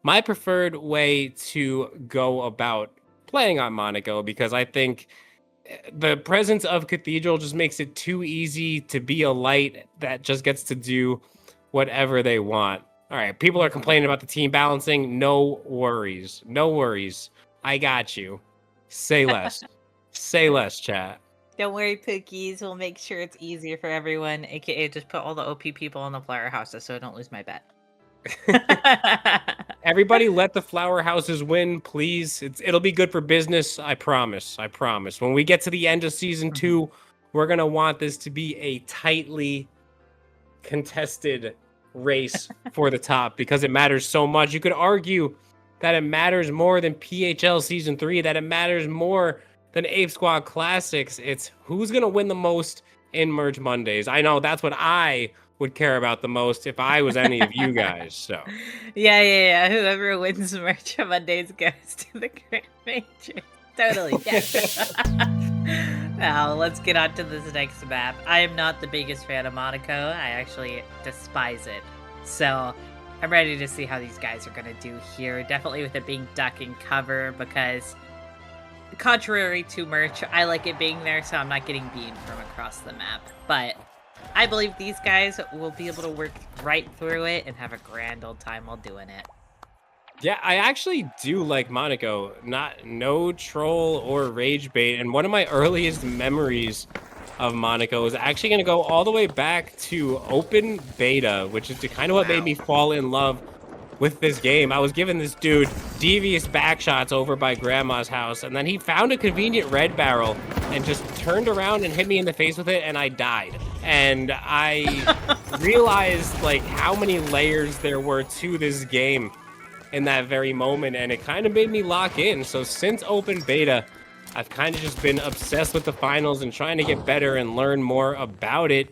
My preferred way to go about playing on Monaco, because I think the presence of Cathedral just makes it too easy to be a light that just gets to do whatever they want. All right, people are complaining about the team balancing. No worries. No worries. I got you. Say less. Say less, chat. Don't worry, Pookies. We'll make sure it's easier for everyone, aka just put all the OP people in the Flower Houses so I don't lose my bet. Everybody let the Flower Houses win, please. It'll be good for business. I promise. I promise. When we get to the end of season 2, we're going to want this to be a tightly contested race for the top, because it matters so much. You could argue that it matters more than PHL season 3, that it matters more than Ape Squad Classics. It's who's going to win the most in Merge Mondays. I know that's what I would care about the most if I was any of you guys. So yeah. Whoever wins Merge Mondays goes to the Grand Major. Totally. Yeah. Now let's get on to this next map. I am not the biggest fan of Monaco. I actually despise it. So I'm ready to see how these guys are going to do here. Definitely with it being Duck and Cover, because contrary to Merch, I like it being there, so I'm not getting beamed from across the map. But I believe these guys will be able to work right through it and have a grand old time while doing it. Yeah, I actually do like Monaco. No troll or rage bait. And one of my earliest memories of Monaco is actually going to go all the way back to open beta, which is kind of what made me fall in love with this game. I was giving this dude devious backshots over by Grandma's house, and then he found a convenient red barrel and just turned around and hit me in the face with it, and I died. And I realized like how many layers there were to this game in that very moment, and it kind of made me lock in. So since open beta, I've kind of just been obsessed with the finals and trying to get better and learn more about it.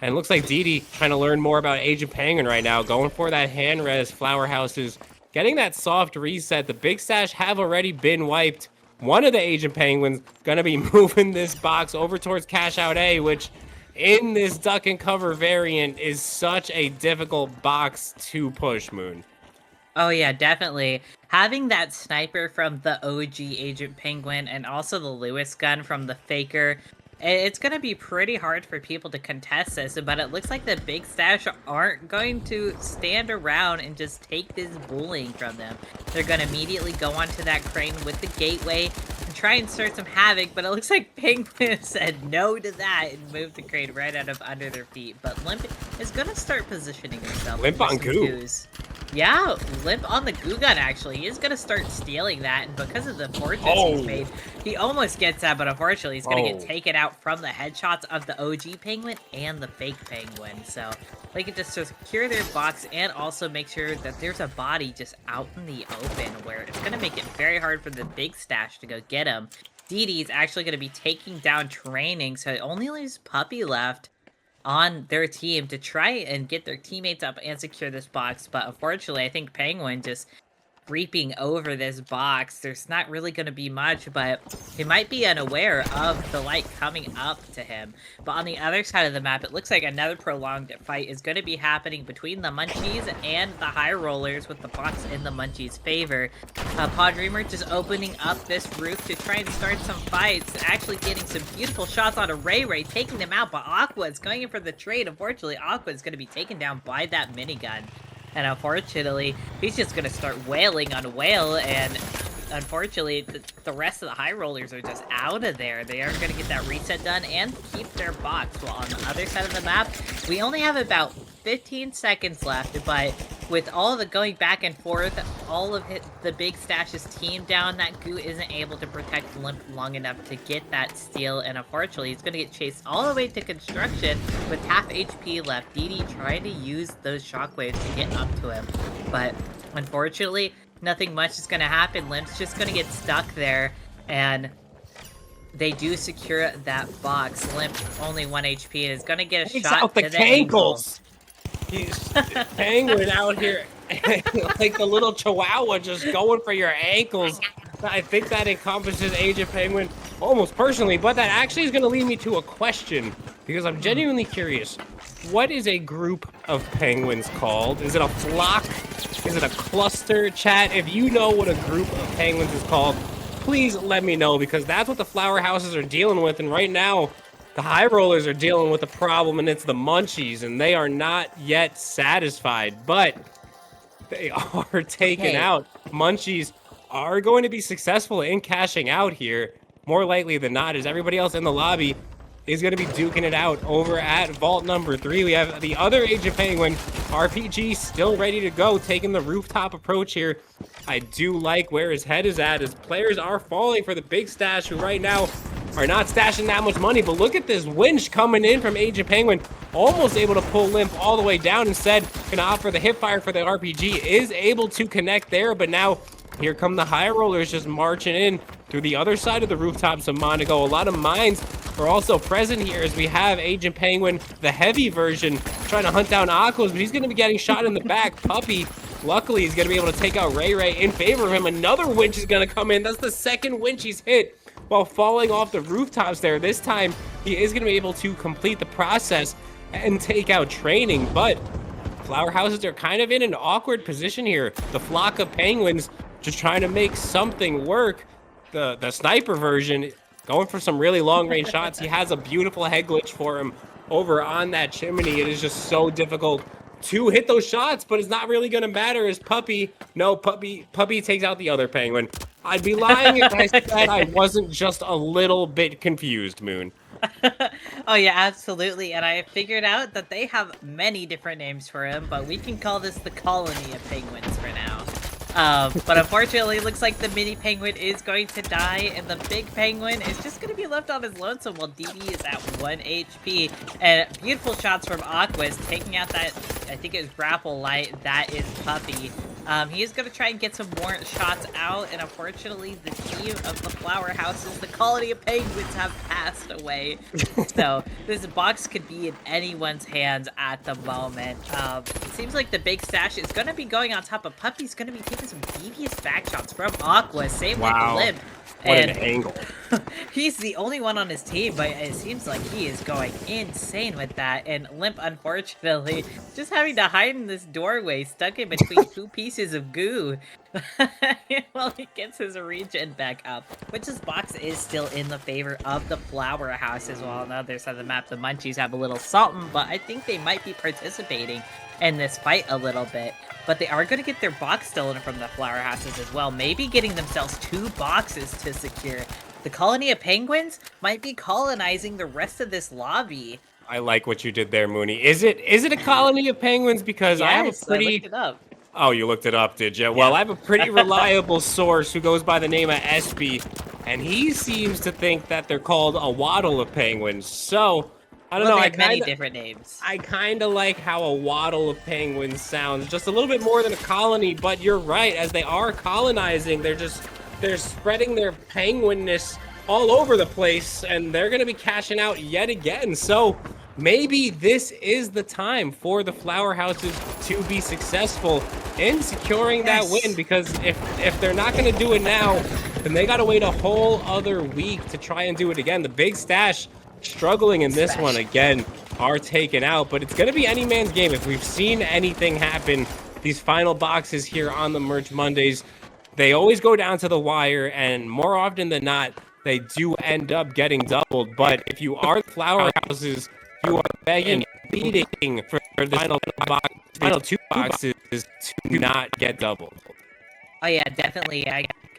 And it looks like Didi trying to learn more about Age of Penguin right now, going for that hand res, Flower Houses, getting that soft reset. The Big Stash have already been wiped. One of the Age of Penguins going to be moving this box over towards Cash Out A, which in this duck and cover variant is such a difficult box to push, Moon. Oh yeah, definitely. Having that sniper from the OG Agent Penguin and also the Lewis gun from the Faker, it's going to be pretty hard for people to contest this, but it looks like the Big Stash aren't going to stand around and just take this bullying from them. They're going to immediately go onto that crane with the gateway and try and start some havoc, but it looks like Penguin said no to that and moved the crane right out of under their feet. But Limp is going to start positioning himself. Limp on goo. Twos. Yeah, Limp on the goo gun, actually. He's going to start stealing that, and because of the fortunes he's made, he almost gets that, but unfortunately he's going to get taken out from the headshots of the OG Penguin and the fake Penguin. So they can just secure their box and also make sure that there's a body just out in the open, where it's going to make it very hard for the Big Stash to go get him. Didi's actually going to be taking down training, so it only leaves Puppy left on their team to try and get their teammates up and secure this box. But unfortunately, I think Penguin just reaping over this box. There's not really going to be much, but he might be unaware of the light coming up to him. But on the other side of the map, it looks like another prolonged fight is going to be happening between the Munchies and the High Rollers, with the box in the Munchies' favor. Pod Dreamer just opening up this roof to try and start some fights, actually getting some beautiful shots on a Ray Ray, taking them out, but Aqua is going in for the trade. Unfortunately, Aqua is going to be taken down by that minigun. And unfortunately, he's just going to start wailing on Whale, and unfortunately, the rest of the High Rollers are just out of there. They aren't going to get that reset done and keep their box. While on the other side of the map, we only have about 15 seconds left, but with all the going back and forth, all of the Big Stash's team down, that Goo isn't able to protect Limp long enough to get that steal, and unfortunately, he's going to get chased all the way to construction with half HP left. Didi trying to use those shockwaves to get up to him, but unfortunately, nothing much is going to happen. Limp's just going to get stuck there, and they do secure that box. Limp only 1 HP and is going to get a shot to the ankles. He's Penguin out here like the little chihuahua just going for your ankles. I think that encompasses Age of Penguin almost personally, but that actually is going to lead me to a question, because I'm genuinely curious. What is a group of penguins called? Is it a flock? Is it a cluster? Chat, if you know what a group of penguins is called, please let me know, because that's what the Flower Houses are dealing with, and right now, the High Rollers are dealing with a problem, and it's the Munchies, and they are not yet satisfied, but they are taken out. Munchies are going to be successful in cashing out here, more likely than not, as everybody else in the lobby is going to be duking it out over at vault number 3. We have the other Age of Penguin, RPG, still ready to go, taking the rooftop approach here. I do like where his head is at, as players are falling for the Big Stash, who right now are not stashing that much money. But look at this winch coming in from Age of Penguin, almost able to pull Limp all the way down. Instead, gonna opt for the hip fire for the RPG, is able to connect there, but now here come the High Rollers just marching in through the other side of the rooftops of Monaco. A lot of mines are also present here, as we have Agent Penguin, the heavy version, trying to hunt down Aquas, but he's going to be getting shot in the back. Puppy, luckily, he's going to be able to take out Ray Ray in favor of him. Another winch is going to come in. That's the second winch he's hit while falling off the rooftops there. This time, he is going to be able to complete the process and take out training, but Flower Houses are kind of in an awkward position here. The flock of penguins just trying to make something work. The sniper version going for some really long range shots. He has a beautiful head glitch for him over on that chimney. It is just so difficult to hit those shots, but it's not really going to matter as Puppy takes out the other penguin. I'd be lying if I said I wasn't just a little bit confused, Moon. Oh yeah, absolutely. And I figured out that they have many different names for him, but we can call this the colony of penguins for now. But unfortunately, it looks like the mini penguin is going to die, and the big penguin is just going to be left on his lonesome while DD is at 1 HP. And beautiful shots from Aquas, taking out that, I think it was grapple light, that is Puppy. He is going to try and get some more shots out, and unfortunately, the team of the Flower Houses, the colony of penguins, have passed away. So this box could be in anyone's hands at the moment. It seems like the big stash is going to be going on top of Puppy's going to be taking some devious back shots from Aqua. Same with Limp. What And an angle. he's the only one on his team, but it seems like he is going insane with that. And Limp, unfortunately, just having to hide in this doorway, stuck in between two pieces of goo while he gets his regen back up. Which this box is still in the favor of the Flower House as well. On the other side of the map, the Munchies have a little something, but I think they might be participating in this fight a little bit. But they are going to get their box stolen from the Flower Houses as well, maybe getting themselves 2 boxes to secure. The colony of penguins might be colonizing the rest of this lobby. I like what you did there, Mooney. Is it a colony of penguins? Because Yes, I have a pretty... I looked it up. Oh, you looked it up, did you? Well, I have a pretty reliable source who goes by the name of SB, and he seems to think that they're called a waddle of penguins. So... I don't know. They have many different names. I kind of like how a waddle of penguins sounds, just a little bit more than a colony. But you're right, as they are colonizing, they're spreading their penguinness all over the place, and they're gonna be cashing out yet again. So maybe this is the time for the Flower Houses to be successful in securing that win. Because if they're not gonna do it now, then they gotta wait a whole other week to try and do it again. The big stash struggling in this one again are taken out, but it's going to be any man's game. If we've seen anything happen, these final boxes here on the Merch Mondays, they always go down to the wire, and more often than not, they do end up getting doubled. But if you are the Flower Houses, you are begging, pleading for the final 2 boxes to not get doubled. Oh yeah, definitely.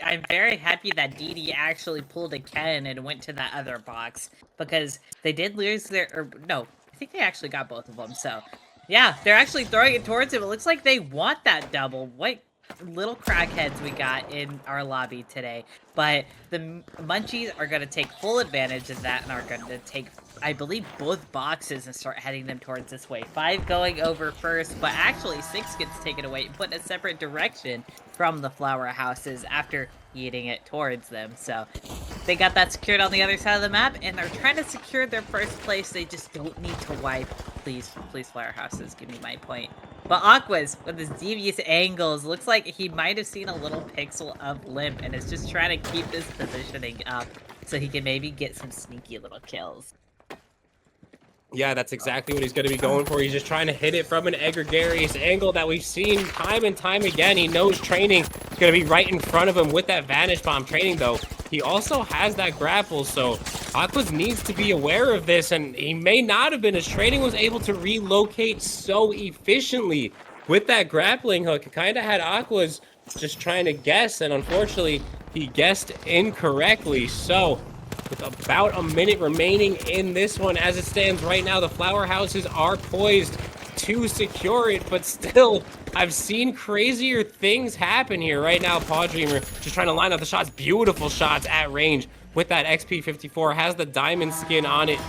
I'm very happy that Didi actually pulled a Ken and went to that other box, because they did lose no, I think they actually got both of them. So yeah, they're actually throwing it towards him. It looks like they want that double. What little crackheads we got in our lobby today. But the Munchies are going to take full advantage of that and are going to take, I believe, both boxes and start heading them towards this way. 5 going over first, but actually 6 gets taken away and put in a separate direction from the Flower Houses after eating it towards them. So they got that secured on the other side of the map, and they're trying to secure their first place. They just don't need to wipe. Please, Flower Houses, give me my point. But Aqua's, with his devious angles, looks like he might have seen a little pixel of Limp and is just trying to keep his positioning up so he can maybe get some sneaky little kills. Yeah, that's exactly what he's going to be going for. He's just trying to hit it from an egregious angle that we've seen time and time again. He knows training is going to be right in front of him with that Vanish Bomb training, though. He also has that grapple, so Aquas needs to be aware of this, and he may not have been, as training was able to relocate so efficiently with that grappling hook. It kind of had Aquas just trying to guess, and unfortunately, he guessed incorrectly. So with about a minute remaining in this one, as it stands right now, the Flower Houses are poised to secure it, but still, I've seen crazier things happen here right now. Paw Dreamer just trying to line up the shots, beautiful shots at range with that XP54, has the diamond skin on it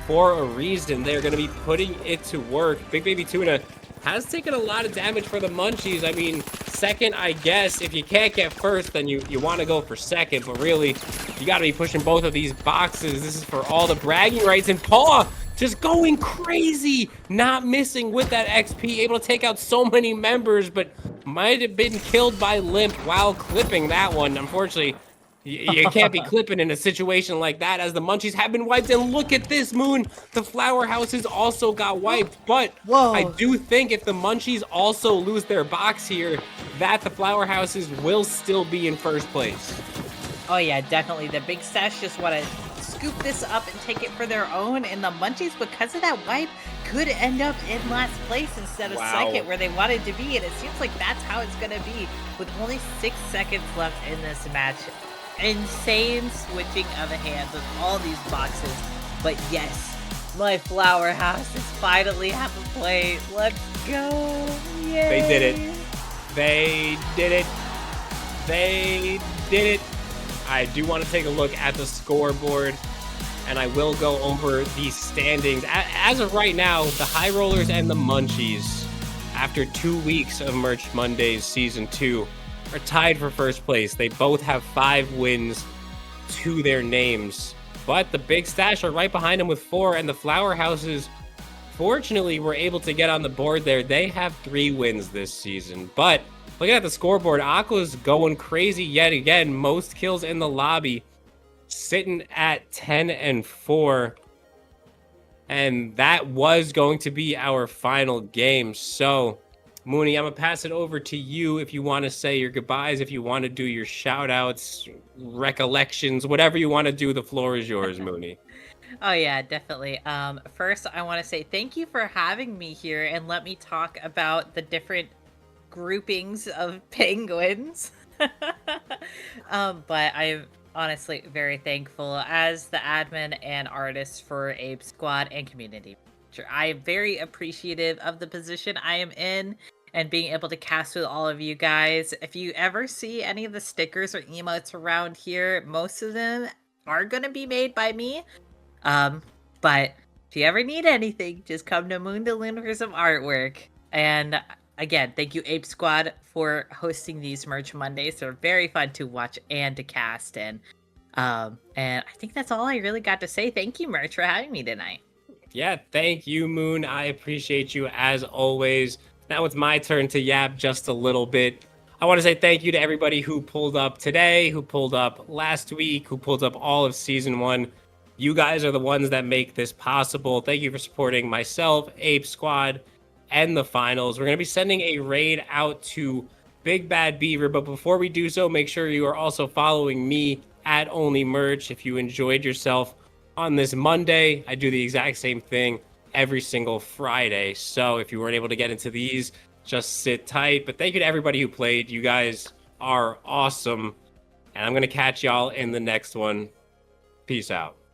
for a reason. They're going to be putting it to work. Big Baby Tuna has taken a lot of damage for the Munchies. I mean, second, I guess. If you can't get first, then you want to go for second. But really, you got to be pushing both of these boxes. This is for all the bragging rights. And Paw just going crazy, not missing with that XP, able to take out so many members, but might have been killed by Limp while clipping that one. Unfortunately, you can't be clipping in a situation like that, as the Munchies have been wiped. And look at this, Moon. The Flower Houses also got wiped. But I do think if the Munchies also lose their box here, that the Flower Houses will still be in first place. Oh yeah, definitely. The Big Stash just want to scoop this up and take it for their own. And the Munchies, because of that wipe, could end up in last place instead of second, where they wanted to be. And it seems like that's how it's going to be with only 6 seconds left in this match. Insane switching of hands with all these boxes. But yes, my Flower Houses finally have a play. Let's go. Yay. They did it. They did it. They did it. I do want to take a look at the scoreboard, and I will go over the standings. As of right now, the High Rollers and the Munchies after 2 weeks of Merch Mondays Season 2, are tied for first place. They both have 5 wins to their names. But the Big Stash are right behind them with 4, and the Flower Houses, fortunately, were able to get on the board there. They have 3 wins this season. But looking at the scoreboard, Aqua's going crazy yet again. Most kills in the lobby, sitting at 10-4. And that was going to be our final game. So, Mooney, I'm going to pass it over to you if you want to say your goodbyes, if you want to do your shout outs, recollections, whatever you want to do. The floor is yours, Mooney. Oh yeah, definitely. First I want to say thank you for having me here and let me talk about the different groupings of penguins. But I'm honestly very thankful as the admin and artist for Ape Squad and community. I am very appreciative of the position I am in and being able to cast with all of you guys. If you ever see any of the stickers or emotes around here, most of them are going to be made by me. But if you ever need anything, just come to Moon to Loon for some artwork. And again, thank you Ape Squad for hosting these Merch Mondays. They're very fun to watch and to cast in. And I think that's all I really got to say. Thank you, Merch, for having me tonight. Yeah, thank you, Moon. I appreciate you as always. Now it's my turn to yap just a little bit. I want to say thank you to everybody who pulled up today, who pulled up last week, who pulled up all of Season 1. You guys are the ones that make this possible. Thank you for supporting myself, Ape Squad, and the finals. We're going to be sending a raid out to Big Bad Beaver, but before we do so, make sure you are also following me at Only Merch. If you enjoyed yourself on this Monday, I do the exact same thing every single Friday. So if you weren't able to get into these, just sit tight. But thank you to everybody who played. You guys are awesome. And I'm going to catch y'all in the next one. Peace out.